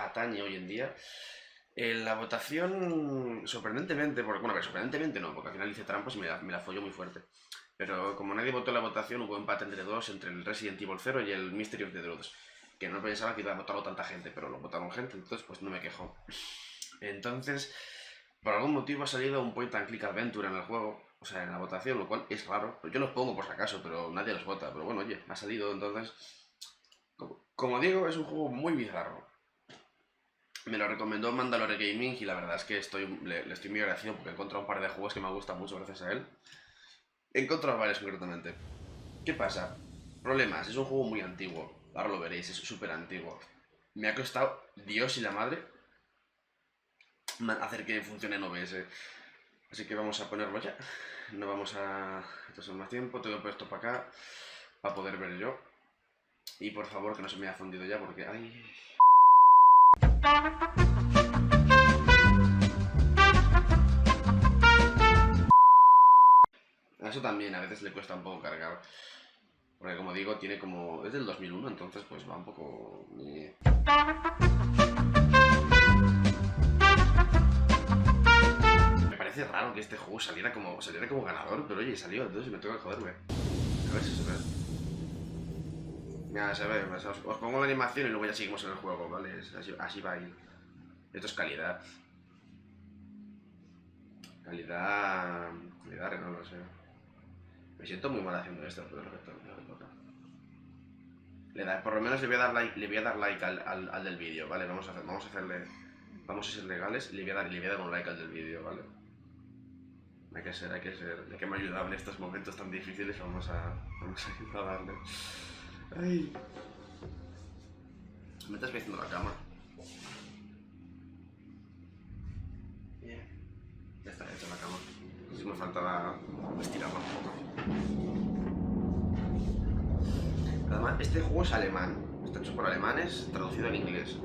atañe hoy en día. La votación, sorprendentemente, porque, bueno, a ver, sorprendentemente no, porque al final hice trampas y me la folló muy fuerte. Pero como nadie votó en la votación, hubo empate entre dos, entre el Resident Evil 0 y el Mystery of the Druids. Que no pensaba que iba a votarlo tanta gente, pero lo votaron gente, entonces pues no me quejo. Entonces, por algún motivo ha salido un point and click adventure en el juego, o sea, en la votación, lo cual es raro. Yo los pongo por si acaso, pero nadie los vota. Pero bueno, oye, ha salido, entonces... Como digo, es un juego muy bizarro. Me lo recomendó Mandalore Gaming y la verdad es que le estoy muy agradecido porque he encontrado un par de juegos que me gustan mucho gracias a él. He encontrado varios concretamente. ¿Qué pasa? Problemas, es un juego muy antiguo. Ahora lo veréis, es súper antiguo. Me ha costado Dios y la madre hacer que funcione en OBS. Así que vamos a ponerlo ya. No vamos a pasar más tiempo. Tengo puesto para acá para poder ver yo. Y por favor que no se me haya fundido ya porque... ¡Ay! A eso también a veces le cuesta un poco cargar. Porque como digo, tiene como... Es del 2001, entonces pues va un poco... Me parece raro que este juego saliera como ganador, pero oye, salió, entonces me tengo que joderme. A ver si se ve. Mira, se ve, os pongo la animación y luego ya seguimos en el juego, ¿vale? Así va a ir. Esto es calidad. Calidad no lo sé. Me siento muy mal haciendo esto, pero lo que toca. Por lo menos le voy a dar like al del vídeo, ¿vale? Vamos a ser legales y le voy a dar un like al del vídeo, ¿vale? Hay que ser, ya que me ha ayudado en estos momentos tan difíciles, vamos a darle. Ay. Me estás haciendo la cama. Bien. Ya está hecha la cama. Si me faltaba estirarla un poco. Además, este juego es alemán. Está hecho por alemanes, traducido al inglés.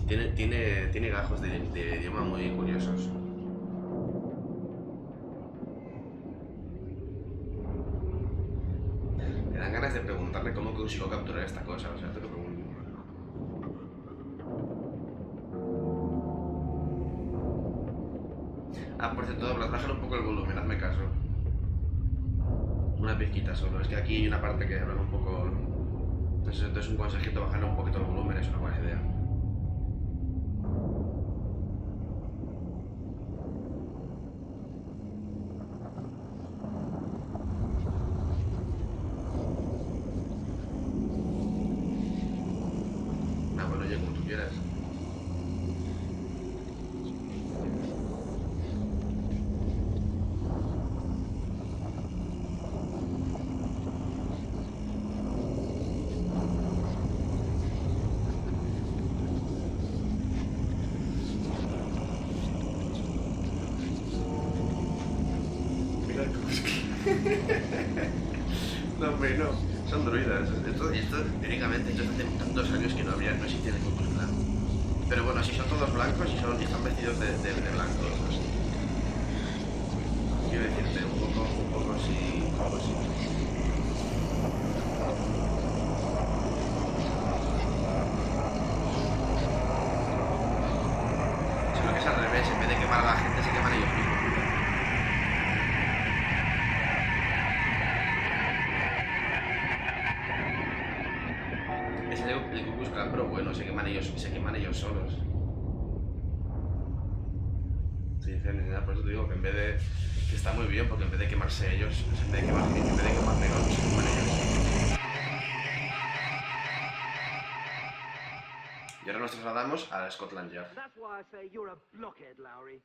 Tiene gajos de idioma muy curiosos. Me dan ganas de preguntarle cómo consiguió capturar esta cosa, o sea, te lo pregunto. Ah, por cierto, bajar un poco el volumen, hazme caso. Una pizquita solo, es que aquí hay una parte que hablan un poco... Entonces un consejito, bajarle un poquito el volumen es una buena idea. Ah, bueno, oye, como tú quieras. No, hombre, no. Son druidas. Esto teóricamente, hace tantos años que no existía el Ku Klux Klan. Pero bueno, si son todos blancos y están vestidos de blanco. Pues, quiero decirte, un poco sí, un poco sí. Solo que es al revés, en vez de quemar a la gente, se queman ellos mismos. Es el Ku Klux Klan, pero bueno, se queman ellos solos. Sí, por eso te digo que en vez de... que está muy bien, porque en vez de quemarse ellos, en vez de quemar negros, se queman ellos. Y ahora nos trasladamos a Scotland Yard. That's why I say you're a blockhead, Lowry.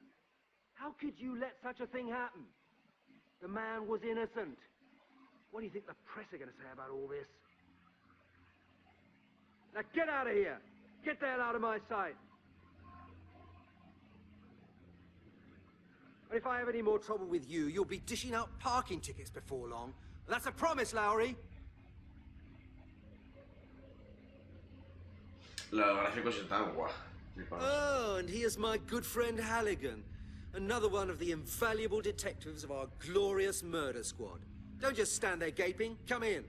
How could you let such a thing happen? The man was innocent. What do you think the press are going to say about all this? Now get out of here! Get the hell out of my sight! And if I have any more trouble with you, you'll be dishing out parking tickets before long. That's a promise, Lowry. Los gráficos están guau. Oh, and here's my good friend Halligan. Another one of the invaluable detectives of our glorious murder squad. Don't just stand there gaping. Come in.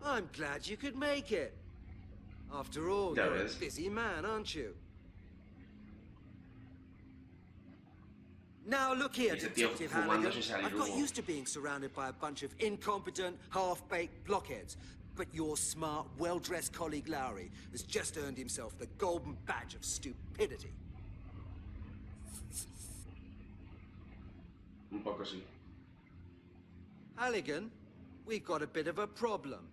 I'm glad you could make it. After all, Ya you're a ves. busy man, aren't you? Now look here, Ese tío Detective Hannigan. fumándose salir I've got humo. used to being surrounded by a bunch of incompetent, half-baked blockheads. But your smart, well-dressed colleague Lowry has just earned himself the golden badge of stupidity. Un poco sí. Halligan, we've got a bit of a problem.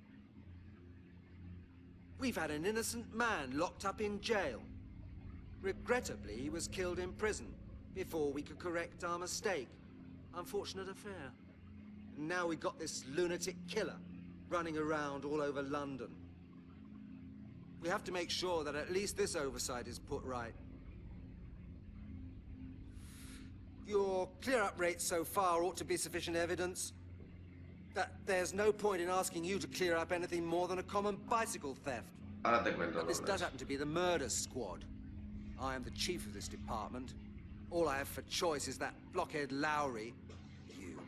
We've had an innocent man locked up in jail. Regrettably, he was killed in prison before we could correct our mistake. Unfortunate affair. And now we've got this lunatic killer running around all over London. We have to make sure that at least this oversight is put right. Your clear-up rate so far ought to be sufficient evidence that there's no point in asking you to clear up anything more than a common bicycle theft. Ahora te cuento, But this Douglas. does happen to be the murder squad. I am the chief of this department. All I have for choice is that blockhead Lowry, you.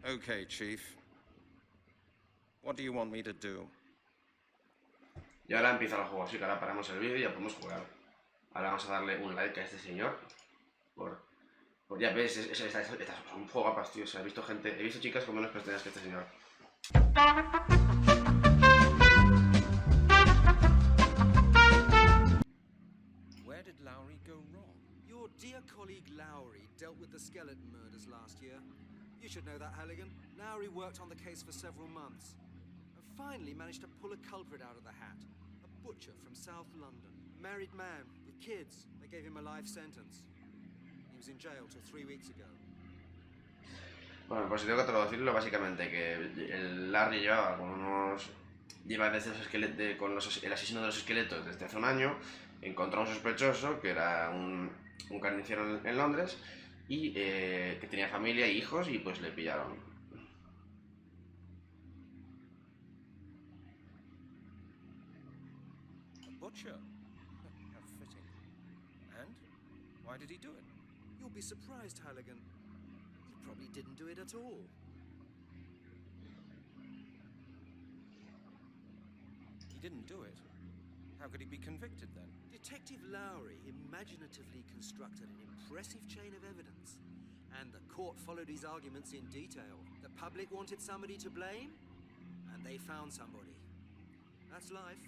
Okay, Chief. What do you want me to do? Y ahora empieza el juego, así que ahora paramos el vídeo y ya podemos jugar. Ahora vamos a darle un like a este señor. Ya ves, es un juego gapas, tío. O sea, he visto chicas con menos pestañas que este señor. Where did Lowry go wrong? Your dear colleague Lowry dealt with the skeleton murders last year. You should know that, Halligan. Lowry worked on the case for several months. And finally managed to pull a culprit out of the hat. A butcher from South London. Married man, with kids. They gave him a life sentence. He was in jail till 3 weeks ago. Bueno, pues si tengo que traducirlo, básicamente que el Larry lleva desde el asesino de los esqueletos desde hace un año. Encontró a un sospechoso que era un carnicero en Londres y que tenía familia e hijos y pues le pillaron. A butcher? How fitting. And? Why did he do it? You'll be surprised, Halligan. He probably didn't do it at all. He didn't do it. How could he be convicted then? Detective Lowry imaginatively constructed an impressive chain of evidence, and the court followed his arguments in detail. The public wanted somebody to blame, and they found somebody. That's life.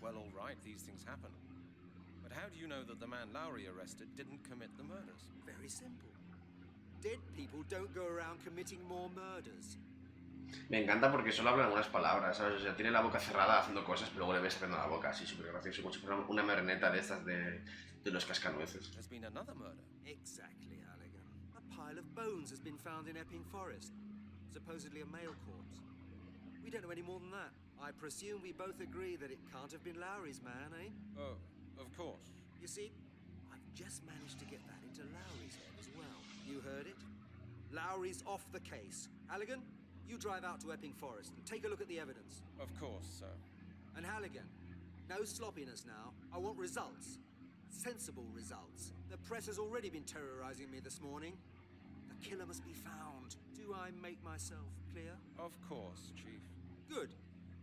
Well, all right, these things happen. But how do you know that the man Lowry arrested didn't commit the murders? Very simple. Dead people don't go around committing more murders. Me encanta porque solo habla algunas palabras, ¿sabes? O sea, tiene la boca cerrada haciendo cosas, pero luego le ves abriendo la boca, así súper gracioso, como si fuera una marioneta de estas de los cascanueces. There's been another murder. Exactly, Halligan. A pile of bones has been found in Epping Forest. Supposedly a male corpse. We don't know any more than that. I presume we both agree that it can't have been Lowry's man, eh? Oh, of course. You see, I've just managed to get that into Lowry's head as well. You heard it? Lowry's off the case. Halligan, you drive out to Epping Forest and take a look at the evidence. Of course, sir. And Halligan, no sloppiness now. I want results. Sensible results. The press has already been terrorizing me this morning. The killer must be found. Do I make myself clear? Of course, Chief. Good.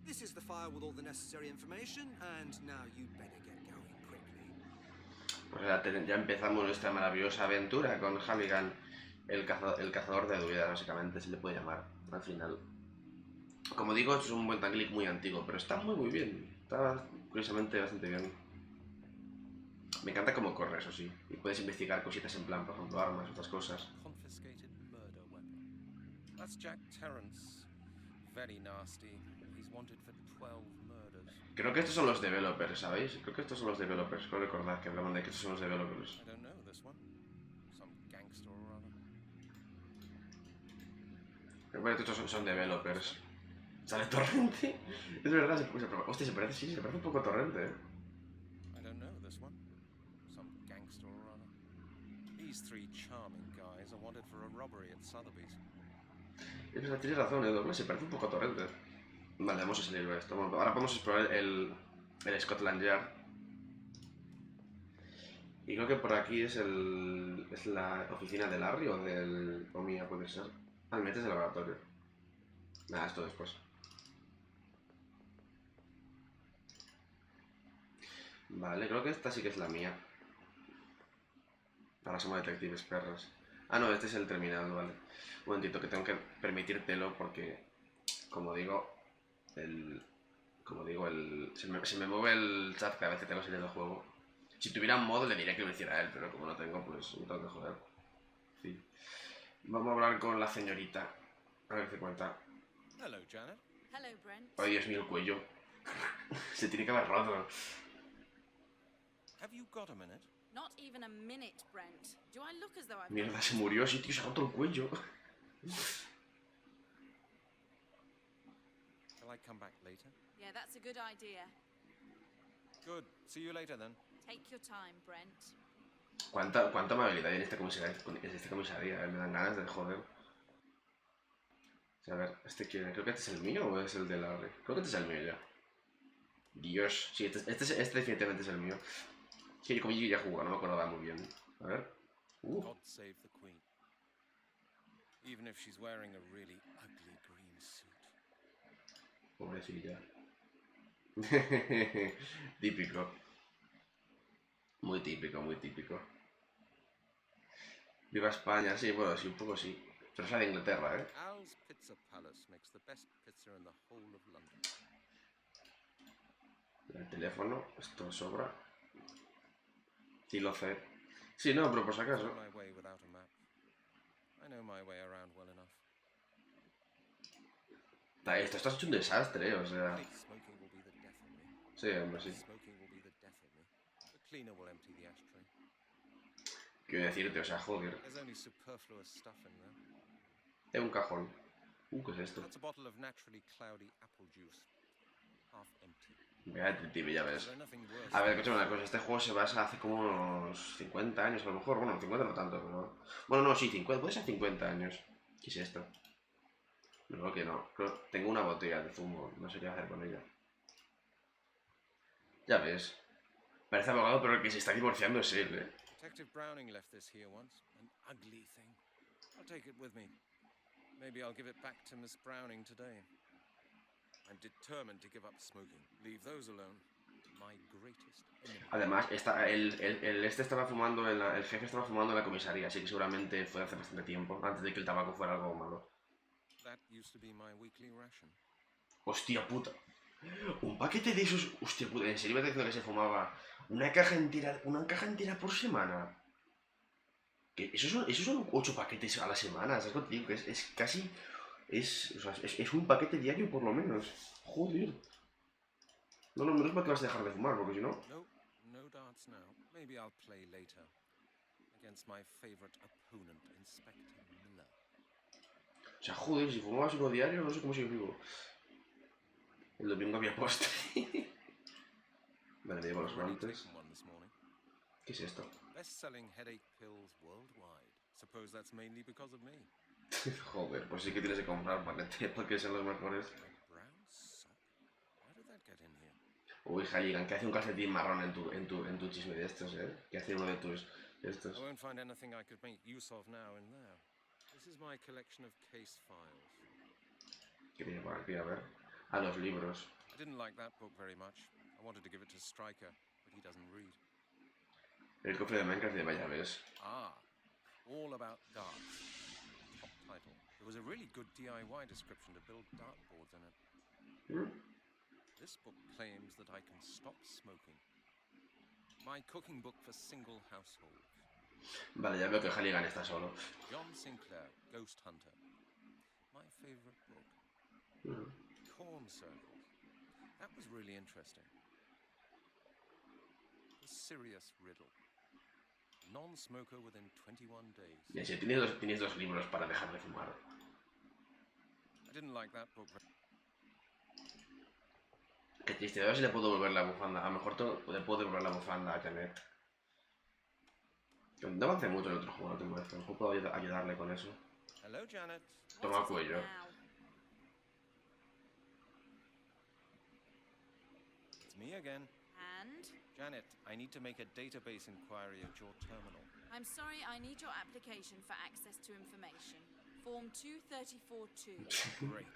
This is the file with all the necessary information, and now you'd better get going quickly. Pues ya empezamos nuestra maravillosa aventura con Halligan, el cazador de druidas, básicamente se le puede llamar al final. Como digo, es un buen click muy antiguo, pero está muy bien. Está curiosamente bastante bien. Me encanta cómo corre, eso sí. Y puedes investigar cositas en plan, por ejemplo, armas, otras cosas. Confiscated murder weapon. That's Jack Terrence. Very nasty. He's wanted for 12 murders. Creo que estos son los developers, ¿sabéis? Creo que estos son los developers. Creo recordar que hablaban de que estos son los developers. I don't know this one. Some gangster or other. Creo que estos son developers. ¿Sale Torrente? Es verdad, hostia, se parece un poco a Torrente, ¿eh? I don't know this one. Some gangster or other. These three charming guys are wanted for a robbery at Sotheby's. Es verdad, tienes razón, Douglas, se parece un poco a Torrente. Vale, vamos a salir de esto. Bueno, ahora podemos explorar el Scotland Yard. Y creo que por aquí es es la oficina de Larry o mía, puede ser. Ah, me metes el laboratorio. Nada, esto después. Vale, creo que esta sí que es la mía. Ahora somos detectives perros. Ah, no, este es el terminal, vale. Un momentito, que tengo que permitírtelo porque, como digo, el... se me mueve el chat cada vez que tengo saliendo el juego. Si tuviera un modo le diría que lo hiciera él, pero como no tengo, pues me tengo que joder. Sí. Vamos a hablar con la señorita. A ver qué cuenta. Hello, Janet. Hello, Brent. Ay, Dios mío, el cuello. Se tiene que haber roto. Have you got a minute? Not even a minute, Brent. Do I look as though I've Mierda, got... se murió, sí, tío, se ha roto el cuello. Shall I come back later? Yeah, that's a good idea. Good. See you later then. Take your time, Brent. ¿Cuánta amabilidad hay en esta comisaría? Me dan ganas de joder. O sea, a ver, ¿este quién es? Creo que este es el mío o es el de Larry. Creo que este es el mío ya. Dios, sí, este definitivamente es el mío. Sí, como yo ya jugaba, no me acordaba muy bien. A ver. God save the Queen. Even if she's wearing a really ugly green suit. Pobrecilla. Típico. Muy típico, muy típico. Viva España, sí, bueno, sí, un poco sí. Pero es la de Inglaterra, ¿eh? Al's Pizza Palace makes the best pizza in the whole of London. El teléfono, esto sobra. Sí, lo sé. Sí, no, pero por si acaso. My way without a map. I know my way around well enough. Esto está hecho un desastre, o sea. Hey, smoking will be the death of me. Sí, hombre, sí. Smoking will be the death of me. The cleaner will empty the ashtray. Quiero decirte, o sea, joder. There's only superfluous stuff in there. Es un cajón. ¿Qué es esto? That's a bottle of naturally cloudy apple juice. Half empty. Mira, detective, ya ves. Is there nothing worse A ver, than escúchame una cosa, este juego se basa hace como unos 50 años, a lo mejor. Bueno, 50 no tanto, pero... Bueno, no, sí, 50, puede ser 50 años. ¿Qué es esto? No, creo que no. Tengo una botella de zumo, no sé qué hacer con ella. Ya ves. Parece abogado, pero el que se está divorciando es él, ¿eh? Detective Browning left this here once. An ugly thing. I'll take it with me. Maybe I'll give it back to Miss Browning today. I'm determined to give up smoking. Leave those alone. My greatest enemy. Además, este estaba fumando, el jefe estaba fumando en la comisaría, así que seguramente fue hace bastante tiempo, antes de que el tabaco fuera algo malo. That used to be my weekly ration. Hostia puta. Un paquete de esos... Hostia puta, ¿en serio me está diciendo que se fumaba una caja entera por semana? Que esos son 8 paquetes a la semana, ¿sabes lo que te digo? Que es casi... o sea, es un paquete diario por lo menos. Joder. No, menos mal que vas a dejar de fumar, porque si no... No darts now. Maybe I'll play later. Against my favorite opponent, Inspector Miller. O sea, joder, si fumabas uno diario, no sé cómo sigue vivo. El domingo había postre. Vale, me llevo los guantes. ¿Qué es esto? Best-selling headache pills worldwide. Suppose that's mainly because of me. Joder, pues sí que tienes que comprar porque son los mejores. Brown sock? How did that get in here? Uy, Halligan, ¿qué hace un calcetín marrón en tu chisme de estos, eh? ¿Qué hace uno de tus estos? I won't find anything I could make use of now in there. This is my collection of case files. ¿Qué tiene por aquí? A ver. A los libros. I didn't like that book very much. I wanted to give it to Stryker, but he doesn't read. El cofre de Minecraft de vaya ves. Ah, all about darts. Top title. There was a really good DIY description to build dartboards in it. This book claims that I can stop smoking. My cooking book for single households. Vale, ya veo que Halligan está solo. John Sinclair, Ghost Hunter. My favorite book. Corn circles. That was really interesting. A serious riddle. Non-smoker within 21 days. Y así tienes dos libros para dejar de fumar. I didn't like that book. Qué triste, a ver si le puedo devolver la bufanda. A lo mejor le puedo devolver la bufanda a Janet. No avancé mucho en el otro juego, no te molesta. A lo mejor puedo ayudarle con eso. Hello, Janet. Toma What is it cuello. now? It's me again. And? Janet, I need to make a database inquiry at your terminal. I'm sorry, I need your application for access to information. Form 234-2. Great.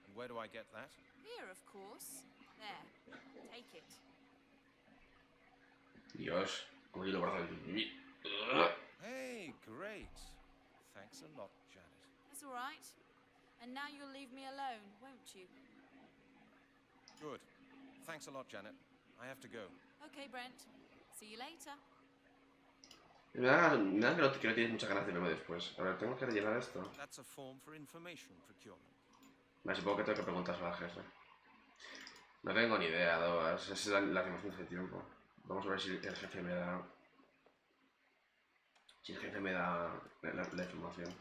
And where do I get that? Here, of course. There. Take it. Dios, como yo lo brazo. Hey, great. Thanks a lot, Janet. That's all right. And now you'll leave me alone, won't you? Good. Thanks a lot, Janet. I have to go. Okay, Brent. See you later. Nada que no tienes muchas ganas de verme después. A ver, tengo que rellenar esto. That's a form for information procurement. Vale, supongo que tengo que preguntar al jefe. No tengo ni idea, Dobas. Es la animación hace tiempo. Vamos a ver si el jefe me da... Si el jefe me da la información.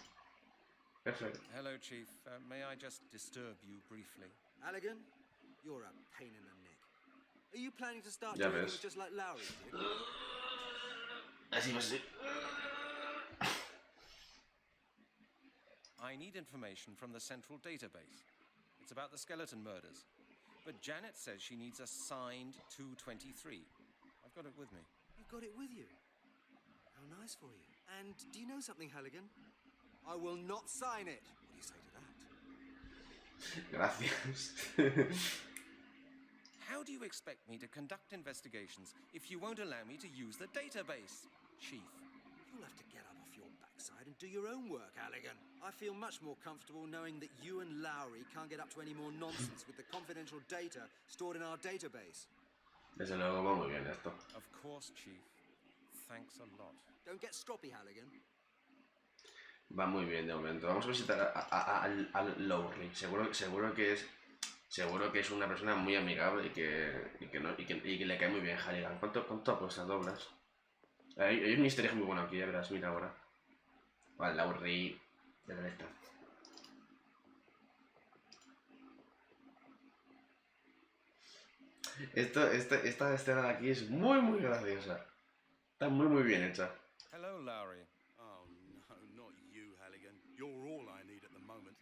Perfecto. Hello, Chief. May I just disturb you briefly? Halligan, you're a pain in the neck. Are you planning to start Ya doing ves. things just like Lowry did? Así va a ser. I need information from the central database. It's about the skeleton murders. But Janet says she needs a signed 223. I've got it with me. You've got it with you. How nice for you. And do you know something, Halligan? I will not sign it. What do you say to that? Gracias. How do you expect me to conduct investigations if you won't allow me to use the database, Chief? You'll have to get up off your backside and do your own work, Halligan. I feel much more comfortable knowing that you and Lowry can't get up to any more nonsense with the confidential data stored in our database. Desde luego va muy bien esto. Of course, Chief. Thanks a lot. Don't get stroppy, Halligan. Va muy bien de momento. Vamos a visitar a Lowry. Seguro que es una persona muy amigable y que le cae muy bien Halligan. ¿Cuánto apuestas, Douglas? Hay un easter egg muy bueno aquí, ya verás, mira ahora. Vale, Lowry de Directo. Esta escena de aquí es muy graciosa. Está muy bien hecha. Hello, Lowry. Oh, no, not you, Halligan. You're all I need at the moment.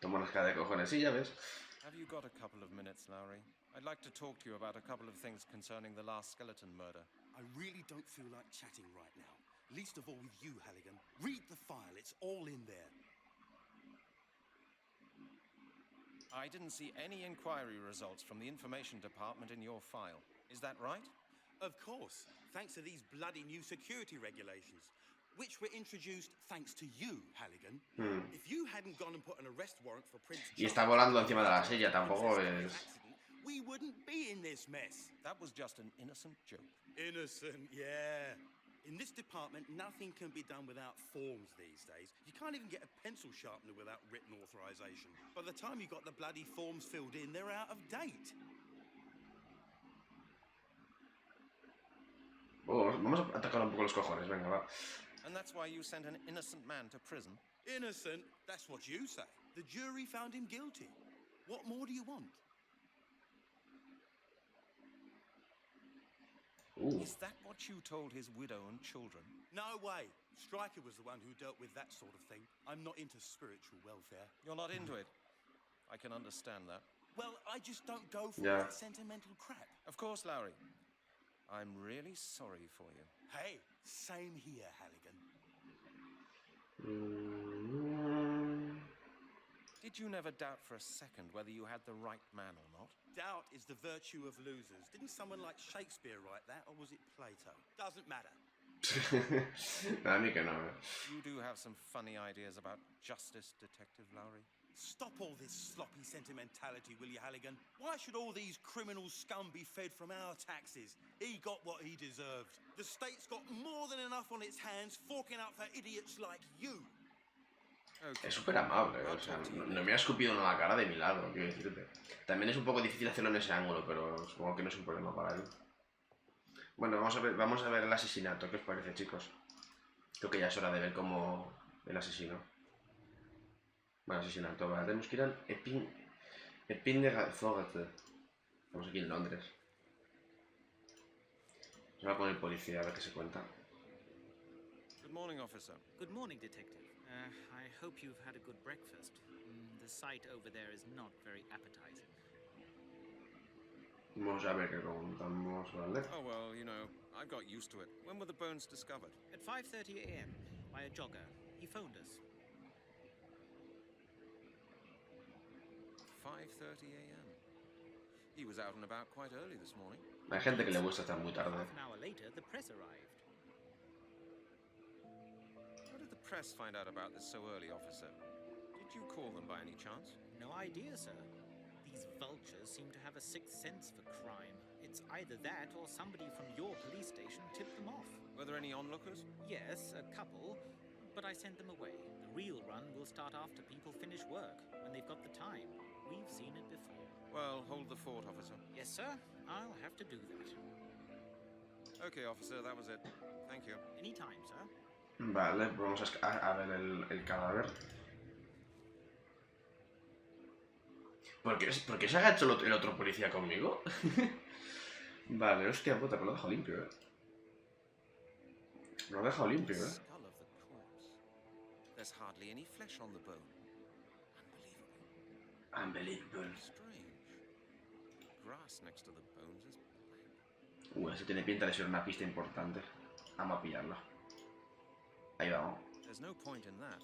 Toma las cara de cojones, sí, ya ves. Have you got a couple of minutes, Lowry? I'd like to talk to you about a couple of things concerning the last skeleton murder. I really don't feel like chatting right now. Least of all with you, Halligan. Read the file. It's all in there. I didn't see any inquiry results from the information department in your file. Is that right? Of course, thanks to these bloody new security regulations, which were introduced thanks to you, Halligan. If you hadn't gone and put an arrest warrant for Prince Y está volando encima de la silla, tampoco es... we wouldn't be in this mess. That was just an innocent joke. Innocent, yeah. In this department, nothing can be done without forms these days. You can't even get a pencil sharpener without written authorization. By the time you got the bloody forms filled in, they're out of date. Vamos a atacar un poco los cojones, venga, va. And that's why you sent an innocent man to prison? Innocent? That's what you say. The jury found him guilty. What more do you want? Is that what you told his widow and children? No way. Stryker was the one who dealt with that sort of thing. I'm not into spiritual welfare. You're not into it. I can understand that. Well, I just don't go for that sentimental crap. Of course, Lowry. I'm really sorry for you. Hey, same here, Halligan. Did you never doubt for a second whether you had the right man or not? Doubt is the virtue of losers. Didn't someone like Shakespeare write that, or was it Plato? Doesn't matter. A mí que no. You do have some funny ideas about justice, Detective Lowry. Stop all this sloppy sentimentality, will you, Halligan? Why should all these criminal scum be fed from our taxes? He got what he deserved. The state's got more than enough on its hands forking out for idiots like you. Okay. Es súper amable, o sea, no me ha escupido en la cara de mi lado, quiero decirte. También es un poco difícil hacerlo en ese ángulo, pero supongo que no es un problema para él. Bueno, vamos a ver el asesinato, ¿qué os parece, chicos? Creo que ya es hora de ver cómo el asesino. Bueno, asesinato, vale, tenemos que ir al Epin de Fogate. Estamos aquí en Londres. Se va a poner policía a ver qué se cuenta. Good morning, officer. Good morning, Detective. I hope you've had a good breakfast. The sight over there is not very appetizing. Vamos a ver qué contamos, ¿vale? Oh, well, you know, I've got used to it. When were the bones discovered? At 5:30 a.m. by a jogger. He phoned us. 5:30 a.m. He was out and about quite early this morning. Hay gente que le gusta estar muy tarde. Half an hour later, the press arrived. How did the press find out about this so early, officer? Did you call them by any chance? No idea, sir. These vultures seem to have a sixth sense for crime. It's either that or somebody from your police station tipped them off. Were there any onlookers? Yes, a couple, but I sent them away. The real run will start after people finish work, when they've got the time. We've seen it before. Well, hold the fort, officer. Yes, sir. I'll have to do that. Okay, officer, that was it. Thank you. Anytime, sir. Vale, vamos a ver el cadáver. ¿Por qué se agachó el otro policía conmigo? Vale, hostia puta, pero lo he dejado limpio, Lo he dejado limpio, Skull of the corpse. There's hardly any flesh on the bone. Unbelievable. Unbelievable. Strange. The grass next to the bones is black. Ese tiene pinta de ser una pista importante. Vamos a pillarla. Ahí vamos. There's no point in that.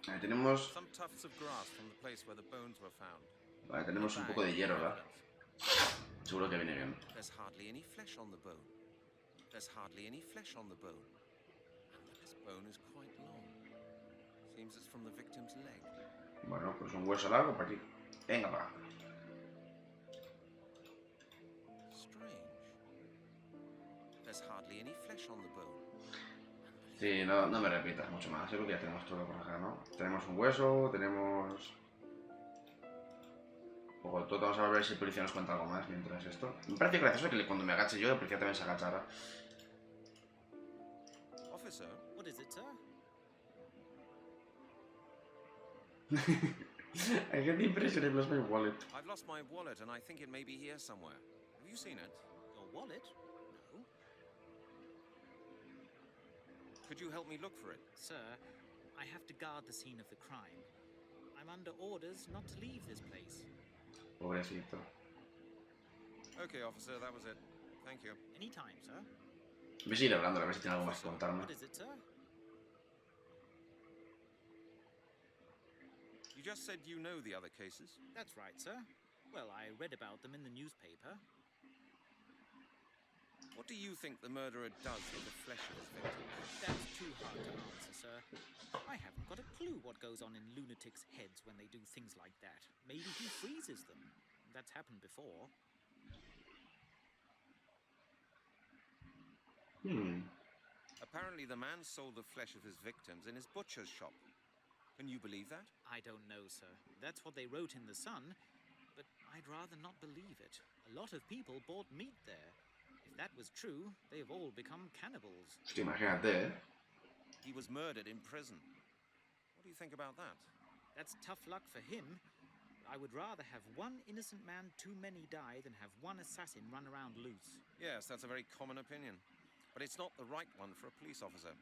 Ahí tenemos... Some tufts of grass from the place where the bones were found. Vale, tenemos un poco de hierro, ¿verdad? Seguro que viene bien. There's hardly any flesh on the bone. There's hardly any flesh on the bone. And this bone is quite long. Seems it's from the victim's leg. Bueno, pues un hueso largo para aquí. Venga, va. Strange. There's hardly any flesh on the bone. Sí, no me repitas mucho más. Yo creo que ya tenemos todo por acá, ¿no? Tenemos un hueso, tenemos... Ojo, todo vamos a ver si el policía nos cuenta algo más mientras esto. Me parece gracioso que cuando me agache yo, el policía también se agachara. Officer, What is it, sir? I get the impression I've lost my wallet. I've lost my wallet and I think it may be here somewhere. Have you seen it? Your wallet? No. Could you help me look for it? Sir, I have to guard the scene of the crime. I'm under orders not to leave this place. Pobrecito. Okay, officer, that was it. Thank you. Anytime, sir. Voy a seguir hablando, a ver si tiene algo más que contarme. What is it, sir? You just said you know the other cases. That's right, sir. Well, I read about them in the newspaper. What do you think the murderer does with the flesh of his victims? That's too hard to answer, sir. I haven't got a clue what goes on in lunatics' heads when they do things like that. Maybe he freezes them. That's happened before. Apparently the man sold the flesh of his victims in his butcher's shop. Can you believe that? I don't know, sir. That's what they wrote in the Sun, but I'd rather not believe it. A lot of people bought meat there. If that was true, they've all become cannibals. Hostia, imagínate, He was murdered in prison. What do you think about that? That's tough luck for him. I would rather have one innocent man too many die than have one assassin run around loose. Yes, that's a very common opinion. But it's not the right one for a police officer.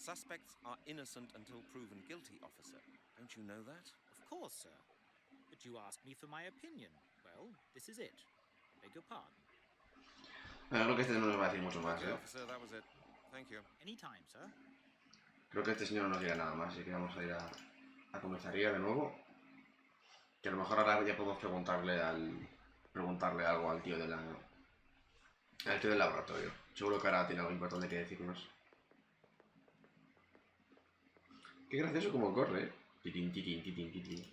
Suspects are innocent until proven guilty, officer. Don't you know that? Of course, sir. But you asked me for my opinion. Well, this is it. Beg your pardon. Creo que este no nos va a decir mucho más, Okay, officer, that was it. Thank you. Anytime, sir. Creo que este señor no nos dirá nada más, así que vamos a ir a comisaría de nuevo. Que a lo mejor ahora ya podemos preguntarle algo al tío al tío del laboratorio. Seguro que ahora tiene algo importante que decirnos. Qué gracioso como corre, ¿eh? Titín, titín, titín, titín.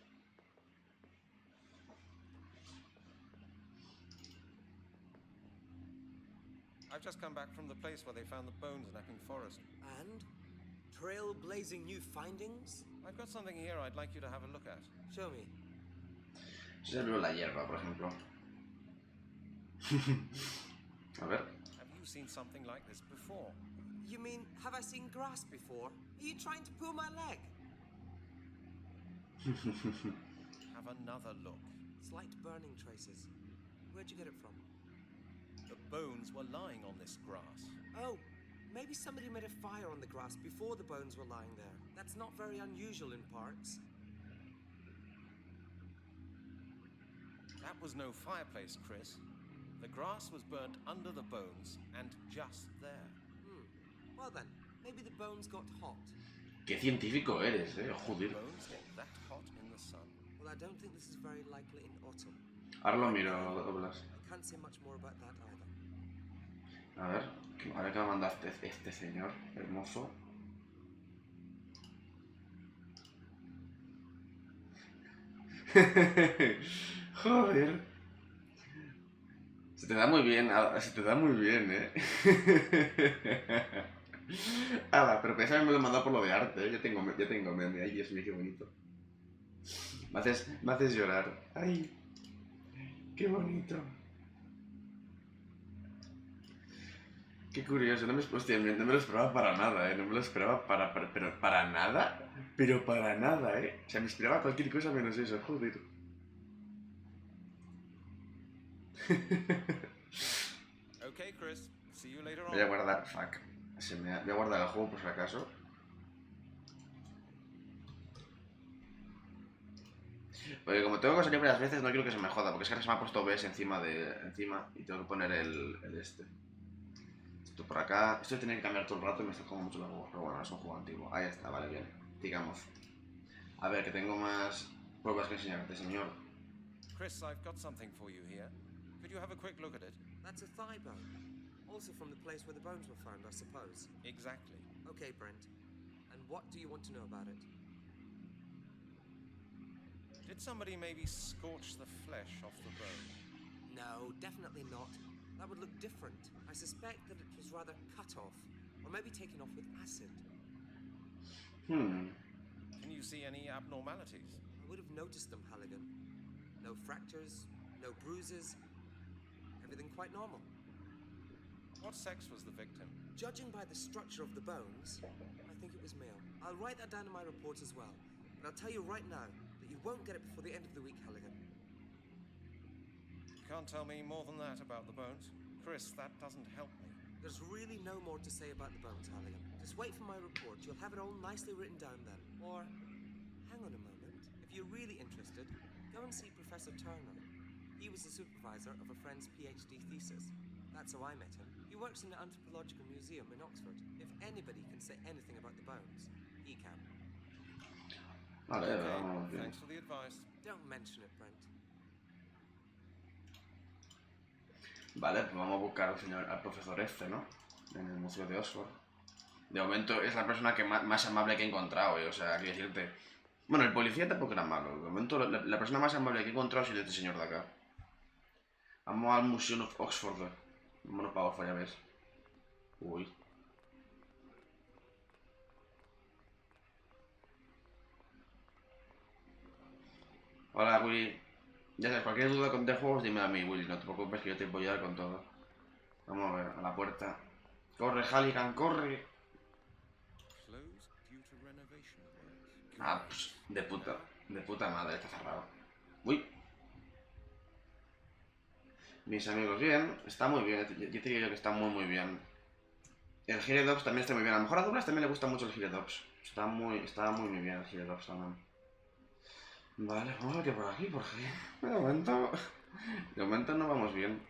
I've just come back from the place where they found the bones in Epping Forest. And? Trailblazing new findings? I've got something here I'd like you to have a look at. Show me. Si se abrió la hierba, por ejemplo. A ver. Have you seen something like this before? You mean, have I seen grass before? Are you trying to pull my leg? Have another look. Slight burning traces. Where'd you get it from? The bones were lying on this grass. Oh, maybe somebody made a fire on the grass before the bones were lying there. That's not very unusual in parks. That was no fireplace, Chris. The grass was burnt under the bones and just there. Well then, maybe the bones got hot. Qué científico eres, joder. Bones get that hot in the sun. Well, I don't think this is very likely in autumn. Ahora lo miro, Doblas. I can't say much more about that either. A ver qué me mandaste este señor hermoso. Joder. Se te da muy bien, Ala, pero pensaba que me lo he mandado por lo de arte, Ya tengo meme. Ay, Dios mío, qué bonito. Me haces llorar. Ay, qué bonito. Qué curioso, hostia, no me lo esperaba para nada, No me lo esperaba pero para nada. Pero para nada, O sea, me esperaba cualquier cosa menos eso, joder. Okay, Chris. See you later on. Voy a guardar, voy a guardar el juego por si acaso. Porque como tengo que salir varias veces, no quiero que se me joda, porque es que ahora se me ha puesto OBS encima y tengo que poner el este. Esto por acá. Esto tiene que cambiar todo el rato y me está jugando mucho la voz, pero bueno, es un juego antiguo. Ahí está, vale, bien. Digamos. A ver, que tengo más pruebas que enseñarte, señor. Chris, I've got something for you here. Could you have a quick look at it? That's a thigh bone. Also from the place where the bones were found, I suppose. Exactly. Okay, Brent. And what do you want to know about it? Did somebody maybe scorch the flesh off the bone? No, definitely not. That would look different. I suspect that it was rather cut off, or maybe taken off with acid. Can you see any abnormalities? I would have noticed them, Halligan. No fractures, no bruises. Everything quite normal. What sex was the victim? Judging by the structure of the bones, I think it was male. I'll write that down in my report as well. But I'll tell you right now that you won't get it before the end of the week, Halligan. Can't tell me more than that about the bones. Chris, that doesn't help me. There's really no more to say about the bones, Halligan. Just wait for my report. You'll have it all nicely written down then. Or, hang on a moment. If you're really interested, go and see Professor Turner. He was the supervisor of a friend's PhD thesis. That's how I met him. He works in the Anthropological Museum in Oxford. If anybody can say anything about the bones, he can. Vale, Okay, thanks for the advice. Don't mention it, Brent. Vale, pues vamos a buscar al profesor este, ¿no? En el Museo de Oxford. De momento es la persona que más amable que he encontrado, o sea, quiero decirte... Bueno, el policía tampoco era malo. De momento la persona más amable que he encontrado es este señor de acá. Vamos al Museo of Oxford. Vámonos para Oxford, ya ves. Uy. Hola, Willy. Ya sabes, cualquier duda de juegos, dime a mí, Willy. No te preocupes que yo te voy a ayudar con todo. Vamos a ver, a la puerta. Corre, Halligan, corre. Ah, pues, de puta madre, está cerrado. Uy. Mis amigos, bien, está muy bien, yo te digo yo que está muy bien. El Giredops también está muy bien, a lo mejor a Douglas también le gusta mucho el Giredops. Está muy bien el Giredops también. Vale, vamos a ver qué por aquí, porque de momento no vamos bien.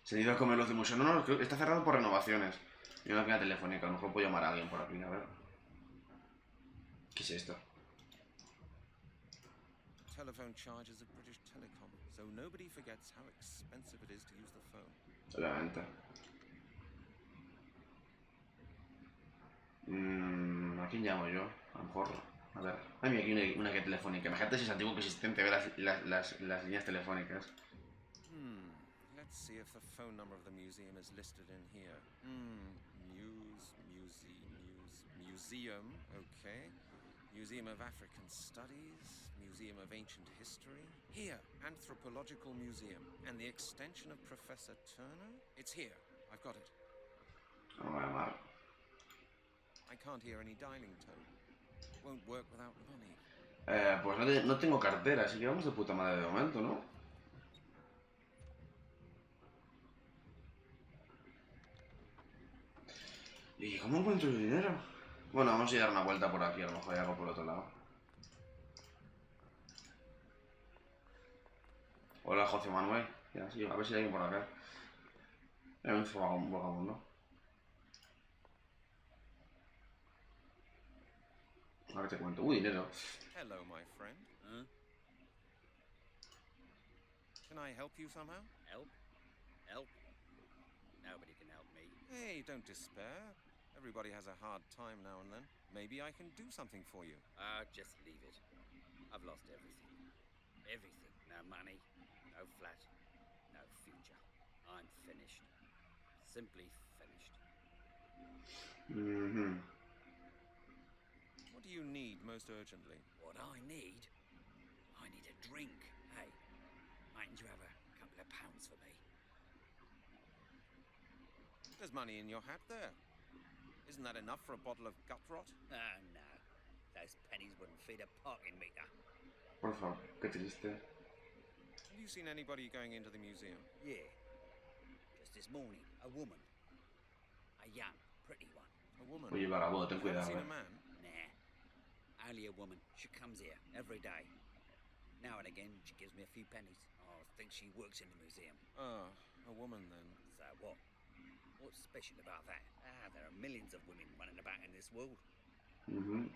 Se han ido a comer los de museo. No, está cerrado por renovaciones. Y una línea telefónica, a lo mejor puedo llamar a alguien por aquí, a ver. ¿Qué es esto? Telephone charges of British Telecom, so nobody forgets how expensive it is to use the phone. Obviamente. ¿A quién llamo yo? A lo mejor... A ver... Hay aquí una guía telefónica. Imagínate si es antiguo que existente ver las líneas telefónicas. Let's see if the phone number of the museum is listed in here. Museum, okay. Museum of African Studies, Museum of Ancient History. Here, Anthropological Museum. And the extension of Professor Turner? It's here. I've got it. Vamos a llamar. I can't hear any dialing tone. Won't work without money. Pues no tengo cartera, así que vamos de puta madre de momento, ¿no? ¿Y cómo encuentro el dinero? Bueno, vamos a ir a dar una vuelta por aquí, a lo mejor hay algo por el otro lado. Hola, José Manuel. Ya, sí, a ver si hay alguien por acá. Hay un vagabundo. A ver, te cuento. Dinero. Hello, my friend. Huh? Can I help you somehow? Help? Help? Nobody can help me. Hey, don't despair. Everybody has a hard time now and then. Maybe I can do something for you. Just leave it. I've lost everything. Everything. No money, no flat, no future. I'm finished. Simply finished. Mm-hmm. What do you need most urgently? What I need a drink. Hey, mightn't you have a couple of pounds for me? There's money in your hat there. Isn't that enough for a bottle of gut rot? Oh, no. Those pennies wouldn't feed a parking meter. Por favor, qué triste. Have you seen anybody going into the museum? Yeah. Just this morning, a woman. A young, pretty one. A woman? Oye, vagabundo, ten You haven't cuidado, seen a man? Nah. Only a woman. She comes here every day. Now and again, she gives me a few pennies. I think she works in the museum. Ah, a woman then. So what? What's special about that? There are millions of women running about in this world. Mhm.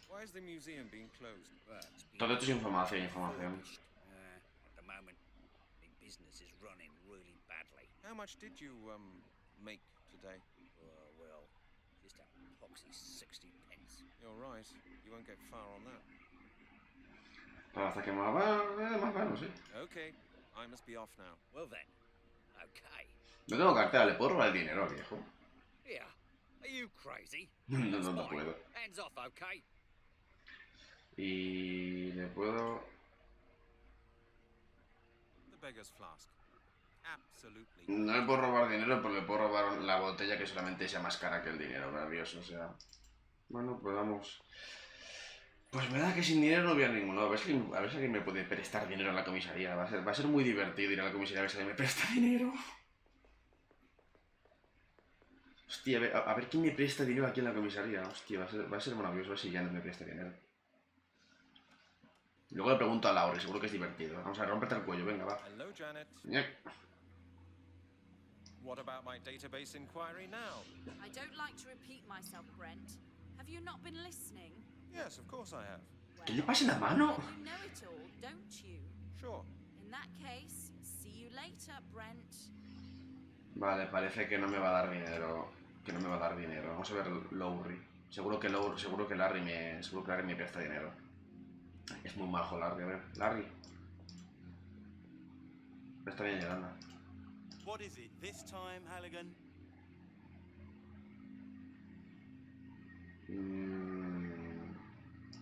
Why is the museum being closed? Well, it's been Todo esto es información. refurbished. At the moment, the business is running really badly. How much did you, make today? Well, just a poxy 60 pence. You're right. You won't get far on that. Pero hasta que más bueno, sí. Okay, I must be off now. Well then, okay. No tengo cartera, ¿le puedo robar el dinero al viejo? Yeah, are you crazy? No, That's no mine. puedo. Hands off, okay? Y le puedo... The beggar's flask. Absolutely. No le puedo robar dinero, pero le puedo robar la botella que solamente sea más cara que el dinero, maravilloso, o sea... Bueno, pues vamos... Pues me da que sin dinero no voy a ningún lado. A ver si alguien me puede prestar dinero en la comisaría. Va a ser muy divertido ir a la comisaría a ver si alguien me presta dinero. Hostia, a ver quién me presta dinero aquí en la comisaría. Hostia, va a ser maravilloso a ver si ya no me presta dinero. Luego le pregunto a Laura, seguro que es divertido. Vamos a romperte el cuello, venga, va. Hello, Janet. What about my database inquiry now? I don't like to repeat myself, Brent. Have you not been listening? Yes, of course I have. ¿Qué le pasa en la mano? Then you know it all, don't you? Sure. In that case, see you later, Brent. Vale, parece que no me va a dar dinero. Que no me va a dar dinero. Vamos a ver Lowry. Seguro que Larry me presta dinero. Es muy majo Larry. A ver, Larry. Está bien llegando. What is it this time, Halligan?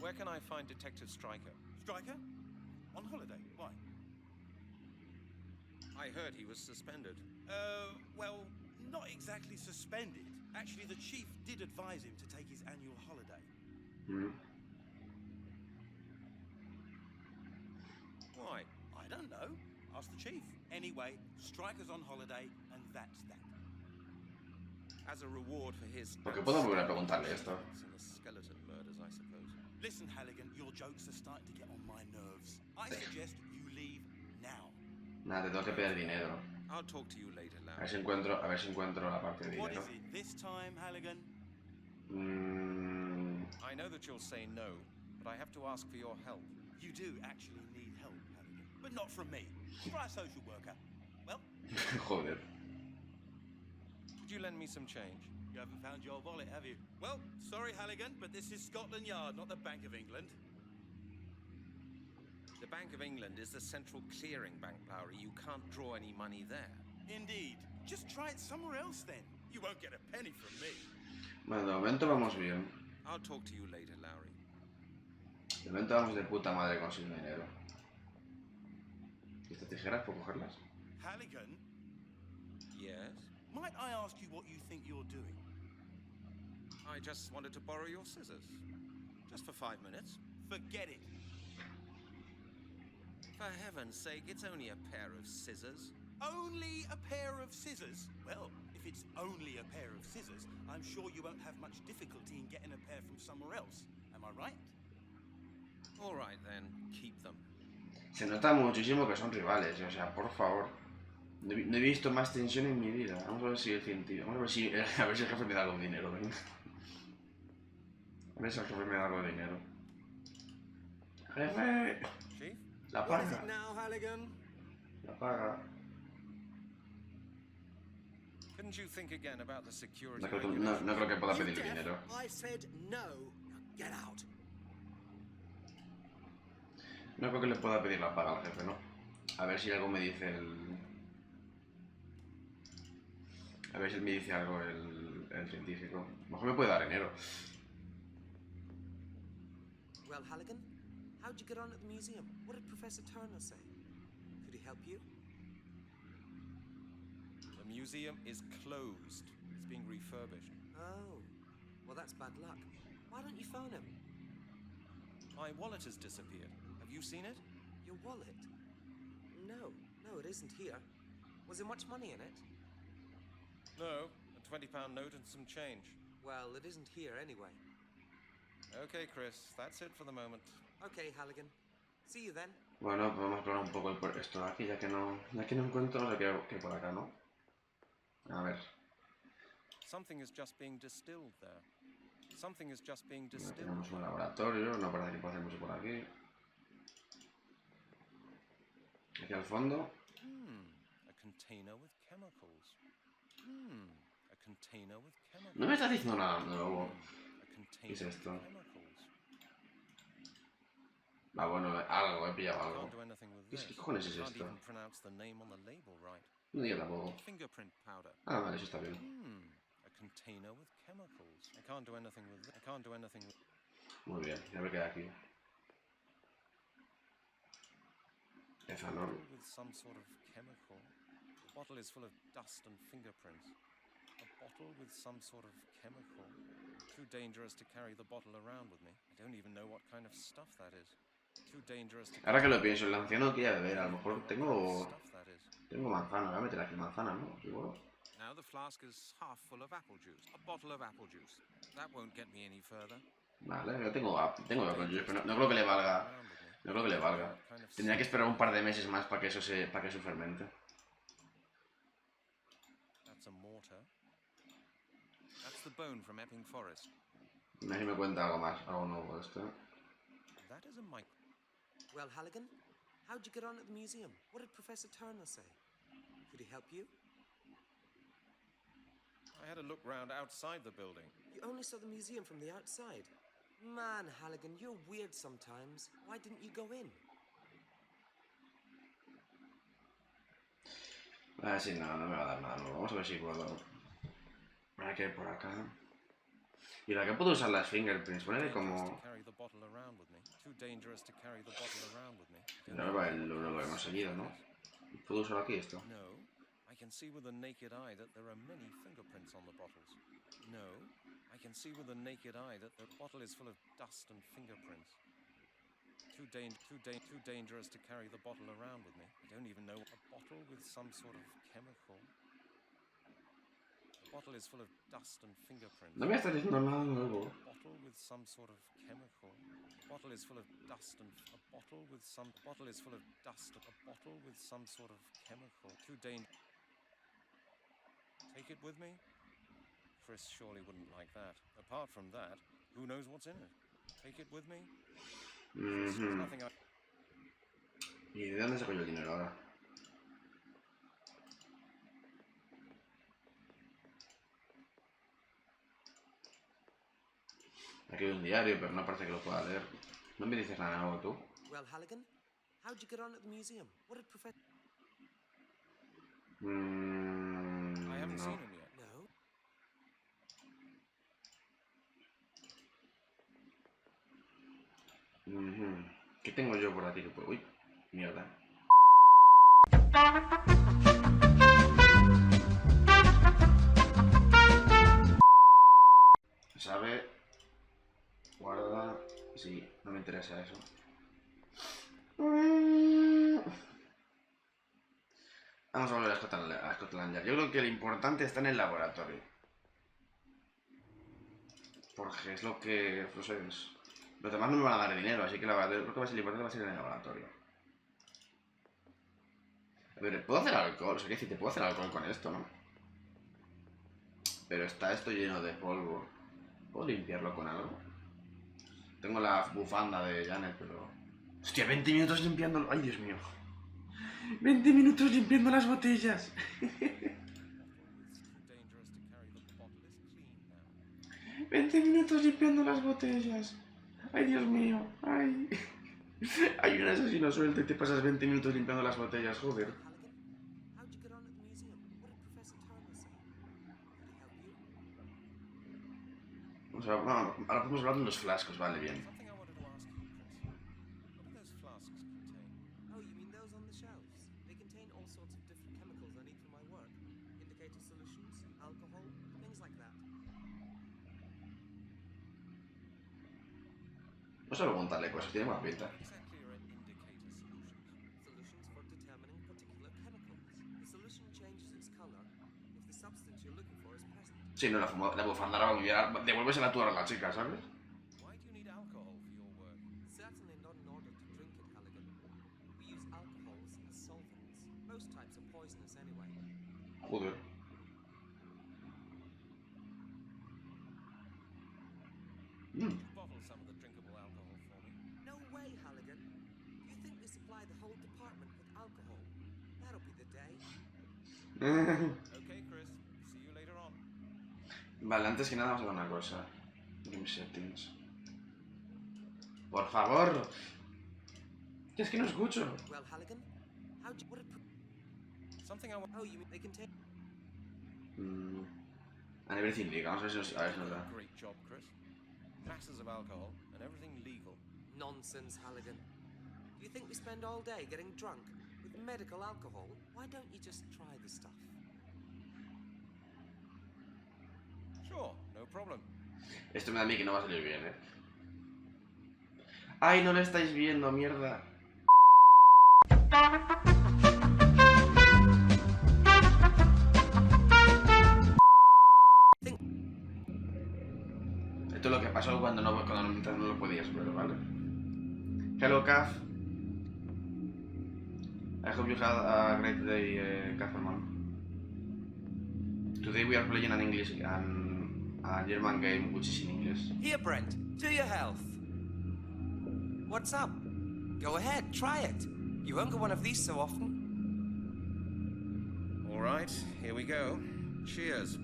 Where can I find Detective Stryker? Striker? On holiday? Why? I heard he was suspended. Well, not exactly suspended. Actually, the chief did advise him to take his annual holiday. Why? I don't know. Ask the chief. Anyway, Striker's on holiday, and that's that. As a reward for his... Porque puedo volver a preguntarle esto. ...in the skeleton murders, I suppose. Listen, Halligan, your jokes are starting to get on my nerves. I suggest you leave now. Nada, te tengo que pedir dinero. I'll talk to you later, A Larry. ver si encuentro la parte de What dinero. is it this time, Halligan? I know that you'll say no, but I have to ask for your help. You do actually need help, Halligan. But not from me. Try a social worker. Well, Joder. Could you lend me some change? you haven't found your wallet, have you? Well, sorry, Halligan, but this is Scotland Yard, not the Bank of England. The Bank of England is the central clearing bank, Lowry. You can't draw any money there. Indeed. Just try it somewhere else, then. You won't get a penny from me. Bueno, de momento vamos bien. I'll talk to you later, Lowry. De momento vamos de puta madre consiguiendo dinero. ¿Y estas tijeras puedo cogerlas? Halligan, Yes? might I ask you what you think you're doing? I just wanted to borrow your scissors. Just for 5 minutes. Forget it. For heaven's sake, it's only a pair of scissors. Only a pair of scissors? Well, if it's only a pair of scissors, I'm sure you won't have much difficulty in getting a pair from somewhere else. Am I right? All right then, keep them. Se nota muchísimo que son rivales, o sea, por favor. No he visto más tensión en mi vida. Vamos a ver si el científico. Vamos a ver si el jefe me da algo de dinero, venga. A ver si el jefe me da algo de dinero. ¡Jefe! Chief? La What is it paga. now, Halligan? La paga. Couldn't you think again about the security No creo, regulations? no creo que pueda You pedir deaf? dinero. I said no. Now get out. No creo que le pueda pedir la paga al jefe, ¿no? A ver si algo me dice el... A ver si me dice algo el científico. A lo mejor me puede dar dinero. Well, Halligan, how'd you get on at the museum? What did Professor Turner say? Could he help you? The museum is closed. It's being refurbished. Oh, well, that's bad luck. Why don't you phone him? My wallet has disappeared. Have you seen it? Your wallet? No, it isn't here. Was there much money in it? No, a £20 note and some change. Well, it isn't here anyway. Okay, Chris, that's it for the moment. Okay, Halligan. See you then. Bueno, podemos explorar un poco esto de aquí, ya que no encuentro, no sé qué por acá, ¿no? A ver. Something is just being distilled there. Something is just being Ya distilled. tenemos un laboratorio, no parece que pueda hacer mucho por aquí. Aquí al fondo. A container with chemicals. A container with chemicals. No me estás diciendo nada nuevo. A ¿Qué es container esto? with chemicals. Ah, bueno, algo, he pillado algo. Can't do anything with ¿Qué this. cojones es Can't esto? even pronounce the name on the label right. No diga tampoco. Fingerprint powder. Ah, vale, eso está bien. A container with chemicals. I can't do anything with that. I can't do anything with... Muy bien, ya me queda aquí. Ethanol. With some sort of chemical. The bottle is full of dust and fingerprints. A bottle with some sort of chemical. Too dangerous to carry the bottle around with me. I don't even know what kind of stuff that is. Too dangerous to... Ahora que lo pienso, el anciano quiere beber, a lo mejor tengo Stuff that is. manzana, voy a meter aquí manzana, ¿no? Seguro. Now the flask is half full of apple juice. A bottle of apple juice. That won't get me any further. Vale, yo tengo apple juice, pero no creo que le valga. No creo que le valga. Tendría que esperar un par de meses más para que eso fermente. That's a mortar. That's the bone from Epping Forest. A ver si me cuenta algo más, algo nuevo de esto. That is a mic. Well, Halligan, how'd you get on at the museum? What did Professor Turner say? Could he help you? I had a look round outside the building. You only saw the museum from the outside. Man, Halligan, you're weird sometimes. Why didn't you go in? Ah, sí, no me va a dar nada nuevo. Vamos a ver si puedo. A ver qué hay por acá. Y la que puedo usar las fingerprints, ponerle como... No va lo hemos seguido, ¿no? ¿Puedo usar aquí esto? No, I can see with the naked eye that there are many fingerprints on the bottles. No, I can see with the naked eye that the bottle is full of dust and fingerprints. Too dangerous to carry the bottle around with me. I don't even know a bottle with some sort of chemical. The bottle is full of dust and fingerprints. No me estás diciendo nada nuevo. A bottle with some sort of chemical. A bottle is full of dust and a bottle with some bottle is full of dust. A bottle with some sort of chemical. Too dangerous. Take it with me? Chris surely wouldn't like that. Apart from that, who knows what's in it? Take it with me? Chris, there's nothing I... ¿Y de dónde saco yo el dinero ahora? Aquí hay un diario, pero no parece que lo pueda leer. ¿No me dices nada nuevo tú? Well, Halligan, how'd you get on at the museum? What did Professor... I haven't No. seen him yet. No? ¿Qué tengo yo por aquí que puedo? Uy, mierda. ¿Sabe? Guarda. Sí, no me interesa eso. Vamos a volver a Scotland Yard. Yo creo que lo importante está en el laboratorio. Porque es lo que... no sé, los demás no me van a dar dinero, así que el laboratorio, creo que va a ser lo importante, va a ser en el laboratorio. A ver, ¿puedo hacer alcohol? O sea, ¿qué decir? Te puedo hacer alcohol con esto, ¿no? Pero está esto lleno de polvo. ¿Puedo limpiarlo con algo? Tengo la bufanda de Janet, pero... Hostia, 20 minutos limpiándolo. ¡Ay, Dios mío! 20 minutos limpiando las botellas. 20 minutos limpiando las botellas. ¡Ay, Dios mío! ¡Ay! Hay un asesino suelto y te pasas 20 minutos limpiando las botellas, joder. How'd you get on at the museum? What did Professor Turner say? Did he help you? O sea, bueno, ahora podemos hablar de los flascos, vale, bien. Something I wanted to ask you, Chris. What do those flasks contain? Oh, you mean those on the shelves? They contain all sorts of different chemicals I need for my work. Indicator solutions, alcohol, things like that. No sé preguntarle cosas, tiene buena pinta. Exactly are indicator solutions. Solutions for determining particular chemicals. The solution changes its color if the substance you're looking for is present. Sí, no, la bufanda la va a mirar. Devuélvesela tú a la chica, ¿sabes? Why do you need alcohol for your work? Certainly not in order to drink it, Halligan. We use alcohols as solvents. Most types are poisonous anyway. Joder. Bottle some of the drinkable alcohol for me. No way, Halligan. Do you think we supply the whole department with alcohol? That'll be the day. Okay, Chris. See you later on. Vale, antes que nada vamos a ver una cosa. Game settings. Por favor. Es que no escucho. Well, Halligan, how'd you... What did... Something I want. Oh, you mean they contain... And everything legal. Vamos a ver si nos da. Great job, Chris. Masses of alcohol and everything legal. Nonsense, Halligan. Do you think we spend all day getting drunk with medical alcohol? Why don't you just try the stuff? Sure, no problem. Esto me da a mí que no va a salir bien, ¡Ay, no lo estáis viendo, mierda! Esto es lo que pasó cuando no lo podías ver, ¿vale? Hello, Caf. I hope you had a great day, Cafferman. Today we are playing an English and a German game which is in English. Here, Brent, to your health. What's up? Go ahead, try it. You won't get one of these so often. All right, here we go. Cheers.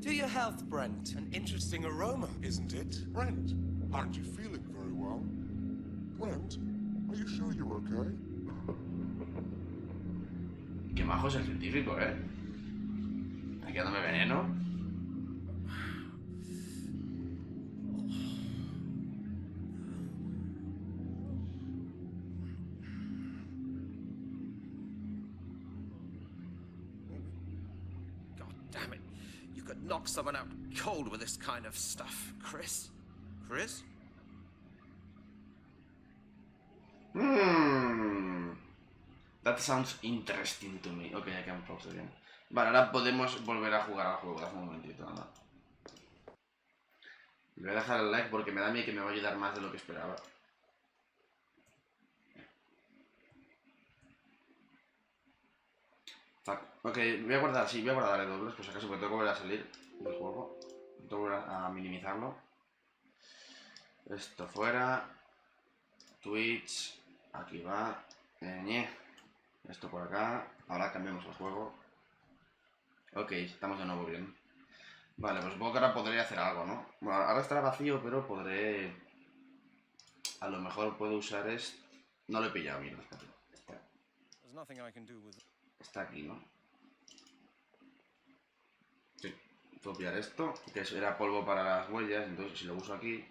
To your health, Brent. An interesting aroma, isn't it? Brent, aren't you feeling very well? Brent, are you sure you're okay? Qué majo es el científico, Aquí dándome veneno. God damn it. You could knock someone out cold with this kind of stuff, Chris. Chris? That sounds interesting to me. Ok, ya quedan pause bien. Vale, ahora podemos volver a jugar al juego. Hace un momentito, nada. Le voy a dejar el like porque me da miedo que me va a ayudar más de lo que esperaba. Fuck. Ok, voy a guardar, sí, voy a guardar dobles, por si acaso, porque tengo que volver a salir del juego. Tengo que volver a minimizarlo. Esto fuera. Twitch. Aquí va. Esto por acá. Ahora cambiamos el juego. Ok, estamos de nuevo bien. Vale, pues supongo que ahora podré hacer algo, ¿no? Bueno, ahora estará vacío, pero podré... A lo mejor puedo usar esto. No lo he pillado, mira, espérate. Está aquí, ¿no? Sí, puedo pillar esto, que era polvo para las huellas, entonces si lo uso aquí...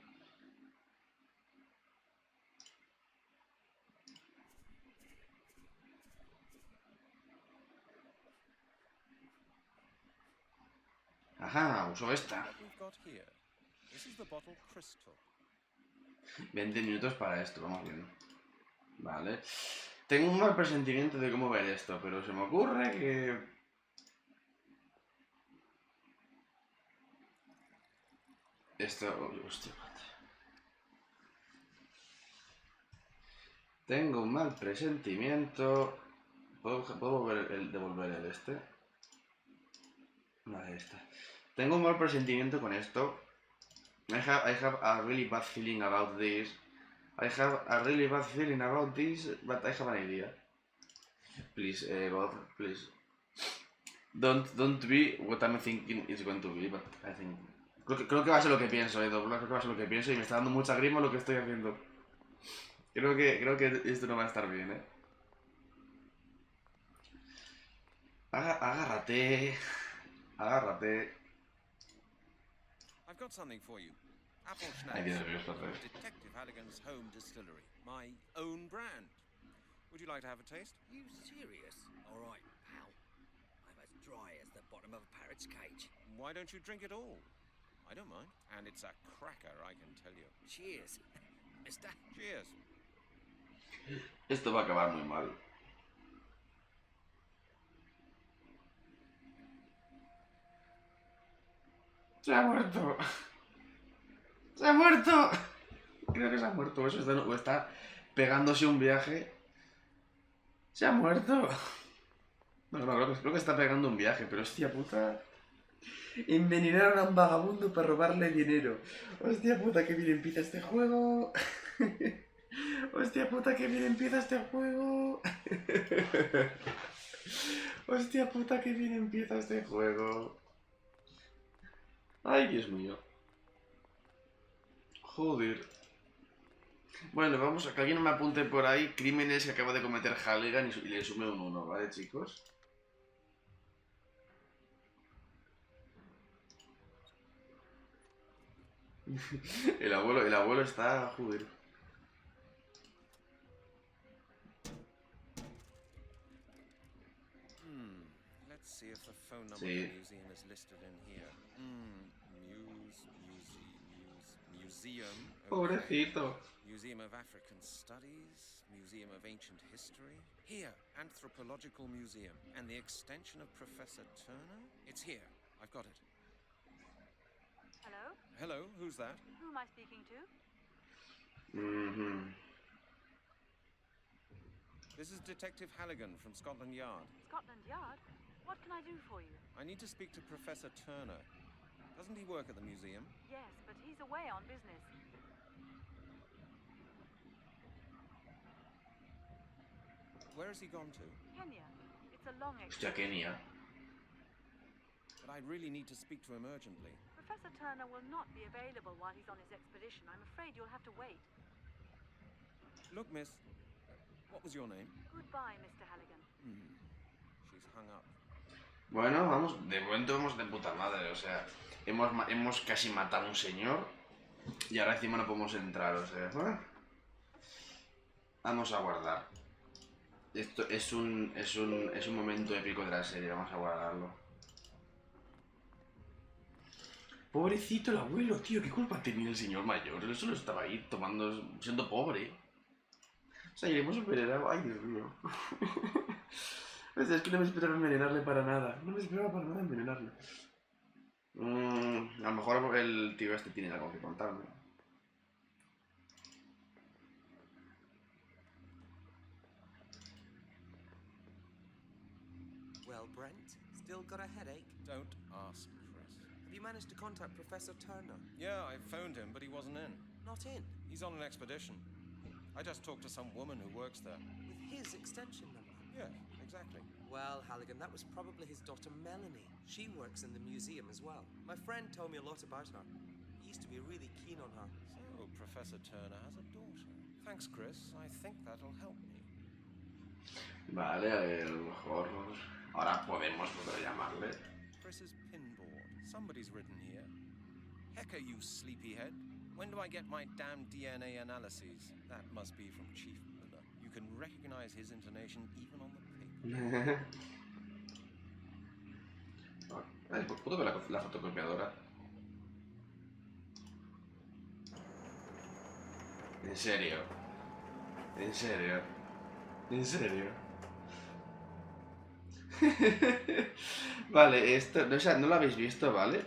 Ajá, uso esta. 20 minutos para esto, vamos bien. Vale. Tengo un mal presentimiento de cómo ver esto, pero se me ocurre que... Esto... Hostia, tengo un mal presentimiento... ¿Puedo devolver el este? Vale, está. Tengo un mal presentimiento con esto. I have a really bad feeling about this. I have a really bad feeling about this, but I have an idea. Please, both, please. Don't be what I'm thinking it's going to be, but I think... Creo que va a ser lo que pienso, Edo. Creo que va a ser lo que pienso y me está dando mucha grima lo que estoy haciendo. Creo que esto no va a estar bien, ¿eh? Agárrate. Agárrate. I've got something for you. Apple Ahí Schnapps. tienes lo que hacer. Detective Halligan's home distillery. My own brand. Would you like to have a taste? You serious? All right, pal. I'm as dry as the bottom of a parrot's cage. Why don't you drink it all? I don't mind. And it's a cracker, I can tell you. Cheers. Mister. Cheers. Esto va a acabar muy mal. ¡Se ha muerto! ¡Se ha muerto! Creo que se ha muerto. O está pegándose un viaje. ¡Se ha muerto! No, creo que está pegando un viaje, pero hostia puta. Envenenaron a un vagabundo para robarle dinero. Hostia puta, que bien empieza este juego. Hostia puta, que bien empieza este juego. Hostia puta, que bien empieza este juego. Ay, Dios mío. Joder. Bueno, vamos a que alguien me apunte por ahí crímenes que acaba de cometer Halligan y le sume un 1, ¿vale, chicos? El abuelo está... Joder. Let's see if the phone number Sí. of the museum is listed in here. Museum. Okay. Pobrecito. Museum of African Studies, Museum of Ancient History. Here, Anthropological Museum. And the extension of Professor Turner? It's here. I've got it. Hello? Hello, who's that? Who am I speaking to? This is Detective Halligan from Scotland Yard. Scotland Yard? What can I do for you? I need to speak to Professor Turner. Doesn't he work at the museum? Yes, but he's away on business. Where has he gone to? Kenya. It's a long Hostia, expedition. Kenia. But I really need to speak to him urgently. Professor Turner will not be available while he's on his expedition. I'm afraid you'll have to wait. Look, miss. What was your name? Goodbye, Mr. Halligan. She's hung up. Bueno, vamos, de momento vamos de puta madre, o sea, hemos casi matado a un señor y ahora encima no podemos entrar, o sea, vamos a guardar. Esto es un momento épico de la serie, vamos a guardarlo. Pobrecito el abuelo, tío, ¿qué culpa tenía el señor mayor? Él solo estaba ahí tomando, siendo pobre. O sea, iremos superado, ay Dios mío. O sea, es que no me esperaba envenenarle para nada. No me esperaba para nada envenenarle. A lo mejor el tío este tiene algo que contarme. Well, Brent, still got a headache? Don't ask, Chris. Have you managed to contact Professor Turner? Yeah, I phoned him, but he wasn't in. Not in? He's on an expedition. I just talked to some woman who works there. With his extension number? Yeah, exactly. Well, Halligan, that was probably his daughter Melanie. She works in the museum as well. My friend told me a lot about her. He used to be really keen on her. So, Professor Turner has a daughter. Thanks, Chris. I think that'll help me. Vale, a lo mejor ahora podemos poder llamarle. Chris's pinboard. Somebody's written here. Hecker, you sleepyhead. When do I get my damn DNA analyses? That must be from Chief Miller. You can recognize his intonation even on the paper. ¿Puedo ver la fotocopiadora? ¿En serio? ¿En serio? ¿En serio? Vale, esto, o sea, no lo habéis visto, ¿vale?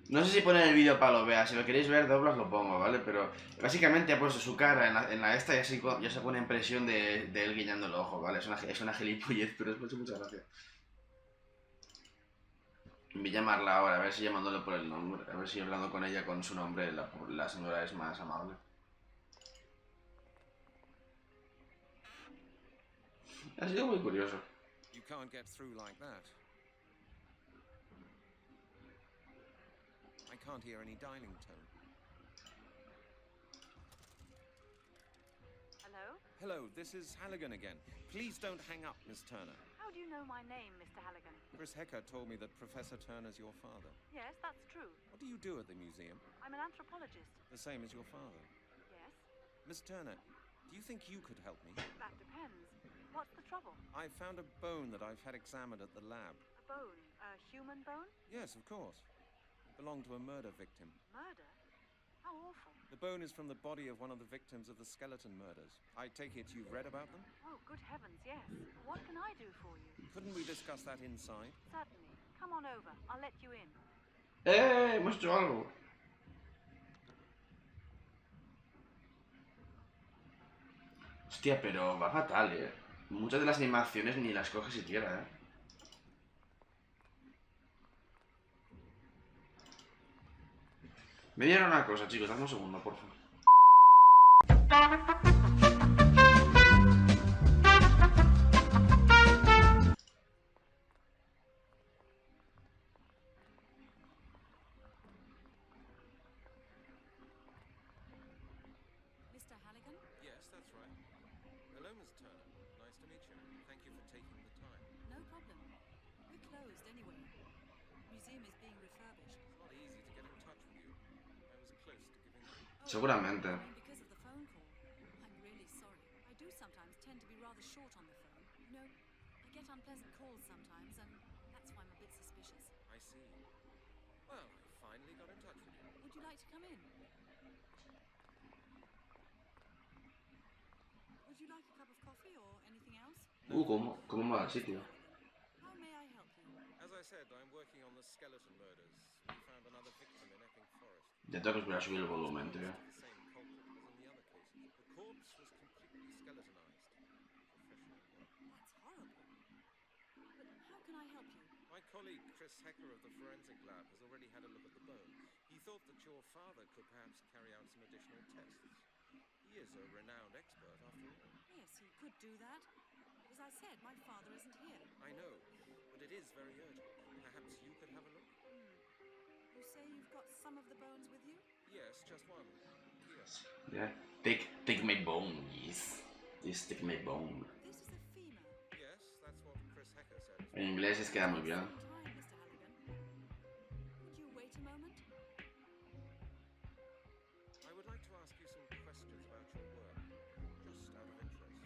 No sé si poner el vídeo para lo veas, si lo queréis ver de lo pongo, ¿vale? Pero básicamente ha puesto su cara en la esta y así ya se pone impresión de él guiñando el ojo, ¿vale? Es una gilipollez, pero es mucha gracia. Voy a llamarla ahora, a ver si llamándole por el nombre, a ver si hablando con ella con su nombre la señora es más amable. Ha sido muy curioso. You can't get through like that. I can't hear any dialing tone. Hello? Hello, this is Halligan again. Please don't hang up, Miss Turner. How do you know my name, Mr. Halligan? Chris Hecker told me that Professor Turner's your father. Yes, that's true. What do you do at the museum? I'm an anthropologist. The same as your father. Yes? Miss Turner, do you think you could help me? That depends. What's the trouble? I found a bone that I've had examined at the lab. A bone? A human bone? Yes, of course. It belonged to a murder victim. Murder? How awful. The bone is from the body of one of the victims of the skeleton murders. I take it you've read about them? Oh, good heavens, yes. What can I do for you? Couldn't we discuss that inside? Certainly. Come on over. I'll let you in. Hemos hecho algo. Hostia, pero va fatal, Muchas de las animaciones ni las coge siquiera, Me dieron una cosa, chicos, dame un segundo, por favor. Mr. Halligan? Yes, that's right. Hello, Miss Turner. Nice to meet you. Thank you for taking the time. No problem. We're closed anyway. Museum is being refurbished. It's not easy to get in touch with you. I was close to giving up. Seguramente. Because of the phone call. I'm really sorry. I do sometimes tend to be rather short on the phone. You know, I get unpleasant calls sometimes, and that's why I'm a bit suspicious. I see. Well, I finally got in touch with you. Would you like to come in? Would you like a cup of coffee or anything else? ¿Cómo va el sitio? How may I help you? As I said, I'm working on the skeleton murders. We found another victim in Epping Forest. Ya tengo que esperar a subir el volumen, tío. The same culprit as in the other cases. The corpse was completely skeletonized. Professional work. That's horrible. But how can I help you? My colleague Chris Hecker of the forensic lab has already had a look at the bones. He thought that your father could perhaps carry out some additional tests. He is a renowned expert after all. Yes, he could do that. As I said, my father isn't here. I know, but it is very urgent. Perhaps you could have a look? You say you've got some of the bones with you? Yes, just one. Here. Yeah. Take my bone, yes. Yes, take my bone. This is a femur. Yes, that's what Chris Hecker said. En inglés es queda muy bien. Time, Mr. Halligan. Would you wait a moment? I would like to ask you some questions about your work, just out of interest.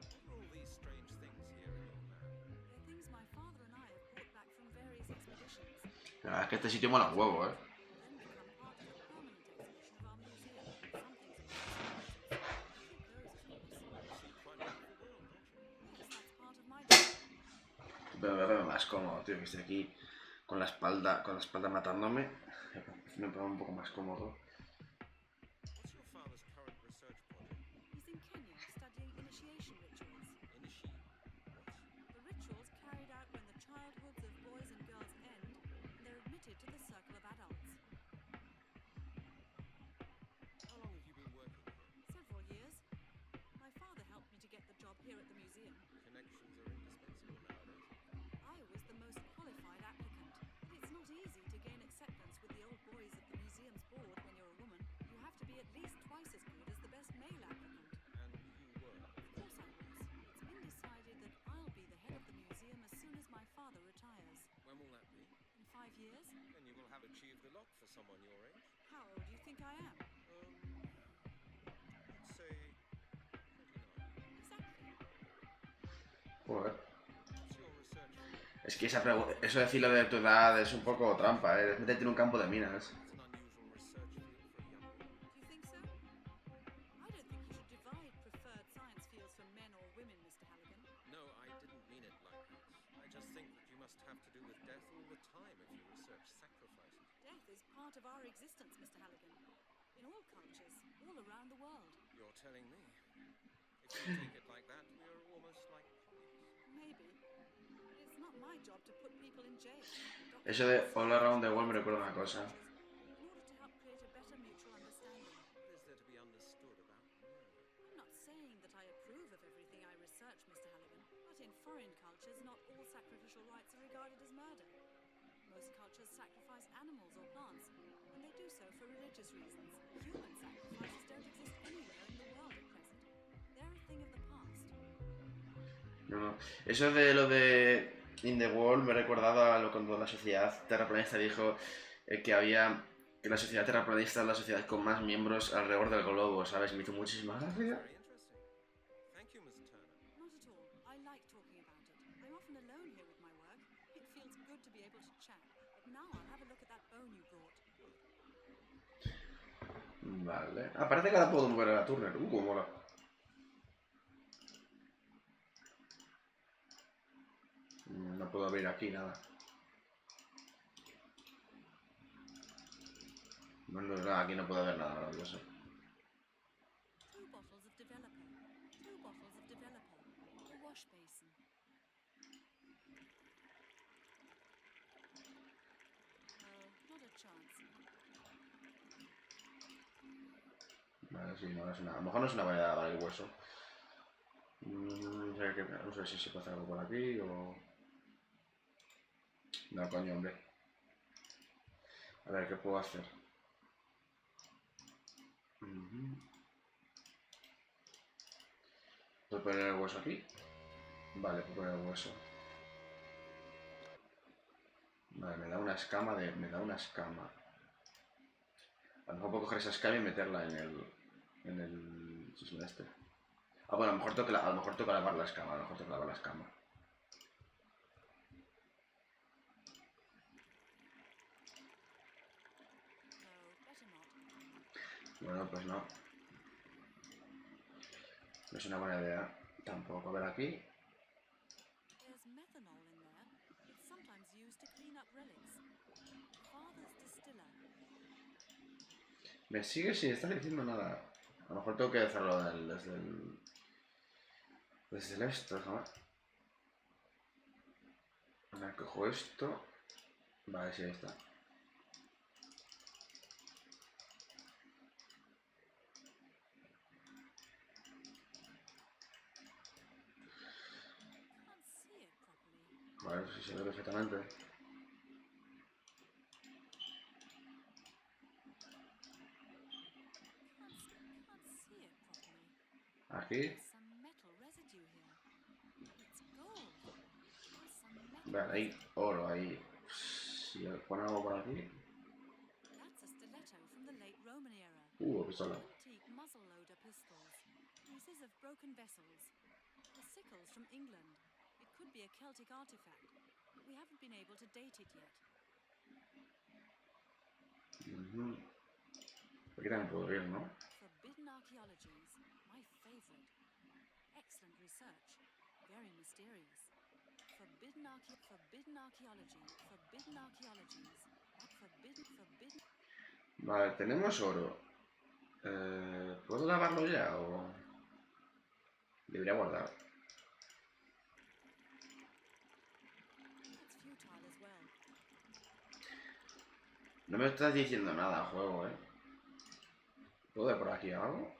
What are all these strange things here in your lab? They're things my father and I have brought back from various expeditions. La verdad es que este sitio mola un huevo, Then become part of the permanent exhibition of our museum. Some things are Quite a wonderful world, don't you? yes, that's part of my job. Pero me veo más cómodo, tío, que estoy aquí con la espalda matándome. Me pongo un poco más cómodo. What's your father's current research project? He's in Kenya studying initiation rituals. Initiate? What? The rituals carried out when the childhoods of boys and girls end, and they're admitted to the circle of adults. How long have you been working here? Several years. My father helped me to get the job here at the museum. Connections are indispensable nowadays. I was the most qualified applicant, but it's not easy to gain acceptance with the old boys at the museum's board when you're a woman. You have to be at least twice as good as the best male applicant. And you were? Of course I was. It's been decided that I'll be the head of the museum as soon as my father retires. When will that be? In 5 years? Then you will have achieved a lot for someone your age. How old do you think I am? Let's say 29. Exactly. Joder. What's your research field? Es que eso decirlo de tu edad es un poco trampa, Es meterte en un campo de minas. It's an unusual research field for part of our existence, Mr. Halligan. In all cultures, all around the world. You're telling me. If you take it like that, we're almost like colleagues. Maybe. But it's not my job to put people in jail. Eso de all around the world me recuerda una cosa. In order to help create a better mutual understanding. What is there to be understood about murder? I'm not saying that I approve of everything I research, Mr. Halligan, but in foreign cultures, not all sacrificial rites are regarded as murder. Most cultures sacrifice animals or plants, and they do so for religious reasons. Human sacrifices don't exist anywhere in the world at present. They're a thing of the past. No. Eso de lo de In the Wall me ha recordado a lo cuando la sociedad terraplanista dijo que la sociedad terraplanista es la sociedad con más miembros alrededor del globo, ¿sabes? Me hizo muchísima gracia. Very interesting. Thank you, Mrs. Turner. Not at all. I like talking about it. I'm often alone here with my work. It feels good to be able to chat. But now I'll have a look at that bone you brought. Vale. Ah, parece que ahora puedo mover a la Turner. Cómo mola. No puedo abrir aquí nada. No, aquí no puedo ver nada maravilloso. 2 bottles of developer. 2 bottles of developer. A wash basin. No, not a chance. Vale, sí, no es una... A lo mejor no es una manera de dar el hueso. No sé si se puede hacer algo por aquí o... No, coño, hombre. A ver, ¿qué puedo hacer? ¿Puedo poner el hueso aquí? Vale, puedo poner el hueso. Vale, me da una escama de... Me da una escama. A lo mejor puedo coger esa escama y meterla en el chisme este. Ah, bueno, a lo mejor tengo que lavar la escama, a lo mejor tengo que lavar la escama. Bueno, pues no. No es una buena idea. Tampoco. A ver aquí. There's methanol in there. It's sometimes used to clean up relics. Father's distiller. Me sigue sin estar diciendo nada. A lo mejor tengo que hacerlo desde el esto, ¿no? A ver, cojo esto. Vale, sí, ahí está. Vale, sí se ve perfectamente. Aquí. Vale, hay oro ahí. Si pongo algo por aquí. Pistola. Antique muzzle-loader pistols. Pieces of broken vessels. The sickles from England. It could be a Celtic artifact, but we haven't been able to date it yet. Aquí también puedo ir, ¿no? Forbidden archaeologies, my favorite. Excellent research, very mysterious. Forbidden archaeologies. Vale, tenemos oro. ¿Puedo lavarlo ya o...? Debería guardar. No me estás diciendo nada, juego, ¿eh? ¿Puedo ver por aquí algo?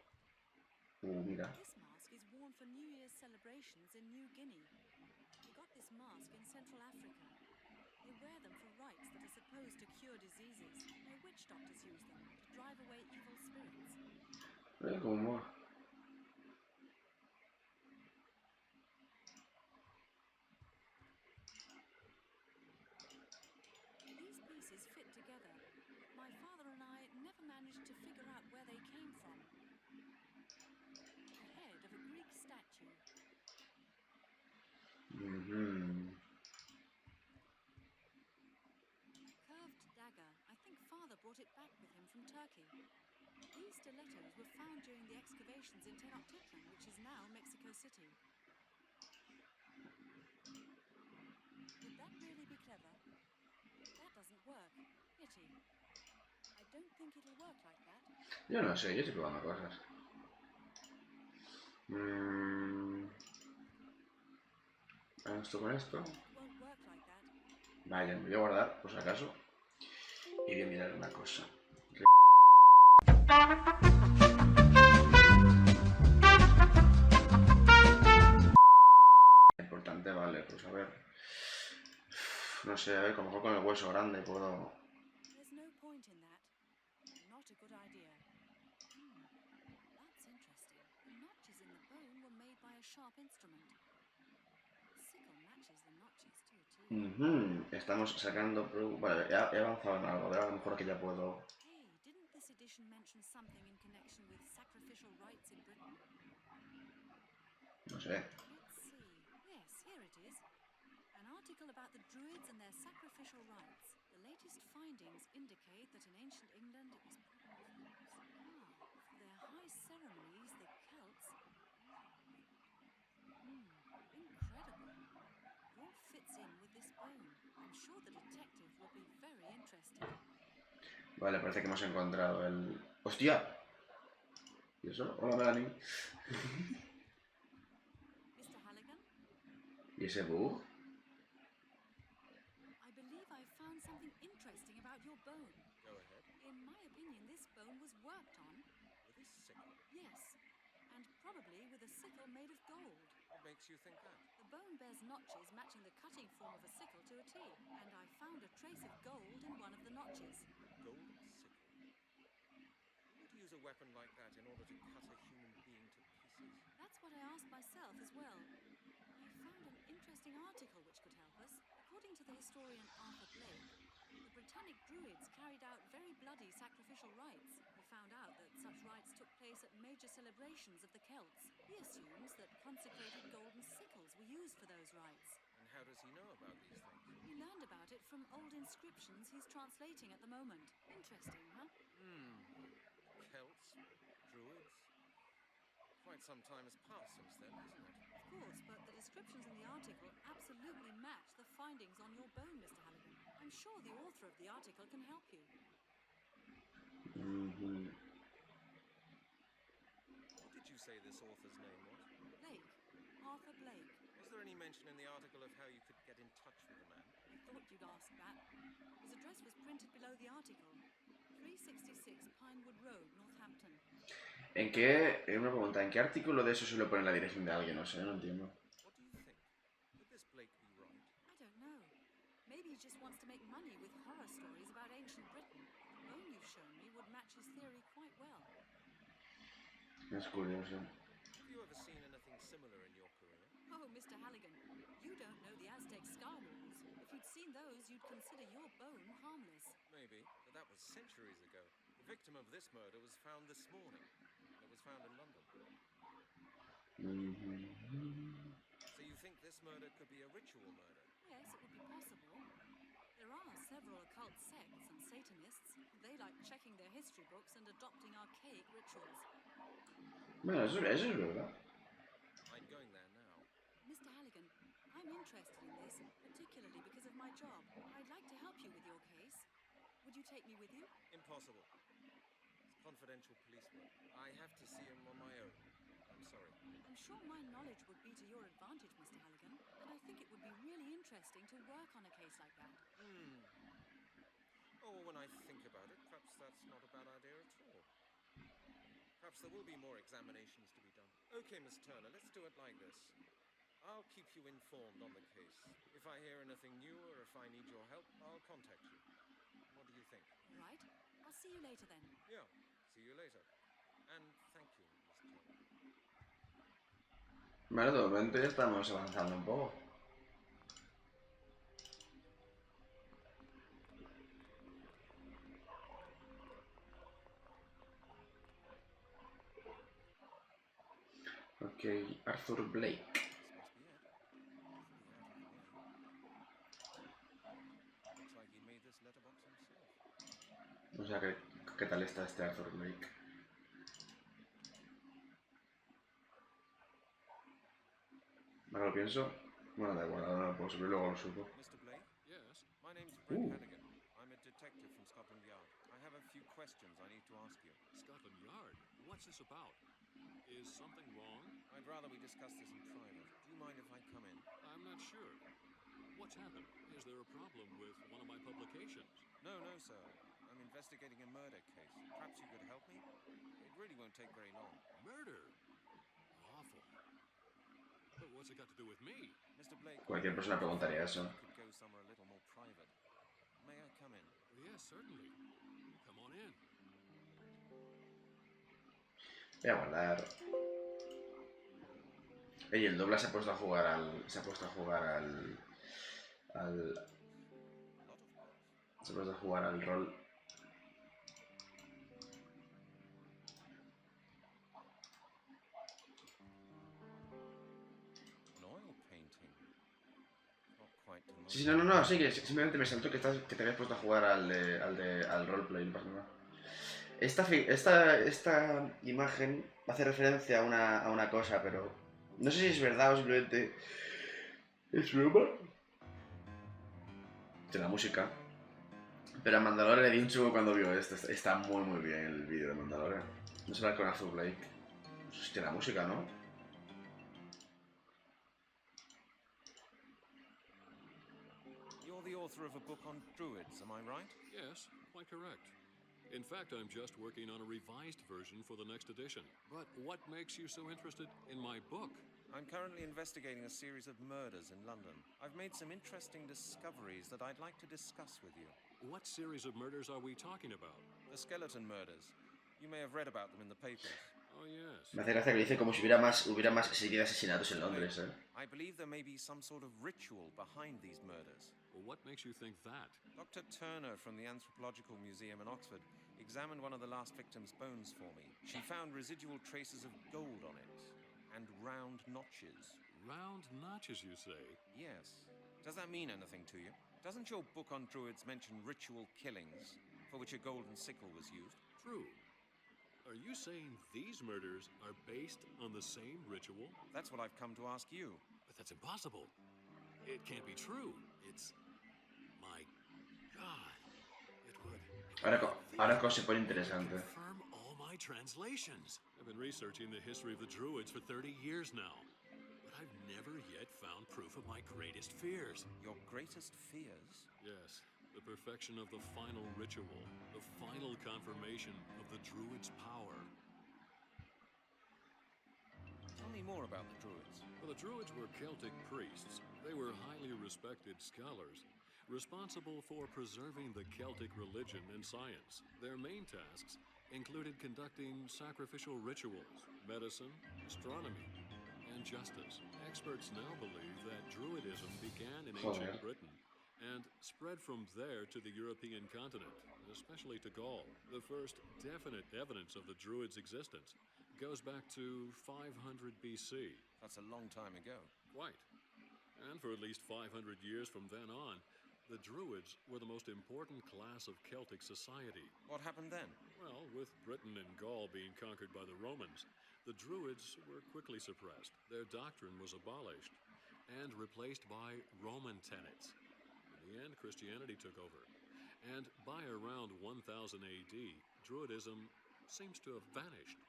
Mira. This mask is worn for New Year's celebrations in New Guinea. We got this mask in Central Africa. They wear them for rites that are supposed to cure diseases. Their witch doctors use them to drive away evil spirits. ¿Cómo? These pieces fit together. My father and I never managed to figure out where they came from. The head of a Greek statue. Curved dagger. I think father brought it back with him from Turkey. These stilettos were found during the excavations in Tenochtitlan, which is now Mexico City. Would that really be clever? That doesn't work. Pity. don't think it'll work like that. Yo no sé, yo estoy probando cosas. Esto con esto. Won't work like that. Vaya, me voy a guardar, por si acaso. Y voy a mirar una cosa. Importante, vale, pues a ver. No sé, a ver, como mejor con el hueso grande puedo... There's no point in that. Not a good idea. That's interesting. The notches in the bone were made by a sharp instrument. The sickle matches the notches to a T. Estamos sacando... Vale, he avanzado en algo, a lo mejor aquí ya puedo... Hey, didn't this edition mention something in connection with sacrificial rites in Britain? No sé. Let's see. Yes, here it is. An article about the Druids and their sacrificial rites. The latest findings indicate that in ancient England it was... for their high ceremonies, the Celts... incredible. It all fits in with this bone. I'm sure the detective will be very interested. Vale, parece que hemos encontrado el... ¡Hostia! ¿Y eso? Hola, Melanie. Mr. Halligan? ¿Y ese bug? I believe I found something interesting about your bone. Go ahead. In my opinion, this bone was worked on. With this sickle. Yes, and probably with a sickle made of gold. What makes you think that? The bone bears notches matching the cutting form of a sickle to a T, and I found a trace of gold in one of the notches. Gold sickle. Who would use a weapon like that in order to cut a human being to pieces? That's what I asked myself as well. I found an interesting article which could help us. According to the historian Arthur Blake, the Britannic Druids carried out very bloody sacrificial rites. He found out that such rites took place at major celebrations of the Celts. He assumes that consecrated golden sickles were used for those rites. And how does he know about these things? He learned about it from old inscriptions he's translating at the moment. Interesting, huh? Celts? Druids? Quite some time has passed since then, hasn't it? Of course, but the descriptions in the article absolutely match the findings on your bone, Mr. Halligan. I'm sure the author of the article can help you. What did you say this author's name was? Blake. Arthur Blake. Was there any mention in the article of how you could get in touch with the man? I thought you'd ask that. His address was printed below the article. 366 Pinewood Road, Northampton. ¿En qué? Una pregunta, ¿en qué artículo de eso se le pone la dirección de alguien? No sé, no entiendo. What do you think? Could this Blake be right? I don't know. Maybe he just wants to make money with horror stories about ancient Britain. The bone you've shown me would match his theory quite well. Es curioso. Have you ever seen anything similar in your career? Oh, Mr. Halligan, you don't know the Aztec scar walls. If you'd seen those, you'd consider your bone harmless. Maybe, but that was centuries ago. The victim of this murder was found this morning. It was found in London. So you think this murder could be a ritual murder? Yes, it would be possible. There are several occult sects and Satanists. They like checking their history books and adopting archaic rituals. Bueno, eso es verdad. I'm going there now. Mr. Halligan, I'm interested in this, particularly because of my job. I'd like to help you with your case. Would you take me with you? Impossible. It's confidential police work. I have to see him on my own. I'm sorry. I'm sure my knowledge would be to your advantage, Mr. Halligan, and I think it would be really interesting to work on a case like that. Oh, when I think about it, perhaps that's not a bad idea at all. Perhaps there will be more examinations to be done. Okay, Miss Turner, let's do it like this. I'll keep you informed on the case. If I hear anything new or if I need your help, I'll contact you. What do you think? All right. I'll see you later then. Yeah, see you later. And thank you, Miss Turner. Vale, de momento ya estamos avanzando un poco. Ok, Arthur Blake. O sea, ¿qué tal está este Arthur Blake? Ahora lo pienso. Bueno, da igual, ahora no lo puedo subir, luego lo subo. Mr. Blake? Yes. My name's Brent Hannigan. I'm a detective from Scotland Yard. I have a few few questions I need to ask you. Scotland Yard? What's this about? Is something wrong? I'd rather we discuss this in private. Do you mind if I come in? I'm not sure. What's happened? Is there a problem with one of my publications? No, sir. I'm investigating a murder case. Perhaps you could help me? It really won't take very long. Murder? Awful. But what's it got to do with me? Mr. Blake, Cualquier persona preguntaría eso. could go somewhere a little more private. May I come in? Yes, certainly. Come on in. Voy a guardar. Ey, el Dobla se ha puesto a jugar al... Se ha puesto a jugar al... Se ha puesto a jugar al rol. Sí, no, sí, que simplemente me saltó que te habías puesto a jugar al roleplay, no pasa nada. Esta imagen hace referencia a una cosa, pero no sé si es verdad o simplemente es broma de la música. Pero a Mandalorian le di un chungo cuando vio esto. Está muy bien el vídeo de Mandalorian. No se va con Azul Blake. Hostia, la música, ¿no? The author of a book on Druids, am I right? Yes, quite correct. In fact, I'm just working on a revised version for the next edition. But what makes you so interested in my book? I'm currently investigating a series of murders in London. I've made some interesting discoveries that I'd like to discuss with you. What series of murders are we talking about? The skeleton murders. You may have read about them in the papers. Oh, yes. Me hace gracia que dice como si hubiera más serie de asesinatos en Londres, ¿eh? I believe there may be some sort of ritual behind these murders. Well, what makes you think that? Dr. Turner from the Anthropological Museum in Oxford examined one of the last victim's bones for me. She found residual traces of gold on it and round notches. Round notches, you say? Yes. Does that mean anything to you? Doesn't your book on Druids mention ritual killings for which a golden sickle was used? True. Are you saying these murders are based on the same ritual? That's what I've come to ask you. But that's impossible. It can't be true. It's... My God. It would... Ahora cosa se pone interesante. Confirm all my translations. I've been researching the history of the Druids for 30 years now. But I've never yet found proof of my greatest fears. Your greatest fears? Yes. The perfection of the final ritual, the final confirmation of the Druids' power. Tell me more about the Druids. Well, the Druids were Celtic priests. They were highly respected scholars, responsible for preserving the Celtic religion and science. Their main tasks included conducting sacrificial rituals, medicine, astronomy, and justice. Experts now believe that Druidism began in ancient Britain and spread from there to the European continent, especially to Gaul. The first definite evidence of the Druids' existence goes back to 500 BC. That's a long time ago. Quite. And for at least 500 years from then on, the Druids were the most important class of Celtic society. What happened then? Well, with Britain and Gaul being conquered by the Romans, the Druids were quickly suppressed. Their doctrine was abolished and replaced by Roman tenets. In the end, Christianity took over. And by around 1000 AD, Druidism seems to have vanished.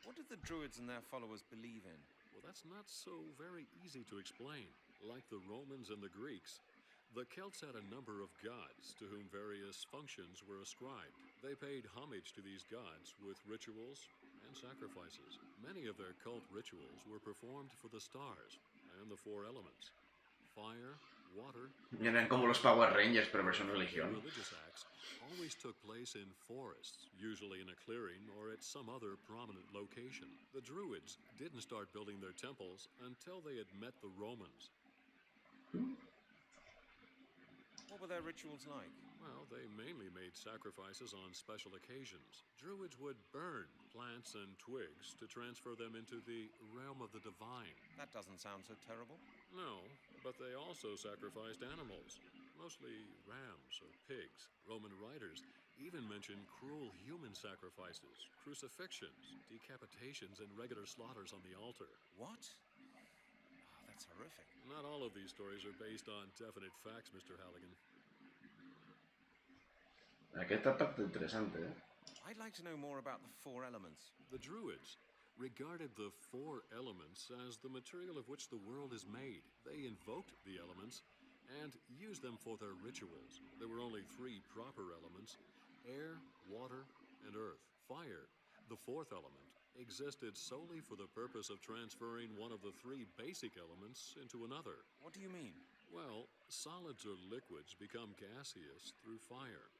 What did the Druids and their followers believe in? Well, that's not so very easy to explain. Like the Romans and the Greeks, the Celts had a number of gods to whom various functions were ascribed. They paid homage to these gods with rituals and sacrifices. Many of their cult rituals were performed for the stars and the four elements: fire, water... Eran como los Power Rangers, pero versión religión. Religious acts always took place in forests, usually in a clearing or at some other prominent location. The Druids didn't start building their temples until they had met the Romans. What were their rituals like? Well, they mainly made sacrifices on special occasions. Druids would burn plants and twigs to transfer them into the realm of the divine. That doesn't sound so terrible. No, but they also sacrificed animals, mostly rams or pigs. Roman writers even mention cruel human sacrifices, crucifixions, decapitations, and regular slaughters on the altar. What? Oh, that's horrific. Not all of these stories are based on definite facts, Mr. Halligan. Aquí está parte interesante, ¿eh? I'd like to know more about the four elements. The Druids regarded the four elements as the material of which the world is made. They invoked the elements and used them for their rituals. There were only three proper elements: air, water, and earth. Fire, the fourth element, existed solely for the purpose of transferring one of the three basic elements into another. What do you mean? Well, solids or liquids become gaseous through fire.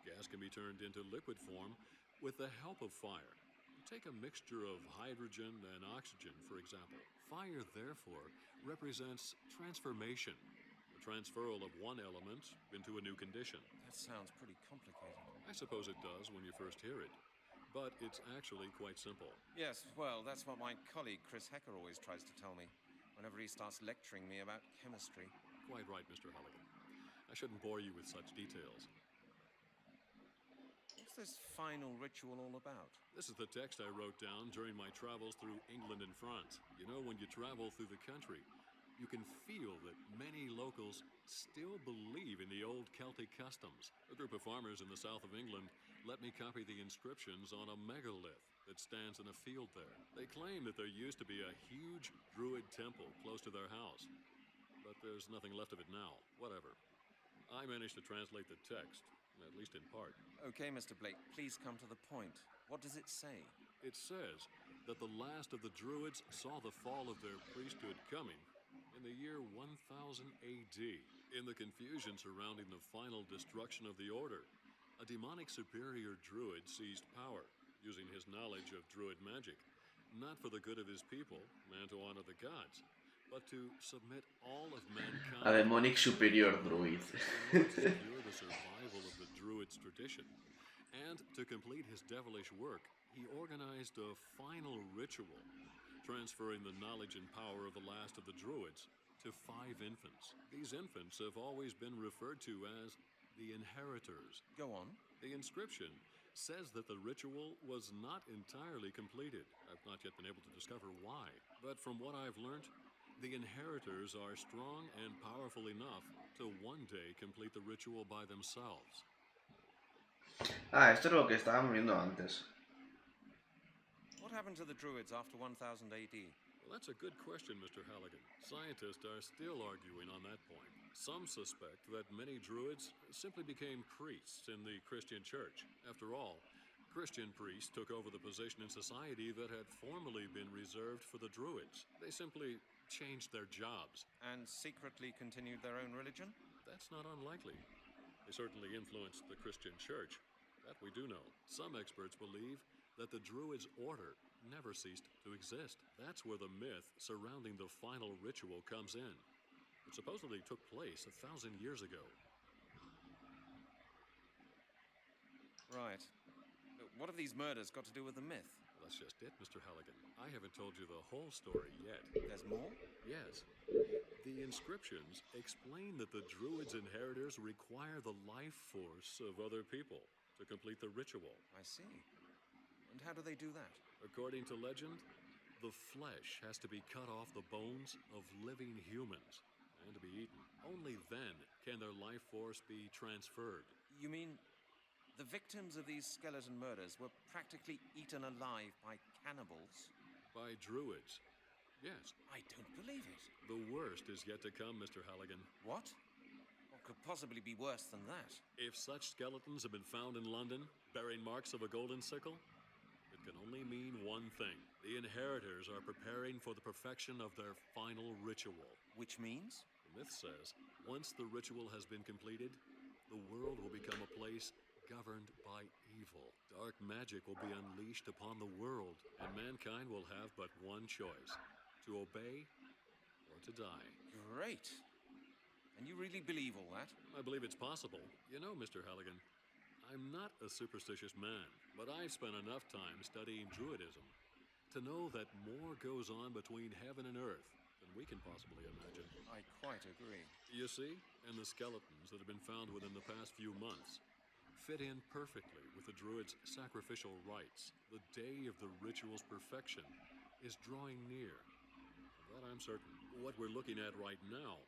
Gas can be turned into liquid form with the help of fire. Take a mixture of hydrogen and oxygen, for example. Fire, therefore, represents transformation, the transferal of one element into a new condition. That sounds pretty complicated. I suppose it does when you first hear it, but it's actually quite simple. Yes, well, that's what my colleague Chris Hecker always tries to tell me whenever he starts lecturing me about chemistry. Quite right, Mr. Halligan. I shouldn't bore you with such details. What's this final ritual all about? This is the text I wrote down during my travels through England and France. You know, when you travel through the country, you can feel that many locals still believe in the old Celtic customs. A group of farmers in the south of England let me copy the inscriptions on a megalith that stands in a field there. They claim that there used to be a huge Druid temple close to their house, but there's nothing left of it now. Whatever. I managed to translate the text, at least in part. Okay, Mr. Blake, please come to the point. What does it say? It says that the last of the Druids saw the fall of their priesthood coming in the year 1000 AD. In the confusion surrounding the final destruction of the Order, a demonic superior Druid seized power, using his knowledge of Druid magic, not for the good of his people, and to honor the gods, but to submit all of mankind. A demonic superior Druid. To secure the survival of the Druid's tradition. And to complete his devilish work, he organized a final ritual, transferring the knowledge and power of the last of the Druids to 5 infants. These infants have always been referred to as the inheritors. Go on. The inscription says that the ritual was not entirely completed. I've not yet been able to discover why. But from what I've learned, the inheritors are strong and powerful enough to one day complete the ritual by themselves. Ah, esto es lo que estábamos viendo antes. What happened to the Druids after 1000 AD? Well, that's a good question, Mr. Halligan. Scientists are still arguing on that point. Some suspect that many Druids simply became priests in the Christian church. After all, Christian priests took over the position in society that had formerly been reserved for the Druids. They simply changed their jobs. And secretly continued their own religion? That's not unlikely. They certainly influenced the Christian church. That we do know. Some experts believe that the Druids' order never ceased to exist. That's where the myth surrounding the final ritual comes in. It supposedly took place 1,000 years ago. Right. What have these murders got to do with the myth? That's just it, Mr. Halligan. I haven't told you the whole story yet. There's more? Yes. The inscriptions explain that the Druids' inheritors require the life force of other people to complete the ritual. I see. And how do they do that? According to legend, the flesh has to be cut off the bones of living humans and to be eaten. Only then can their life force be transferred. You mean the victims of these skeleton murders were practically eaten alive by cannibals? By Druids. Yes. I don't believe it. The worst is yet to come, Mr. Halligan. What? What could possibly be worse than that? If such skeletons have been found in London, bearing marks of a golden sickle, it can only mean one thing. The inheritors are preparing for the perfection of their final ritual. Which means? The myth says, once the ritual has been completed, the world will become a place governed by evil. Dark magic will be unleashed upon the world, and mankind will have but one choice: to obey or to die. Great. And you really believe all that? I believe it's possible. You know, Mr. Halligan, I'm not a superstitious man, but I've spent enough time studying Druidism to know that more goes on between heaven and earth than we can possibly imagine. I quite agree. You see, and the skeletons that have been found within the past few months fit in perfectly with the Druids' sacrificial rites. The day of the ritual's perfection is drawing near. That I'm certain. What we're looking at right now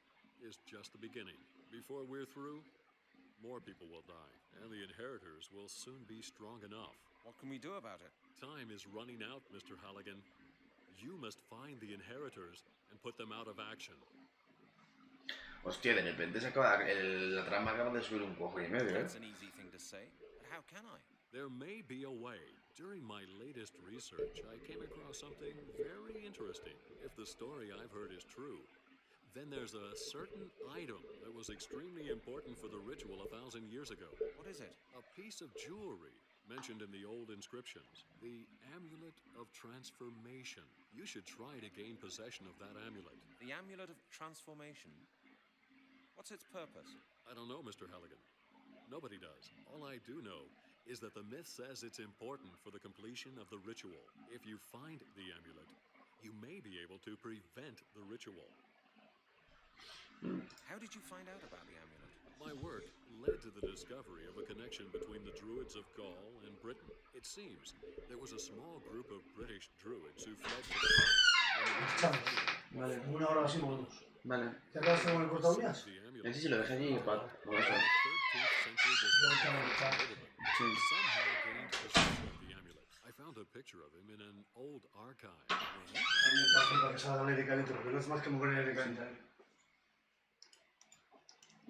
is just the beginning. Before we're through, more people will die, and the inheritors will soon be strong enough. What can we do about it? Time is running out, Mr. Halligan. You must find the inheritors and put them out of action. Hostia, de repente se acaba la trama acaba de subir un poco y medio, That's an easy thing to say, but how can I? There may be a way. During my latest research, I came across something very interesting. If the story I've heard is true, then there's a certain item that was extremely important for the ritual 1,000 years ago. What is it? A piece of jewelry mentioned in the old inscriptions. The Amulet of Transformation. You should try to gain possession of that amulet. The Amulet of Transformation? What's its purpose? I don't know, Mr. Halligan. Nobody does. All I do know is that the myth says it's important for the completion of the ritual. If you find the amulet, you may be able to prevent the ritual. How did you find out about the amulet? My work led to the discovery of a connection between the Druids of Gaul and Britain. It seems there was a small group of British Druids who fled to France. Vale, 1 hora así volvemos. Vale. ¿Te acabas con el cortaúñas? Ese sí lo dejé allí por eso. Sí. I found a picture of him in an old archive. A mí me pasa para que salga el aire caliente, porque no es más que mover el aire caliente.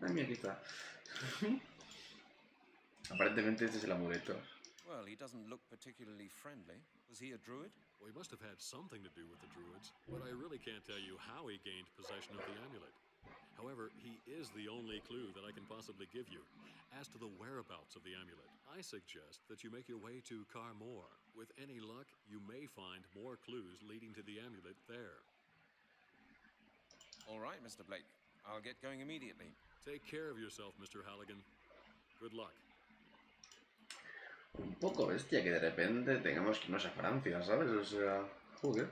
Ay, mira, aquí está. Aparentemente este es el amuleto. Well, he doesn't look particularly friendly. Was he a druid? Well, he must have had something to do with the Druids, but I really can't tell you how he gained possession of the amulet. However, he is the only clue that I can possibly give you. As to the whereabouts of the amulet, I suggest that you make your way to Carmore. With any luck, you may find more clues leading to the amulet there. All right, Mr. Blake. I'll get going immediately. Take care of yourself, Mr. Halligan. Good luck. Un poco bestia que de repente tengamos que irnos a Francia, ¿sabes? O sea, joder.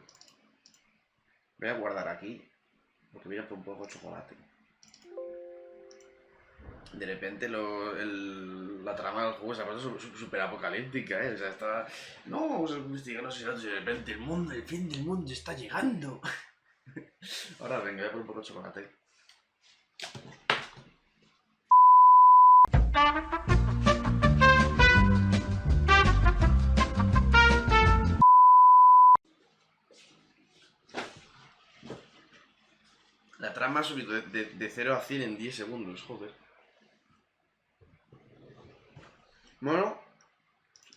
Voy a guardar aquí, porque voy a por un poco de chocolate. De repente la trama del juego se ha puesto súper apocalíptica, ¿eh? O sea, está... No, vamos a investigar los asesinatos y de repente el fin del mundo está llegando. Ahora venga, voy a por un poco de chocolate. La trama ha subido de 0 a 100 en 10 segundos, joder. Bueno,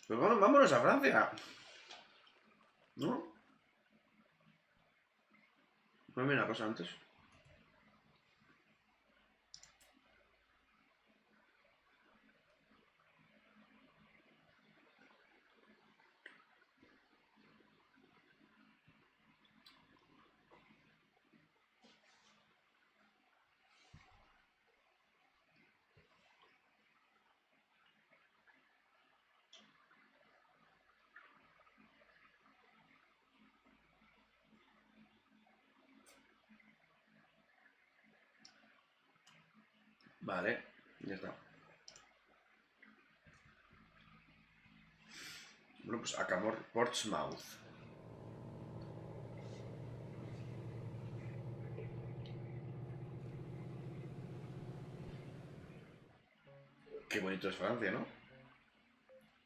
pues bueno, vámonos a Francia. ¿No? Ponme una cosa antes. Vale, ya está. Bueno, pues acabó Portsmouth. Qué bonito es Francia, ¿no?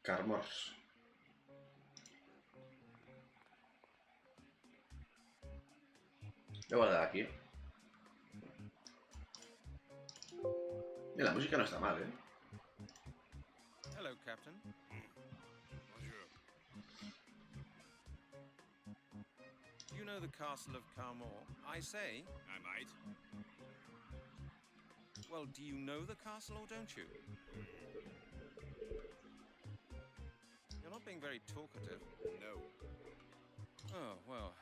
Carmors. Voy a guardar aquí. La música no está mal, ¿eh? Hello, Captain. You know the castle of Carmore? I say. I might. Well, do you know the castle or don't you? You're not being very talkative. No. Oh, well,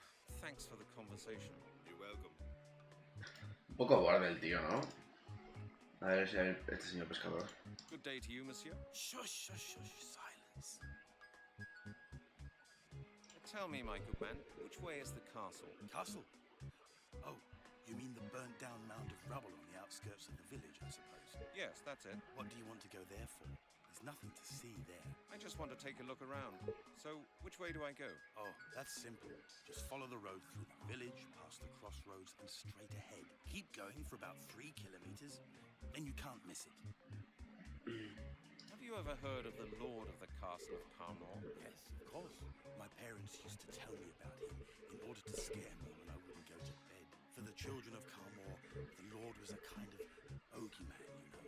thanks for the conversation. You're welcome. Un poco borde el tío, ¿no? A ver si hay este señor pescador. Good day to you, monsieur. Shush, shush, shush, silence. Tell me, my good man, which way is the castle? Castle? Oh, you mean the burnt down mound of rubble on the outskirts of the village, I suppose? Yes, that's it. What do you want to go there for? There's nothing to see there. I just want to take a look around. So, which way do I go? Oh, that's simple. Just follow the road through the village, past the crossroads, and straight ahead. Keep going for about 3 kilometers, then you can't miss it. Have you ever heard of the Lord of the Castle of Carmore? Yes, of course. My parents used to tell me about him in order to scare me when I wouldn't go to bed. For the children of Carmore, the Lord was a kind of bogeyman, you know.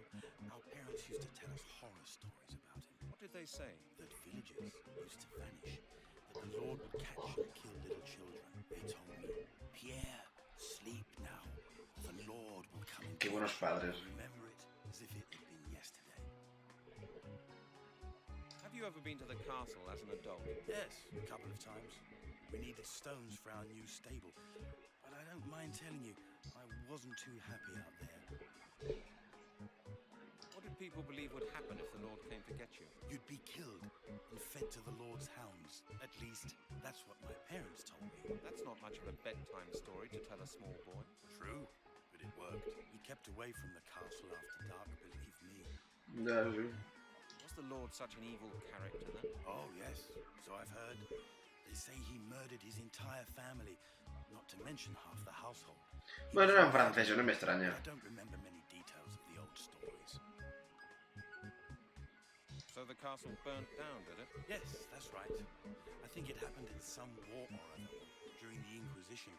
Our parents used to tell us horror stories about him. What did they say? That villagers used to vanish, that the Lord would catch and kill little children. They told me, Pierre, sleep now, or the Lord will come and Qué buenos padres. remember it as if it had been yesterday. Have you ever been to the castle as an adult? Yes, a couple of times. We needed stones for our new stable, but I don't mind telling you, I wasn't too happy out there. What did people believe would happen if the Lord came to get you? You'd be killed and fed to the Lord's hounds. At least, that's what my parents told me. That's not much of a bedtime story to tell a small boy. True, but it worked. We kept away from the castle after dark, believe me. Ya, sí. Was the Lord such an evil character then? Oh, yes, so I've heard. They say he murdered his entire family, not to mention half the household. Bueno, eran franceses, no me extraña. I don't remember many details of the old stories. So the castle burnt down, did it? Yes, that's right. I think it happened in some war or other during the Inquisition.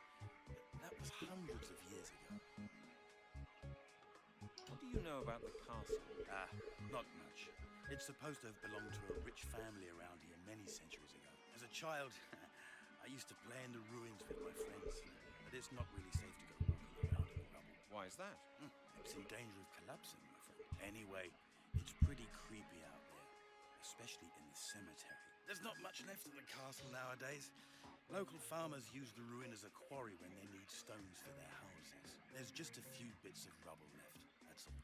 That was hundreds of years ago. What do you know about the castle? Not much. It's supposed to have belonged to a rich family around here many centuries ago. As a child, I used to play in the ruins with my friends, but it's not really safe to go walking around in the rubble. Why is that? It's in danger of collapsing, my friend. Anyway, it's pretty creepy out there, especially in the cemetery. There's not much left of the castle nowadays. Local farmers use the ruin as a quarry when they need stones for their houses. There's just a few bits of rubble left, that's all.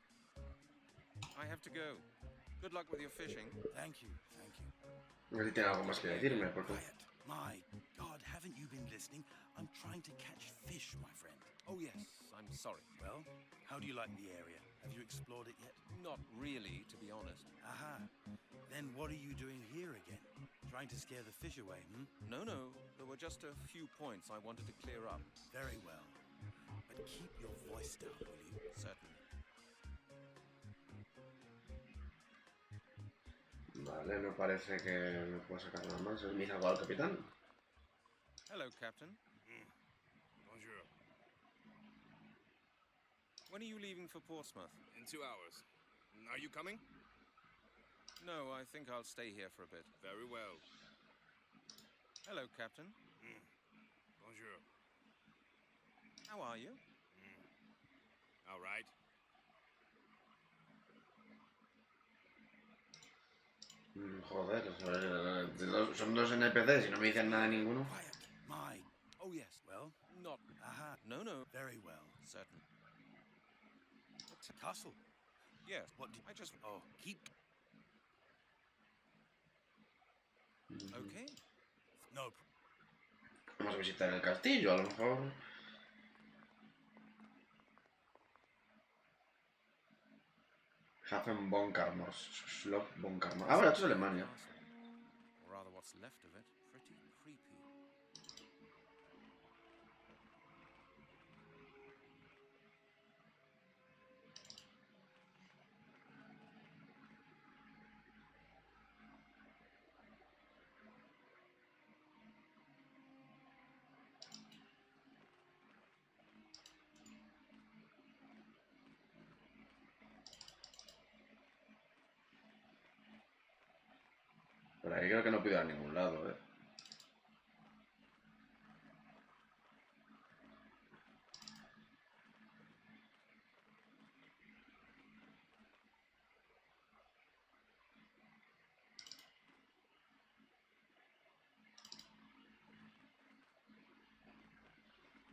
I have to go. Good luck with your fishing. Thank you, thank you. No sé si tiene algo más que decirme, porque... Quiet. My God, haven't you been listening? I'm trying to catch fish, my friend. Oh yes, I'm sorry. Well, how do you like the area? Have you explored it yet? Not really, to be honest. Aha. Then what are you doing here again? Trying to scare the fish away, No. There were just a few points I wanted to clear up. Very well. But keep your voice down, will you? Certainly. Vale, no parece que me pueda sacar nada más. ¿Me dice algo al capitán? Hello, Captain. Bonjour. When are you leaving for Portsmouth? In 2 hours. Are you coming? No, I think I'll stay here for a bit. Very well. Hello, Captain. Bonjour. How are you? All right. Joder, son dos NPCs y no me dicen nada ninguno. Quiet. My. Oh, yes. Well? Not. Aha. No. Very well. Certainly. Castle. Yes. What did I just... Oh, keep... Okay. No. Vamos a visitar el castillo, a lo mejor. Hafen von Karmors. Slop von Karmors. Ah, bueno, esto es Alemania. Or rather, what's left of it. Pretty creepy. Por ahí creo que no puedo ir a ningún lado, ¿eh?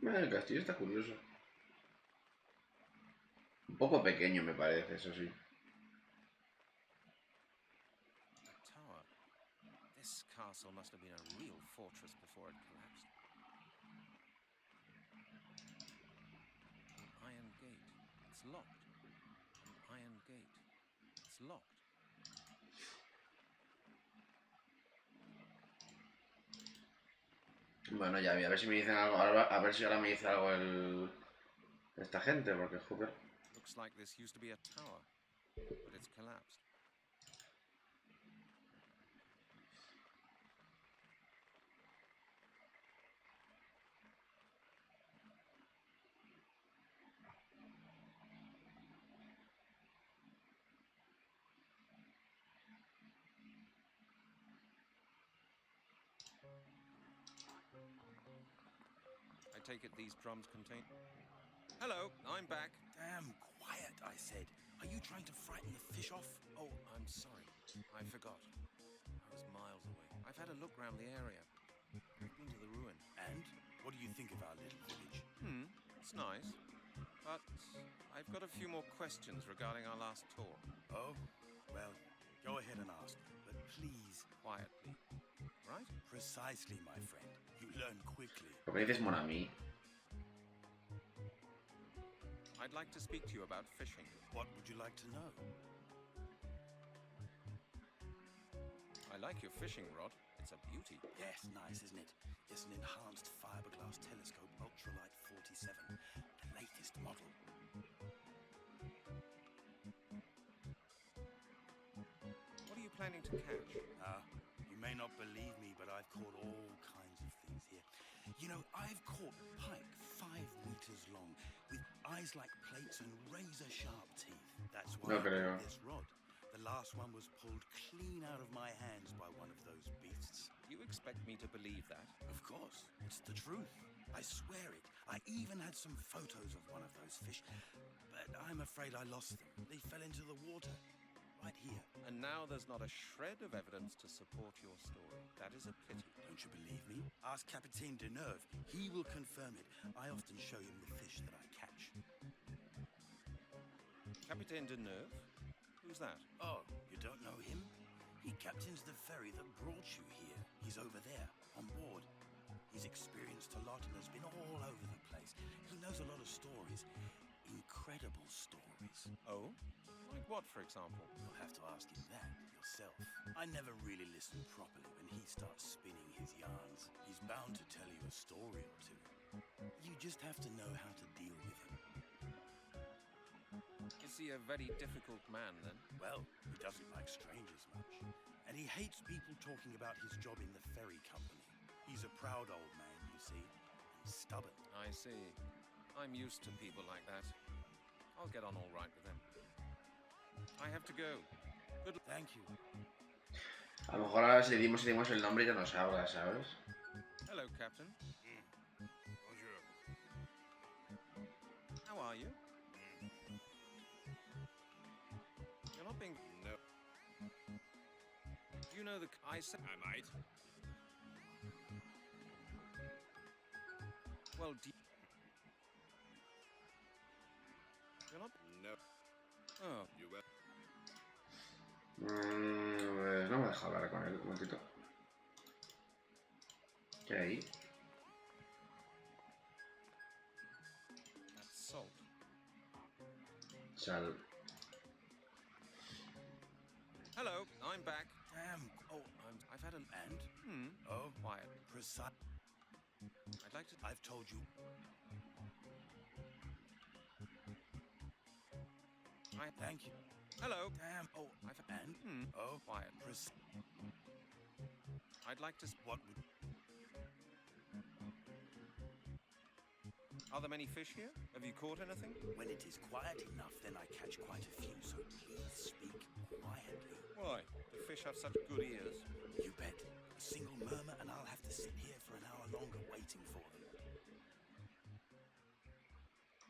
El castillo está curioso. Un poco pequeño me parece, eso sí. This castle must have been a real fortress before it collapsed. An iron gate. It's locked. An iron gate. It's locked. Bueno, ya vi, a ver si me dicen algo, a ver si ahora me dice algo esta gente, porque joder. Looks like this used to be a tower, but it's collapsed. take it these drums contain... Hello, I'm back. Damn quiet, I said. Are you trying to frighten the fish off? Oh, I'm sorry. I forgot. I was miles away. I've had a look round the area. I've been to the ruin. And? What do you think of our little village? It's nice. But I've got a few more questions regarding our last tour. Oh? Well, go ahead and ask. But please... Quietly. Right? Precisely, my friend. You learn quickly. ¿Por qué dices mon ami? I'd like to speak to you about fishing. What would you like to know? I like your fishing rod. It's a beauty. Yes, nice, isn't it? It's an enhanced fiberglass telescope, ultralight 47, the latest model. What are you planning to catch? You may not believe me, but I've caught all kinds of things here. You know, I've caught pike 5 meters long, with eyes like plates and razor-sharp teeth. That's why I bought this rod. The last one was pulled clean out of my hands by one of those beasts. You expect me to believe that? Of course. It's the truth. I swear it. I even had some photos of one of those fish, but I'm afraid I lost them. They fell into the water. Right here. And now there's not a shred of evidence to support your story. That is a pity. Don't you believe me? Ask Capitaine Deneuve. He will confirm it. I often show him the fish that I catch. Capitaine Deneuve? Who's that? Oh, you don't know him? He captains the ferry that brought you here. He's over there, on board. He's experienced a lot and has been all over the place. He knows a lot of stories. Incredible stories. Oh? Like what, for example? You'll have to ask him that yourself. I never really listen properly when he starts spinning his yarns. He's bound to tell you a story or two. You just have to know how to deal with him. Is he a very difficult man, then? Well, he doesn't like strangers much. And he hates people talking about his job in the ferry company. He's a proud old man, you see, and stubborn. I see. I'm used to people like that. I'll get on all right with him. I have to go. Good. Thank you. A lo mejor ahora si le dimos el nombre ya nos habla, ¿sabes? Hello, Captain. Bonjour. How are you? You're not being... No. Do you know the... I said... I might. Well, do you... You're not... No. Oh. You will. Pues no me deja hablar con él un momentito. ¿Qué hay? That's salt. Sal. Hello, I'm back. Damn. Oh, I've had an... And? Oh, quiet. Precise. I'd like to... I've told you. Thank you. Hello. Damn. Oh, I've... And? Oh, quiet. I'd like to... What would... Are there many fish here? Have you caught anything? When it is quiet enough, then I catch quite a few, so please speak quietly. Why? The fish have such good ears. You bet. A single murmur and I'll have to sit here for an hour longer waiting for them.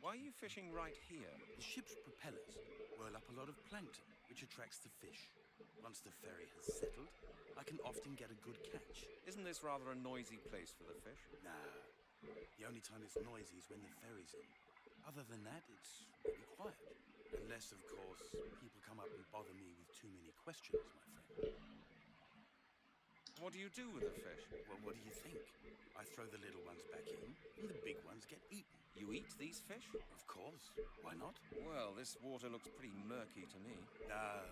Why are you fishing right here? The ship's propellers whirl up a lot of plankton, which attracts the fish. Once the ferry has settled, I can often get a good catch. Isn't this rather a noisy place for the fish? No. The only time it's noisy is when the ferry's in. Other than that, it's really quiet. Unless, of course, people come up and bother me with too many questions, my friend. What do you do with the fish? Well, what do you think? I throw the little ones back in, and the big ones get eaten. You eat these fish? Of course. Why not? Well, this water looks pretty murky to me. No.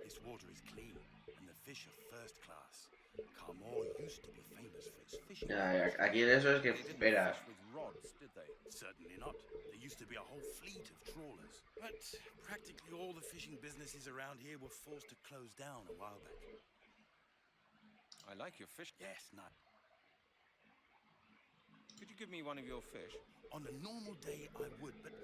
This water is clean, and the fish are first class. Carmore used to be famous for its fishing. Ya, aquí de eso es que esperas. With rods, did they? Certainly not. There used to be a whole fleet of trawlers. But practically all the fishing businesses around here were forced to close down a while back. I like your fish. Yes, no. Could you give me one of your fish? On a normal day, I would, but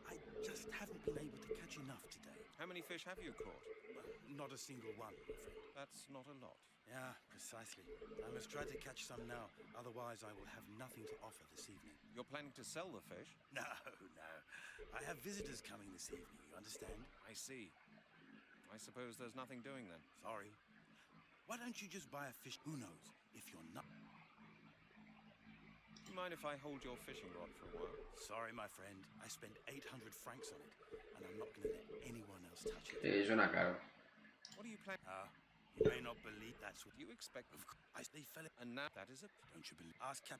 I just haven't been able to catch enough today. How many fish have you caught? Well, not a single one, my friend. That's not a lot. Yeah, precisely. I must try to catch some now, otherwise I will have nothing to offer this evening. You're planning to sell the fish? No, no. I have visitors coming this evening, you understand? I see. I suppose there's nothing doing then. Sorry. Why don't you just buy a fish? Who knows? If you're not... Do you mind if I hold your fishing rod for a while? Sorry, my friend. I spent 800 francs on it, and I'm not going to let anyone else touch it. Suena caro. What are you planning? You may not believe that's what you expect. Of course, they fell it. And now that is it. Don't you believe? Ask Cap.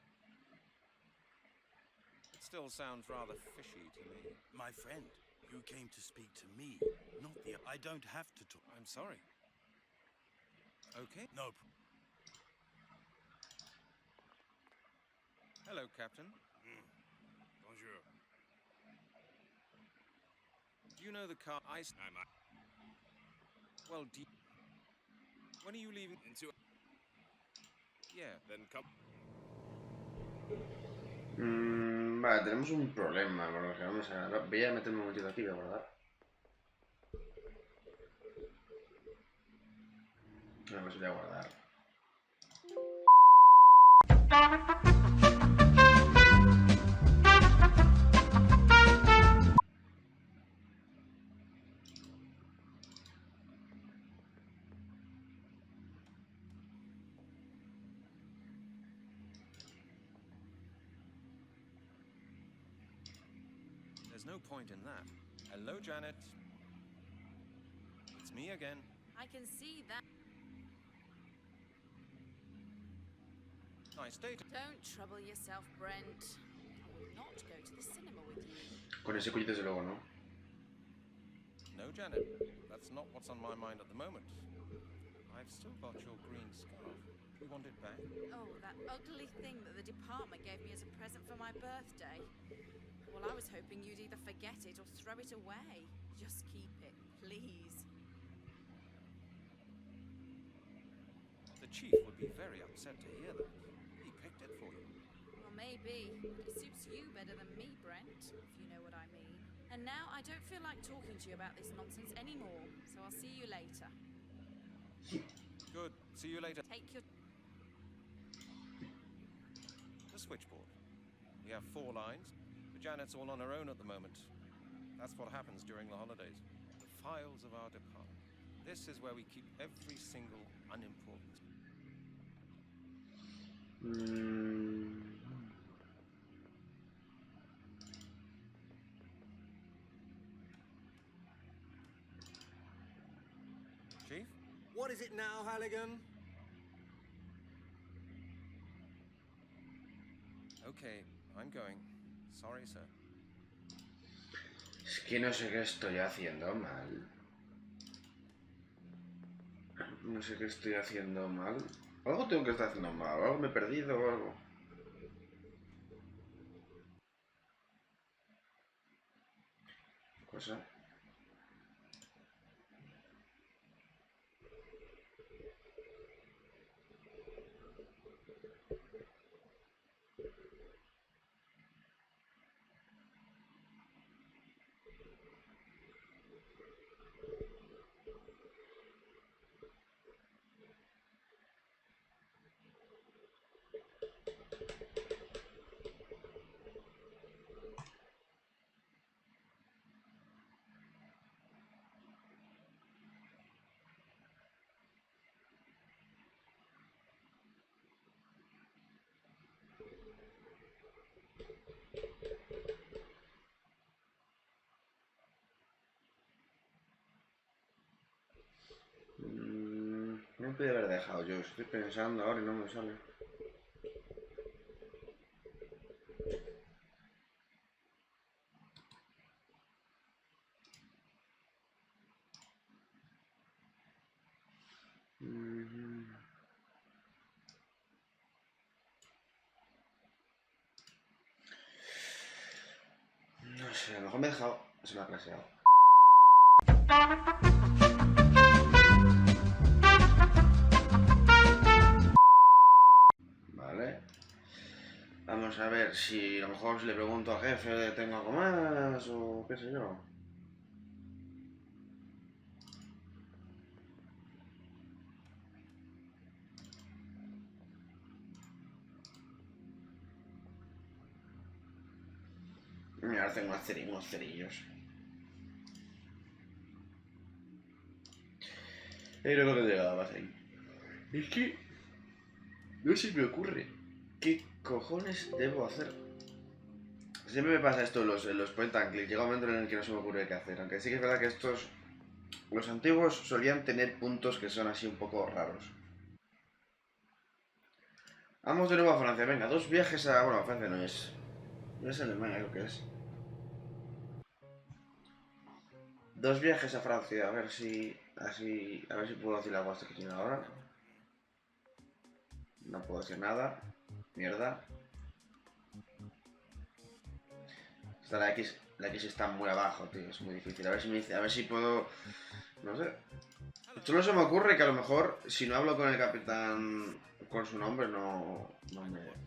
It still sounds rather fishy to me. My friend, you came to speak to me, not the... I don't have to talk. I'm sorry. Okay. No. Hello, Captain. Bonjour. Do you know the car? Well, when are you leaving? Yeah. Then come. Vale, tenemos un problema con lo que vamos a... Voy a meterme un momentito aquí, voy a guardar. No, pues voy a guardar. There's no point in that. Hello, Janet. It's me again. I can see that. Nice date. Don't trouble yourself, Brent. I will not go to the cinema with you. Con ese cuello desde luego, ¿no? No, Janet. That's not what's on my mind at the moment. I've still got your green scarf. Do you want it back? Oh, that ugly thing that the department gave me as a present for my birthday. Well, I was hoping you'd either forget it or throw it away. Just keep it, please. The chief would be very upset to hear that. He picked it for you. Well, maybe, but it suits you better than me, Brent, if you know what I mean. And now I don't feel like talking to you about this nonsense anymore, so I'll see you later. Good. See you later. Take your... The switchboard. We have 4 lines. Janet's all on her own at the moment. That's what happens during the holidays. The files of our department. This is where we keep every single unimportant. Chief? What is it now, Halligan? Okay, I'm going. Sorry, sir. Es que no sé qué estoy haciendo mal. No sé qué estoy haciendo mal. Algo tengo que estar haciendo mal. Algo me he perdido o algo. Cosa. No me podía haber dejado yo. Estoy pensando ahora y no me sale. No sé, a lo mejor me he dejado. Se me ha claseado. Vale. Vamos a ver si a lo mejor le pregunto al jefe, ¿tengo algo más? O qué sé yo. Mira, hacen unos cerillos. Pero lo que llegaba ahí. Es que no se me ocurre. ¿Qué cojones debo hacer? Siempre me pasa esto en los point and click. Llega un momento en el que no se me ocurre qué hacer. Aunque sí que es verdad que estos... Los antiguos solían tener puntos que son así un poco raros. Vamos de nuevo a Francia. Venga, 2 viajes a... Bueno, a Francia no es... No es Alemania, creo que es. 2 viajes a Francia. A ver si... Así... A ver si puedo decir algo hasta que tiene ahora. No puedo decir nada. Mierda. La X está muy abajo, tío. Es muy difícil. A ver si me dice... A ver si puedo... No sé. Solo se me ocurre que a lo mejor, si no hablo con el capitán con su nombre, no me...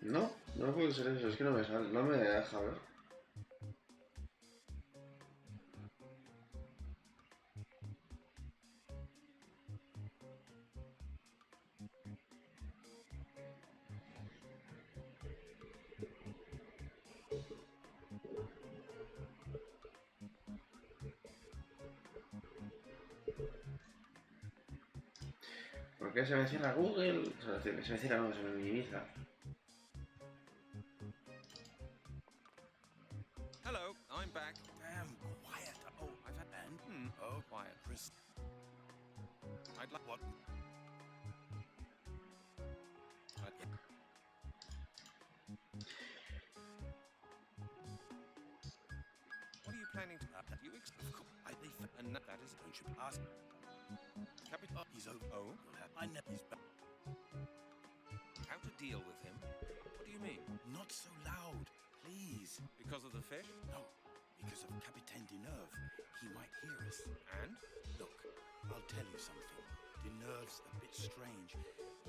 No, no puede ser eso, es que no me sale, no me deja ver. ¿Por qué se me cierra Google? O sea, se me cierra, no, se me minimiza. Hello, I'm back. Damn, quiet. Oh, I've had... Oh, quiet. Chris. I'd like... What? What are you planning to... You and that is... Don't you ask... Captain... Oh, he's over... Oh? I know he's back. How to deal with him? What do you mean? Not so loud, please. Because of the fish? No, because of Capitaine Deneuve. He might hear us. And? Look, I'll tell you something. Deneuve's a bit strange.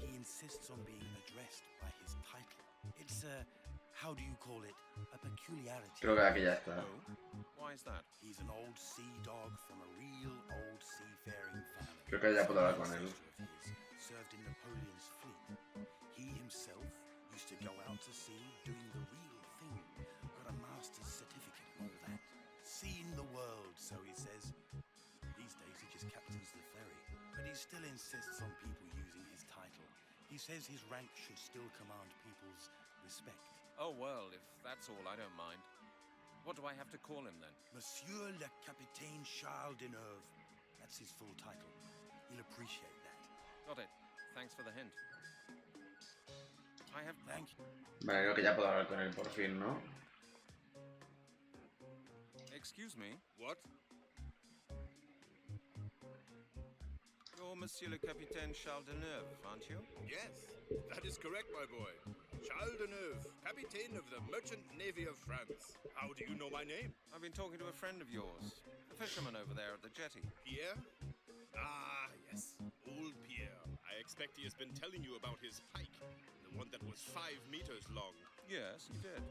He insists on being addressed by his title. It's a... How do you call it? A peculiarity. Creo que aquí ya está. Oh? Why is that? He's an old sea dog from a real old seafaring family. Creo que ya puedo hablar con él. Served in Napoleon's fleet. He himself used to go out to sea doing the real thing. Got a master's certificate and all that. Seen the world, so he says. These days he just captains the ferry. But he still insists on people using his title. He says his rank should still command people's respect. Oh, well, if that's all, I don't mind. What do I have to call him, then? Monsieur le Capitaine Charles Deneuve. That's his full title. He'll appreciate that. Got it. Thanks for the hint. I have... Thank you. Vale, creo que ya puedo hablar con él por fin, ¿no? Excuse me? What? You're Monsieur le Capitaine Charles Deneuve, aren't you? Yes, that is correct, my boy. Charles Deneuve, Capitaine of the Merchant Navy of France. How do you know my name? I've been talking to a friend of yours, a fisherman over there at the jetty. Pierre? Ah, yes, old Pierre. I expect he has been telling you about his pike, the one that was 5 meters long. Yes, he did.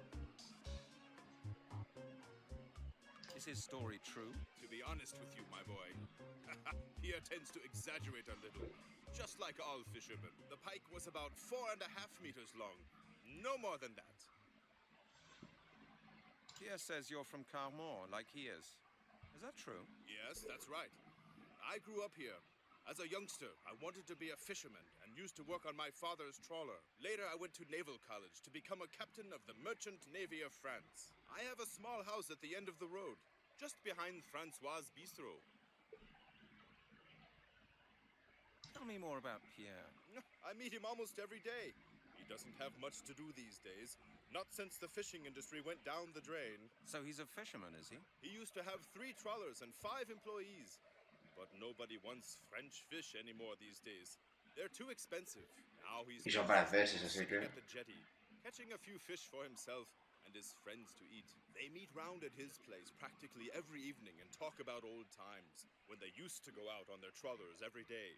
Is his story true? To be honest with you, my boy, Pierre tends to exaggerate a little. Just like all fishermen, the pike was about 4.5 meters long. No more than that. Pierre says you're from Carmont, like he is. Is that true? Yes, that's right. I grew up here. As a youngster, I wanted to be a fisherman and used to work on my father's trawler. Later, I went to naval college to become a captain of the Merchant Navy of France. I have a small house at the end of the road, just behind Francois' bistro. Tell me more about Pierre. I meet him almost every day. He doesn't have much to do these days. Not since the fishing industry went down the drain. So he's a fisherman, is he? He used to have 3 trawlers and 5 employees. But nobody wants French fish anymore these days. They're too expensive. Now he's Y son franceses, así sitting que... at the jetty, catching a few fish for himself and his friends to eat. They meet round at his place practically every evening and talk about old times, when they used to go out on their trawlers every day.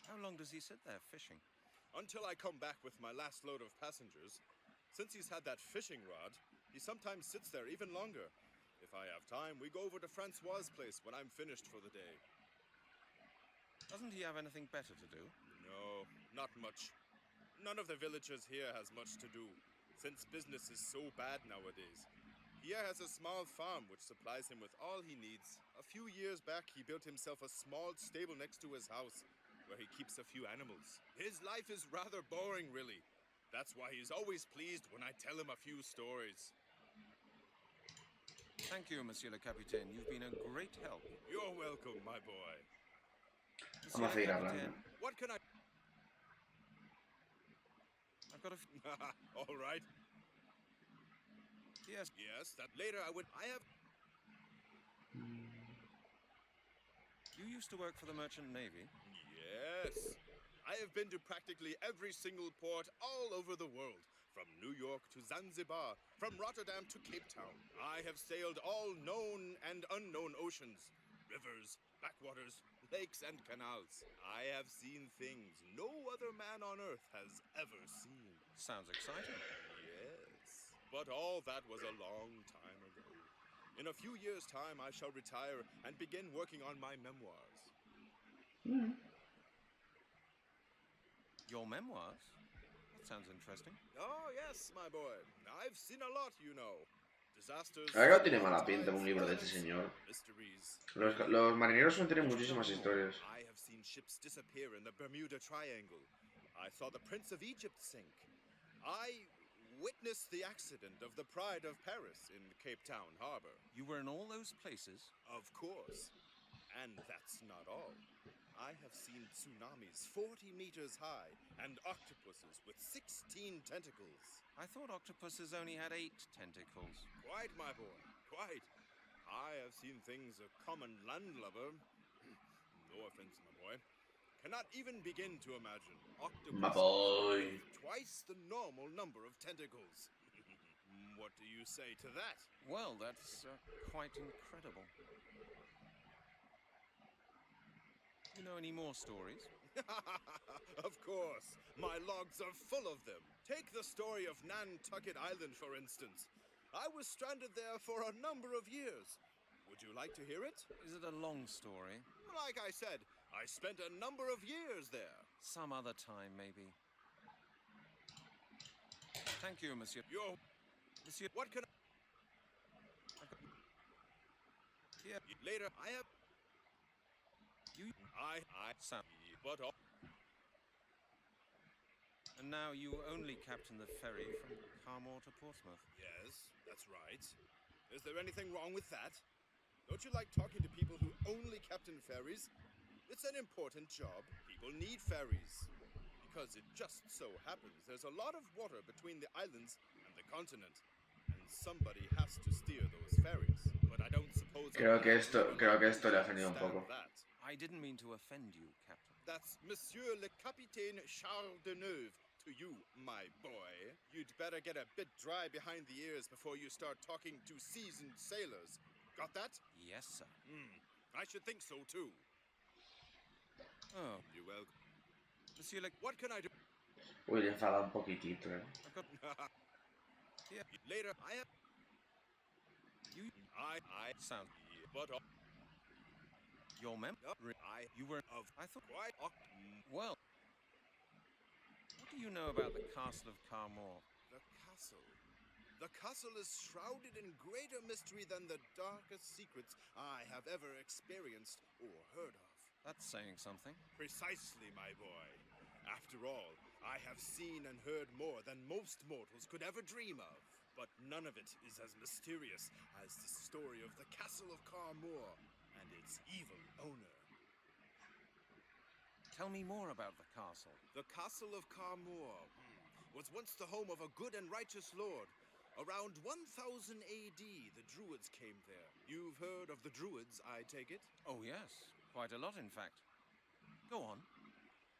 How long does he sit there fishing? Until I come back with my last load of passengers. Since he's had that fishing rod, he sometimes sits there even longer. If I have time, we go over to Francois's place when I'm finished for the day. Doesn't he have anything better to do? No, not much. None of the villagers here has much to do, since business is so bad nowadays. He has a small farm which supplies him with all he needs. A few years back, he built himself a small stable next to his house, where he keeps a few animals. His life is rather boring, really. That's why he's always pleased when I tell him a few stories. Thank you, Monsieur le Capitaine. You've been a great help. You're welcome, my boy. Vamos a seguir hablando. What can I... I've got a... All right. Yes. Yes, that later I would... I have... You used to work for the Merchant Navy? Yes. I have been to practically every single port all over the world. From New York to Zanzibar, from Rotterdam to Cape Town. I have sailed all known and unknown oceans, rivers, backwaters, lakes, and canals. I have seen things no other man on earth has ever seen. Sounds exciting. Yes. But all that was a long time ago. In a few years' time, I shall retire and begin working on my memoirs. Your memoirs? That sounds interesting. Oh, yes, my boy. I've seen a lot, you know. Disasters... La verdad no tiene mala pinta un libro de este señor. Mysteries. Los marineros suelen tener muchísimas historias. I have seen ships disappear in the Bermuda Triangle. I saw the Prince of Egypt sink. I witnessed the accident of the Pride of Paris in Cape Town Harbor. You were in all those places? Of course. And that's not all. I have seen tsunamis 40 meters high and octopuses with 16 tentacles. I thought octopuses only had 8 tentacles. Quite, my boy, quite. I have seen things a common landlubber, no offense, my boy, cannot even begin to imagine. My boy. With twice the normal number of tentacles. What do you say to that? Well, that's quite incredible. You know any more stories? Of course. My logs are full of them. Take the story of Nantucket Island, for instance. I was stranded there for a number of years. Would you like to hear it? Is it a long story? Like I said, I spent a number of years there. Some other time, maybe. Thank you, Monsieur. Monsieur, what can I... Yeah. Later, I have... Sam. But... And now you only captain the ferry from Carmore to Portsmouth. Yes, that's right. Is there anything wrong with that? Don't you like talking to people who only captain ferries? It's an important job. People need ferries. Because it just so happens there's a lot of water between the islands and the continent. And somebody has to steer those ferries. But I don't suppose... Creo que esto le ha ofendido un poco. I didn't mean to offend you, Captain. That's Monsieur le Capitaine Charles Deneuve to you, my boy. You'd better get a bit dry behind the ears before you start talking to seasoned sailors. Got that? Yes, sir. I should think so, too. Oh. You're welcome. Monsieur le... What can I do? Uy, le enfada un poquitito, Yeah. Later, I have... You... I... Sound... But... Your You were... I thought... Quite... Well... What do you know about the castle of Carmore? The castle? The castle is shrouded in greater mystery than the darkest secrets I have ever experienced or heard of. That's saying something. Precisely, my boy. After all, I have seen and heard more than most mortals could ever dream of. But none of it is as mysterious as the story of the castle of Carmore and its evil owner. Tell me more about the castle. The castle of Carmore. was once the home of a good and righteous lord. Around 1000 AD, the Druids came there. You've heard of the Druids, I take it? Oh, yes. Quite a lot, in fact. Go on.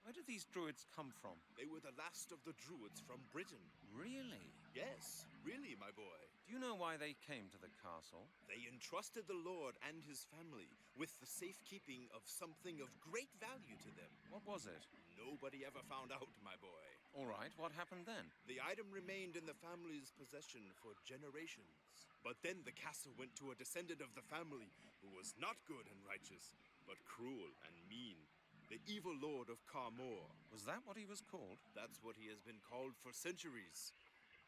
Where did these Druids come from? They were the last of the Druids from Britain. Really? Yes, really, my boy. Do you know why they came to the castle? They entrusted the Lord and his family with the safekeeping of something of great value to them. What was it? Nobody ever found out, my boy. All right, what happened then? The item remained in the family's possession for generations. But then the castle went to a descendant of the family who was not good and righteous, but cruel and mean. The evil lord of Carmore. Was that what he was called? That's what he has been called for centuries.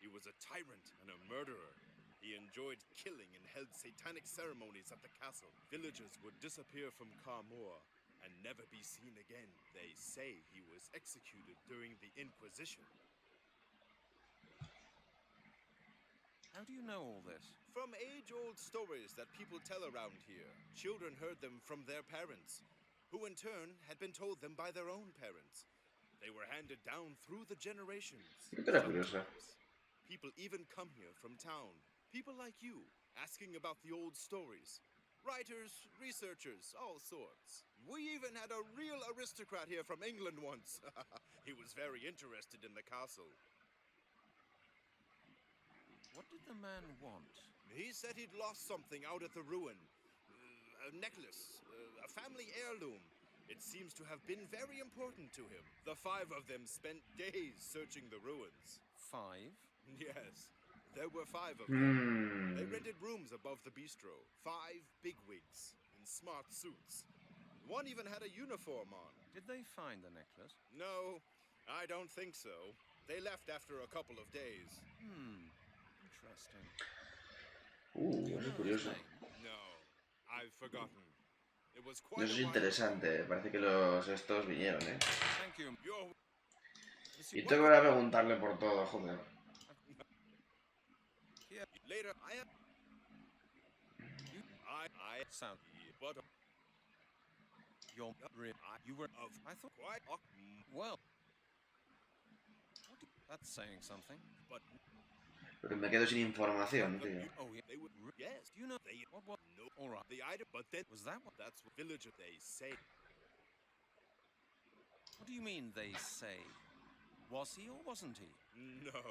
He was a tyrant and a murderer. He enjoyed killing and held satanic ceremonies at the castle. Villagers would disappear from Carmore and never be seen again. They say he was executed during the Inquisition. How do you know all this? From age-old stories that people tell around here. Children heard them from their parents, who in turn had been told them by their own parents. They were handed down through the generations. Sometimes, people even come here from town. People like you, asking about the old stories. Writers, researchers, all sorts. We even had a real aristocrat here from England once. He was very interested in the castle. What did the man want? He said he'd lost something out at the ruin. A necklace, a family heirloom. It seems to have been very important to him. The 5 of them spent days searching the ruins. 5? Yes, there were 5 of them. They rented rooms above the bistro. 5 bigwigs in smart suits. One even had a uniform on. Did they find the necklace? No, I don't think so. They left after a couple of days. Interesting. Qué curioso. No, I've forgotten. It was Eso quite es a while. interesante. Parece que los estos vinieron, ¿eh? Thank you. Y tengo que ir a preguntarle por todo, joder. Yeah, later, I sound. But you were of. I thought quite. Well, that's saying something. But Pero me quedo sin información, tío. Oh yeah, they would. Yes, do you know they. what? No, All right. the item. But then Was that what? that's what villager they say. What do you mean they say? Was he or wasn't he? No,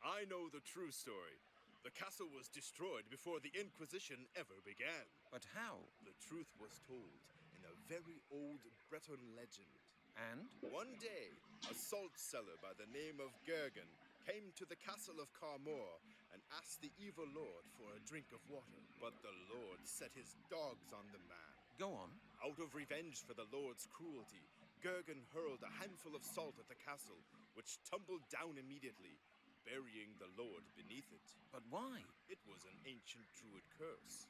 I know the true story. The castle was destroyed before the Inquisition ever began. But how? The truth was told in a very old Breton legend. And? One day, a salt seller by the name of Gergen came to the castle of Carmore and asked the evil lord for a drink of water. But the lord set his dogs on the man. Go on. Out of revenge for the lord's cruelty, Gergen hurled a handful of salt at the castle, which tumbled down immediately, burying the lord beneath it. But why? It was an ancient druid curse.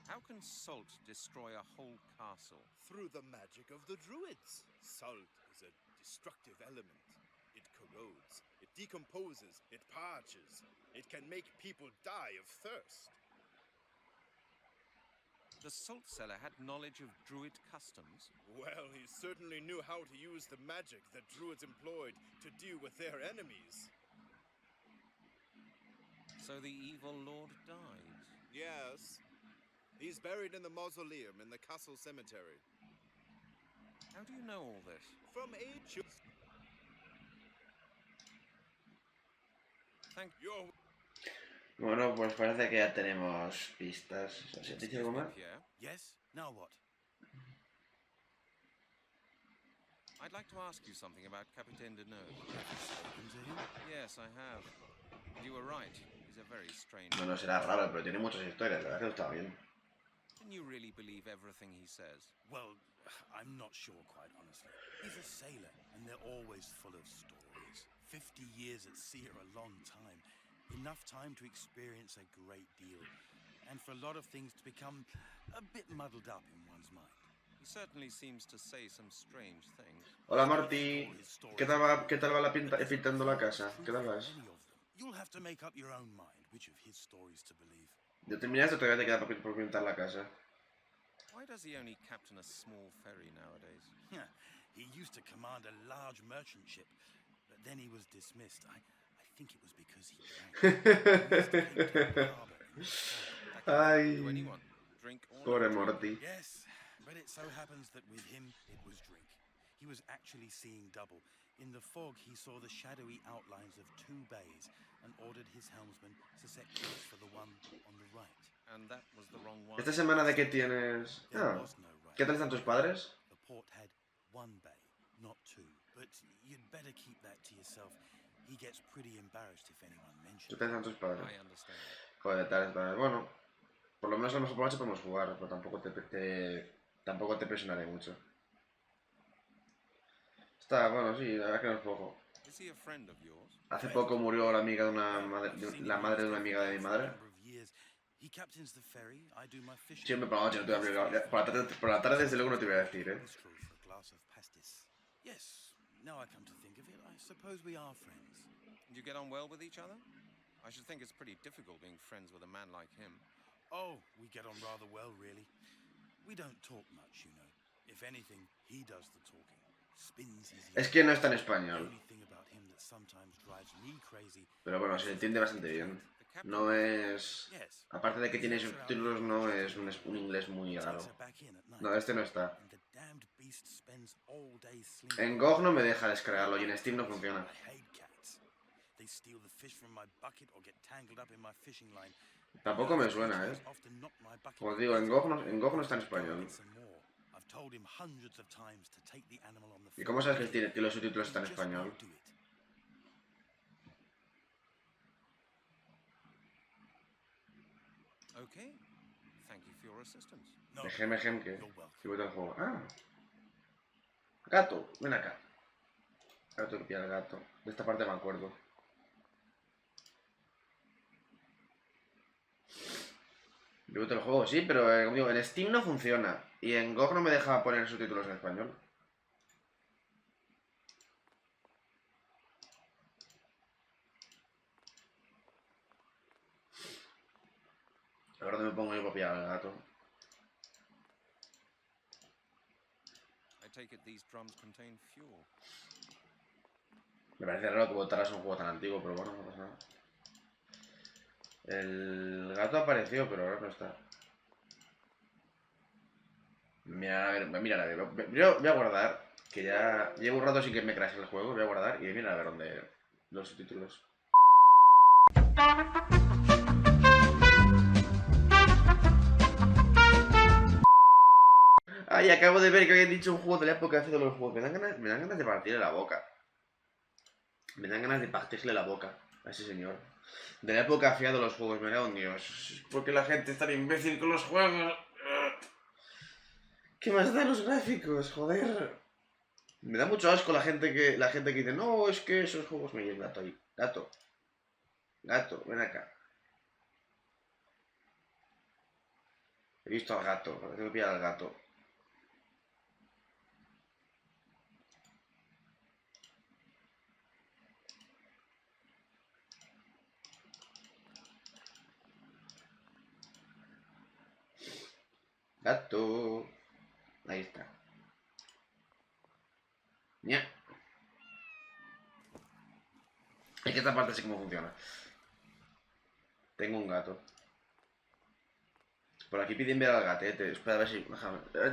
How can salt destroy a whole castle? Through the magic of the druids. Salt is a destructive element. It corrodes, it decomposes, it parches. It can make people die of thirst. The salt seller had knowledge of druid customs. Well, he certainly knew how to use the magic that druids employed to deal with their enemies. So the evil lord died. Yes. He's buried in the mausoleum in the castle cemetery. How do you know all this? From ages. Thank you. Bueno, pues parece que ya tenemos pistas. ¿Se te dice algo más? Yes? Now what? I'd like to ask you something about Capitaine de Neuve. Have you spoken to him? Yes, I have. You were right. He's a very strange... No será raro, pero tiene muchas historias. La verdad que está bien. Can you really believe everything he says? Well, I'm not sure, quite honestly. He's a sailor, and they're always full of stories. 50 years at sea are a long time. Enough time to experience a great deal. And for a lot of things to become a bit muddled up in one's mind. He certainly seems to say some strange things. Hola Marty, ¿qué tal va la pintando la casa? ¿Qué tal vas? You'll have to make up your own mind which of his stories to believe. ¿Ya terminaste o todavía te queda por pintar la casa? Why does he only captain a small ferry nowadays? He used to command a large merchant ship, but then he was dismissed. I think it was because he drank. Ay, To anyone, drink or pobre not Morty. drink. Yes, but it so happens that with him, it was drink. He was actually seeing double. In the fog, he saw the shadowy outlines of 2 bays and ordered his helmsman to set course for the one on the right. And that was the wrong one. Esta semana de qué tienes... Ah, ¿qué tal están tus padres? The port had 1 bay, not 2. But you'd better keep that to yourself. He gets pretty embarrassed if anyone mentions ¿Qué tal están tus padres? I understand. Joder, tal, tal. Bueno, por lo menos a lo mejor por la noche podemos jugar, pero tampoco te presionaré mucho. Está, bueno, sí, la verdad que no es poco. Is he a friend of yours? Hace poco murió la amiga de la madre de una amiga de mi madre. He captains the ferry. I do my fishing. Siempre por la noche no te voy a abrir. Por la tarde desde luego no te voy a decir, ¿eh? Yes, now I come to think of it, I suppose we are friends. Do you get on well with each other? I should think it's pretty difficult being friends with a man like him. Oh, we get on rather well, really. We don't talk much, you know. If anything, he does the talking. Spins his Es que no está en español. only thing about him that sometimes drives me crazy. Pero bueno, se entiende bastante bien. No es... Aparte de que tiene subtítulos, no es un inglés muy raro. No, este no está. En GOG no me deja descargarlo y en Steam no funciona. They steal the fish from my bucket or get tangled up in my fishing line. Tampoco me suena, ¿eh? Como digo, en GOG no está en español. I've told him hundreds of times to take the animal on the ¿Y cómo sabes que los subtítulos están en español? Okay. Thank you for your assistance. Ejem, que... Si voy al juego. Ah. Gato, ven acá. Ahora tengo que pillar el gato. De esta parte me acuerdo. Yo el juego, sí, pero como digo, en Steam no funciona. Y en GOG no me deja poner subtítulos en español. Ahora me pongo yo para pillar al gato. I take it these drums contain fuel. Me parece raro que votaras un juego tan antiguo, pero bueno, no pasa nada. El gato apareció, pero ahora no está. Mira, a ver, yo voy a guardar, que ya llevo un rato sin que me crashe el juego, voy a guardar y mira a ver dónde los subtítulos. Ay, acabo de ver que habían dicho un juego de la época hace de los juegos. Me dan ganas de partirle la boca. Me dan ganas de partirle la boca a ese señor. De la época fea de los juegos, me cago en Dios. ¿Por qué la gente es tan imbécil con los juegos? ¿Qué más dan los gráficos? Joder. Me da mucho asco la gente que dice, no, es que esos juegos me llevan gato ahí. Gato. Gato, ven acá. He visto al gato, tengo que pillar al gato. Gato. Ahí está. Ya. Es que esta parte sí cómo funciona. Tengo un gato. Por aquí piden ver al gatete. Espera a ver si...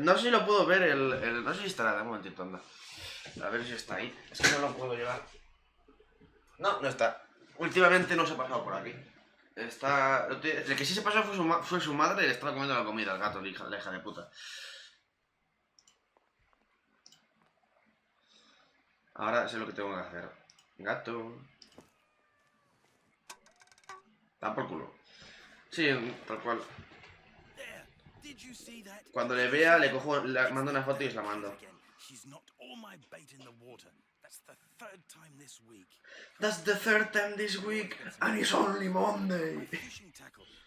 No sé si lo puedo ver no sé si estará. Un momentito, anda. A ver si está ahí. Es que no lo puedo llevar. No, no está. Últimamente no se ha pasado por aquí. Está... El que sí se pasó fue su madre y le estaba comiendo la comida al gato, la hija de puta. Ahora sé lo que tengo que hacer. Gato. Da por culo. Sí, tal cual. Cuando le vea, le mando una foto y os la mando. That's the third time this week, and it's only Monday.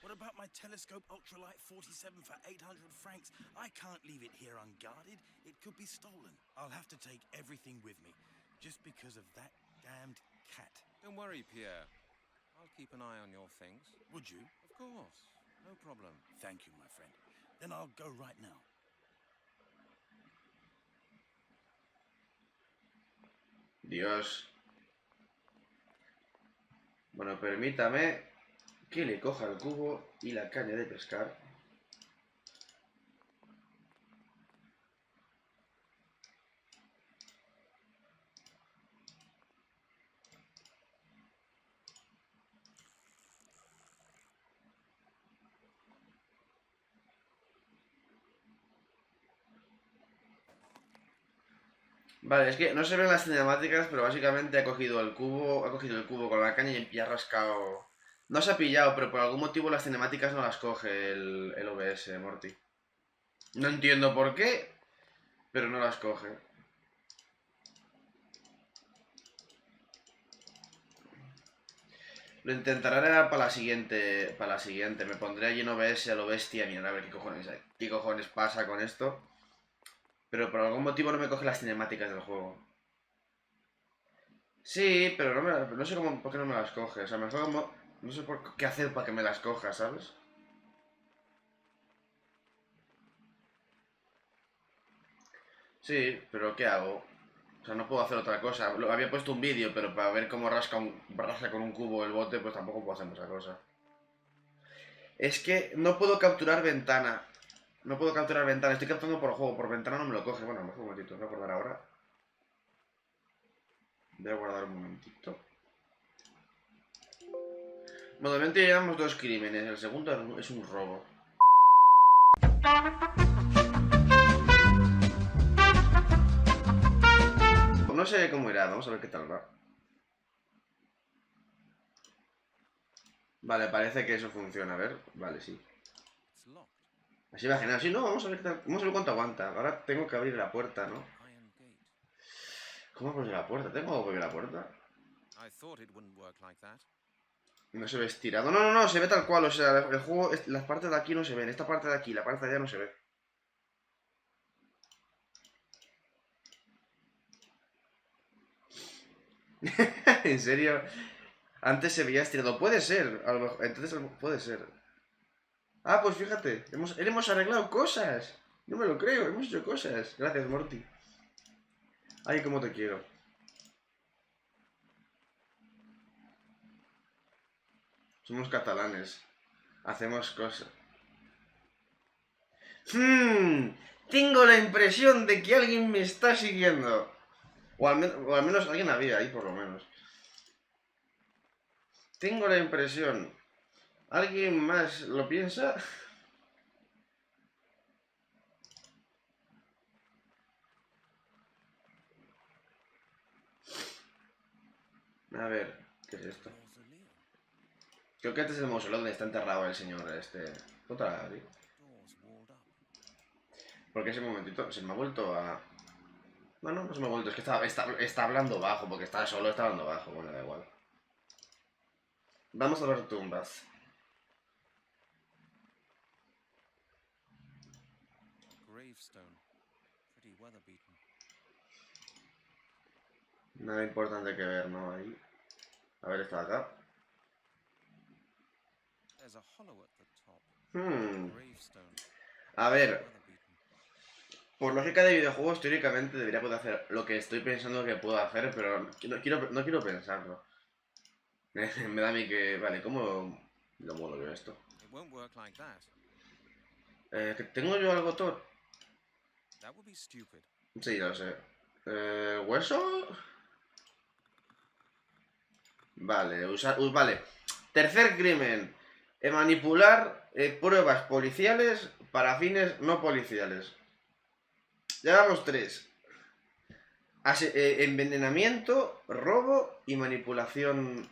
What about my telescope ultralight 47 for 800 francs? I can't leave it here unguarded. It could be stolen. I'll have to take everything with me, just because of that damned cat. Don't worry, Pierre. I'll keep an eye on your things. Would you? Of course. No problem. Thank you, my friend. Then I'll go right now. Dios. Bueno, permítame que le coja el cubo y la caña de pescar. Vale, es que no se ven las cinemáticas, pero básicamente ha cogido el cubo con la caña y ha rascado. No se ha pillado, pero por algún motivo las cinemáticas no las coge el OBS, Morty. No entiendo por qué, pero no las coge. Lo intentaré para la siguiente. Para la siguiente. Me pondré allí en OBS a lo bestia. Mira, a ver qué cojones pasa con esto. Pero por algún motivo no me coge las cinemáticas del juego. Sí, pero no sé por qué no me las coge. O sea, no sé qué hacer para que me las coja, ¿sabes? Sí, pero ¿qué hago? O sea, no puedo hacer otra cosa. Había puesto un vídeo, pero para ver cómo rasca con un cubo el bote, pues tampoco puedo hacer mucha cosa. Es que no puedo capturar ventana. No puedo capturar ventana. Estoy capturando por juego. Por ventana no me lo coge. Bueno, a lo mejor un momentito. Voy a guardar ahora. Voy a guardar un momentito. Bueno, de momento llevamos 2 crímenes. El segundo es un robo. No sé cómo irá. Vamos a ver qué tal va. Vale, parece que eso funciona. A ver. Vale, sí. Así va genial. Sí, no, vamos a ver qué tal. Vamos a ver cuánto aguanta. Ahora tengo que abrir la puerta, ¿no? ¿Cómo abrir la puerta? ¿Tengo que abrir la puerta? No se ve estirado. No, se ve tal cual. O sea, el juego, las partes de aquí no se ven. Esta parte de aquí, la parte de allá no se ve. ¿En serio? Antes se veía estirado. Puede ser. A lo mejor, entonces puede ser. Ah, pues fíjate. Hemos arreglado cosas. No me lo creo. Hemos hecho cosas. Gracias, Morty. Ay, cómo te quiero. Somos catalanes. Hacemos cosas. Tengo la impresión de que alguien me está siguiendo. O al menos alguien había ahí, por lo menos. Tengo la impresión. ¿Alguien más lo piensa? A ver, ¿qué es esto? Creo que este es el mausoleo donde está enterrado el señor este. Otra vez abrir. Porque ese momentito se me ha vuelto a... No se me ha vuelto, es que está hablando bajo, porque está solo, está hablando bajo, bueno, da igual. Vamos a ver tumbas. Nada importante que ver, ¿no? Ahí. A ver, está acá. A ver. Por lógica de videojuegos, teóricamente debería poder hacer lo que estoy pensando que puedo hacer, pero no quiero pensarlo. Me da a mí que... Vale, ¿cómo lo muevo yo esto? ¿Que tengo yo algo Thor? Sí, lo sé. ¿Hueso? Vale, vale. Tercer crimen. Manipular pruebas policiales para fines no policiales. Llevamos 3. Envenenamiento, robo y manipulación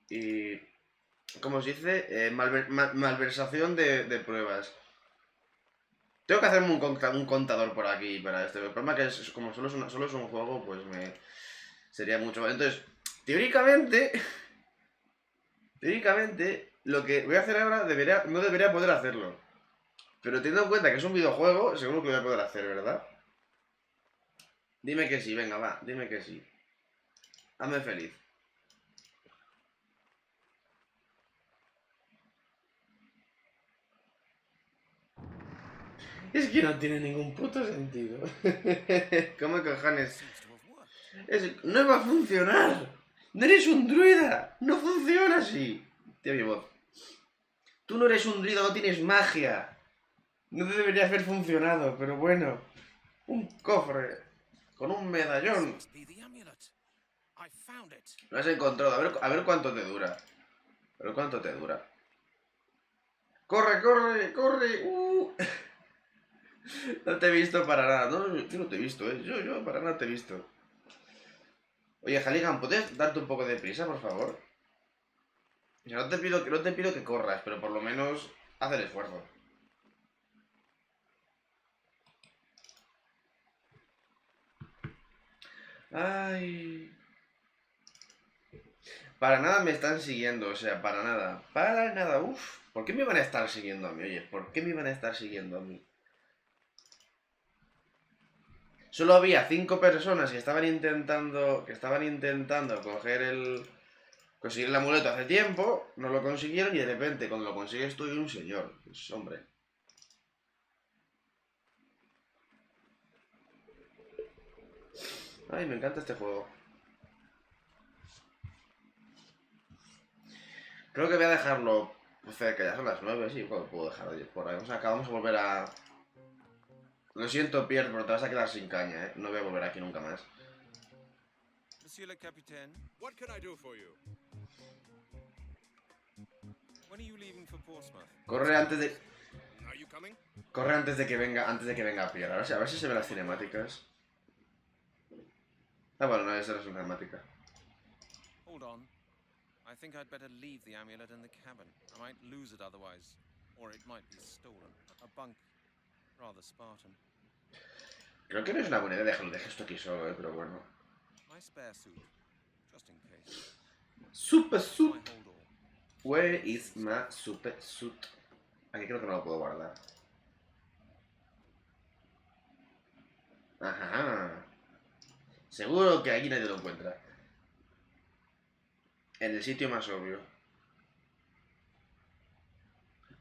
y... ¿Cómo se dice? Malversación de pruebas. Tengo que hacerme un contador por aquí para esto. El problema es que como solo es un juego, pues sería mucho. Entonces, teóricamente, lo que voy a hacer ahora no debería poder hacerlo. Pero teniendo en cuenta que es un videojuego, seguro que lo voy a poder hacer, ¿verdad? Dime que sí, venga, va, dime que sí. Hazme feliz. Es que no tiene ningún puto sentido. ¿Cómo cojones? No va a funcionar. No eres un druida. No funciona así. Tío, mi voz. Tú no eres un druida, no tienes magia. No te debería haber funcionado, pero bueno. Un cofre. Con un medallón. Lo has encontrado. A ver cuánto te dura. A ver cuánto te dura. ¡Corre, corre, corre! No te he visto para nada. No, yo no te he visto, ¿eh? Yo para nada te he visto. Oye, Halligan, ¿puedes darte un poco de prisa, por favor? O sea, no te pido que corras, pero por lo menos haz el esfuerzo. Ay. Para nada me están siguiendo, o sea, para nada. Para nada, uff. ¿Por qué me van a estar siguiendo a mí? Oye, ¿por qué me van a estar siguiendo a mí? Solo había 5 personas que estaban intentando conseguir el amuleto hace tiempo, no lo consiguieron y de repente cuando lo consigues tú y un señor. Pues hombre. Ay, me encanta este juego. Creo que voy a dejarlo cerca, ya son las 9, sí, puedo dejarlo por ahí. O sea, vamos a volver a... Lo siento, Pierre, pero te vas a quedar sin caña, ¿eh? No voy a volver aquí nunca más. Monsieur le Capitaine, What can I do for you? when are you leaving for Portsmouth? Corre antes de... Are you coming? Corre antes de que venga Pierre. A ver si se ven las cinemáticas. Ah, bueno, no, esa no es una cinemática. Hold on. I think I'd better leave the amulet in the cabin. I might lose it otherwise. Or it might be stolen. A bunk. Rather Spartan. Creo que no es una buena idea dejar esto aquí solo, pero bueno. My spare suit. Just in case. Super suit. Where is my super suit? Aquí creo que no lo puedo guardar. Ajá. Seguro que aquí nadie lo encuentra. En el sitio más obvio.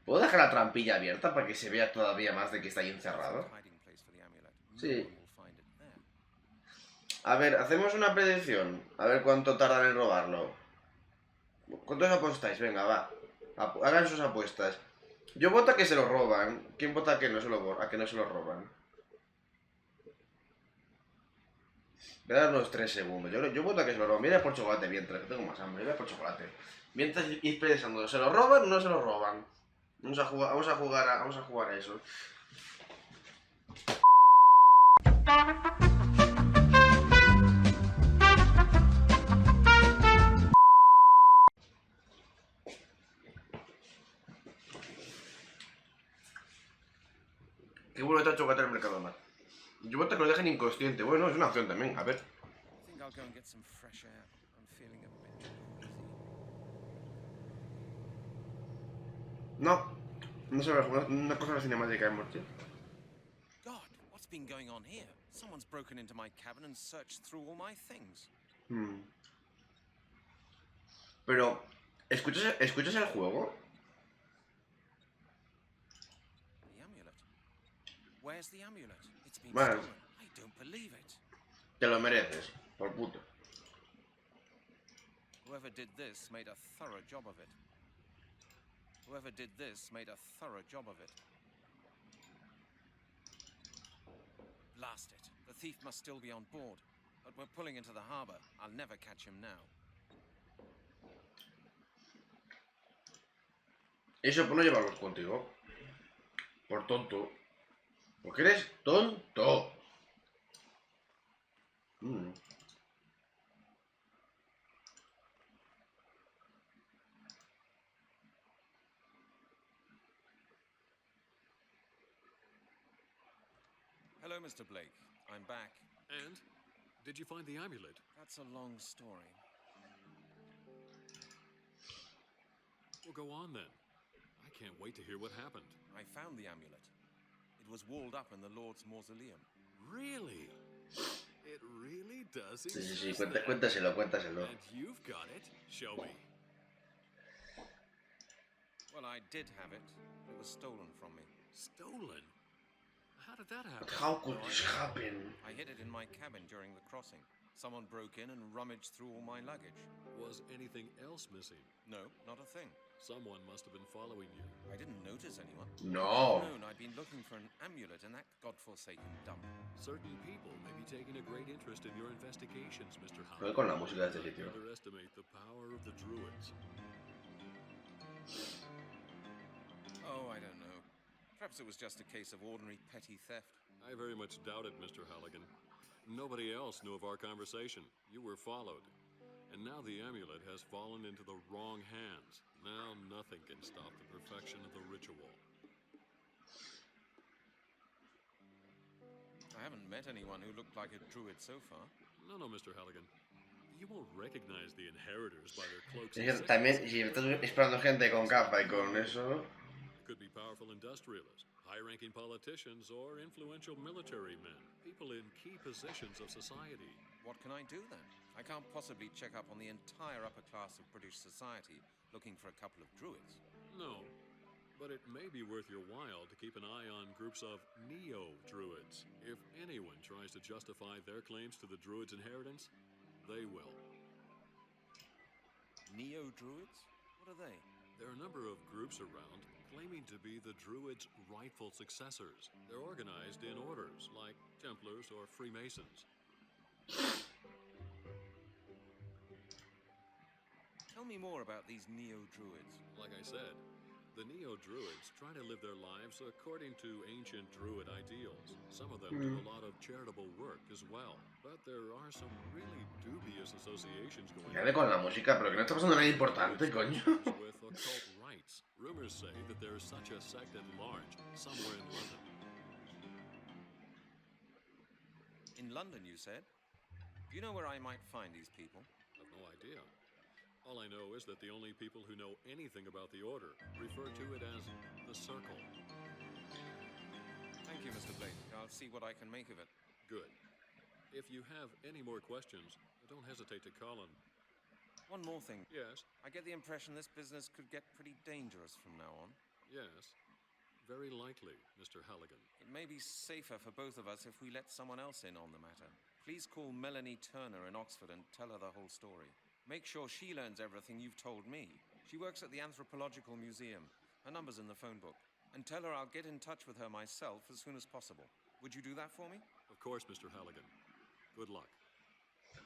¿Puedo dejar la trampilla abierta para que se vea todavía más de que está ahí encerrado? Sí. A ver, hacemos una predicción. A ver cuánto tardan en robarlo. ¿Cuántos apostáis? Venga, va. Hagan sus apuestas. Yo voto a que se lo roban. ¿Quién vota a que no se lo roban? Voy a dar unos 3 segundos. Yo voto a que se lo roban. Voy a ir por chocolate mientras, que tengo más hambre. Voy a ir por chocolate. Mientras ir pensando, ¿se lo roban o no se lo roban? Vamos a jugar a eso. Qué bueno está el chocolate en el mercado más. Yo voto a que lo dejen inconsciente. Bueno, es una opción también. A ver. No se ve una cosa de la cinemática de muerte. God, what's been going on here? Someone's broken into my cabin and searched through all my things. Pero, ¿escuchas el juego? The amulet. Where's the amulet? It's been Bueno, stolen. I don't believe it. te lo mereces, por puto. Whoever did this made a thorough job of it. Whoever did this made a thorough job of it. Blast it. The thief must still be on board. But we're pulling into the harbor. I'll never catch him now. Eso por no llevarlos contigo. Por tonto. Porque eres tonto. Hello, Mr. Blake. I'm back. And? Did you find the amulet? That's a long story. Well, go on then. I can't wait to hear what happened. I found the amulet. It was walled up in the Lord's mausoleum. Really? It really does Sí, exist. cuéntaselo. And you've got it. Show me. Well, I did have it. It was stolen from me. Stolen? How did that happen? How could this happen? I hid it in my cabin during the crossing. Someone broke in and rummaged through all my luggage. Was anything else missing? No, not a thing. Someone must have been following you. I didn't notice anyone. No. I've known I'd been looking for an amulet in that godforsaken dump. Certain people may be taking a great interest in your investigations, Mr. Jugué Howard. con la música de este sitio. Underestimate the power of the Druids. Oh, I don't know. Perhaps it was just a case of ordinary petty theft. I very much doubt it, Mr. Halligan. Nobody else knew of our conversation. You were followed. And now the amulet has fallen into the wrong hands. Now nothing can stop the perfection of the ritual. I haven't met anyone who looked like a druid so far. No, Mr. Halligan. You won't recognize the inheritors by their cloaks Es and que también, sigils. si estás esperando gente con capa y con eso... Could be powerful industrialists, high-ranking politicians, or influential military men. People in key positions of society. What can I do then? I can't possibly check up on the entire upper class of British society looking for a couple of druids. No, but it may be worth your while to keep an eye on groups of neo-druids. If anyone tries to justify their claims to the druids' inheritance, they will. Neo-druids? What are they? There are a number of groups around claiming to be the druids' rightful successors. They're organized in orders, like Templars or Freemasons. Tell me more about these neo-druids. Like I said, the neo-druids try to live their lives according to ancient druid ideals. Some of them do a lot of charitable work as well. But there are some really dubious associations going Dale con la música, pero que no está pasando nada importante, coño. with occult rites. Rumors say that there's such a sect at large somewhere in London. In London, you said? Do you know where I might find these people? I've no idea. All I know is that the only people who know anything about the Order refer to it as the Circle. Thank you, Mr. Blake. I'll see what I can make of it. Good. If you have any more questions, don't hesitate to call him. One more thing. Yes? I get the impression this business could get pretty dangerous from now on. Yes. Very likely, Mr. Halligan. It may be safer for both of us if we let someone else in on the matter. Please call Melanie Turner in Oxford and tell her the whole story. Make sure she learns everything you've told me. She works at the Anthropological Museum. Her number's in the phone book. And tell her I'll get in touch with her myself as soon as possible. Would you do that for me? Of course, Mr. Halligan. Good luck.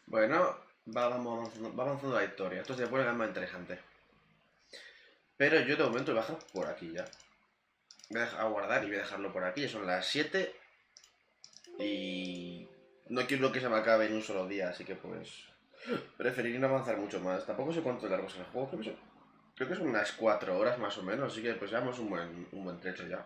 Bueno, va avanzando la historia. Esto se pone más interesante. Pero yo de momento voy a dejar por aquí ya. Voy a dejar a guardar y voy a dejarlo por aquí. Ya son las 7. Y no quiero que se me acabe en un solo día, así que pues preferiría no avanzar mucho más. Tampoco sé cuánto largo es el juego. Creo que son unas 4 horas más o menos, así que pues llevamos un buen trecho ya.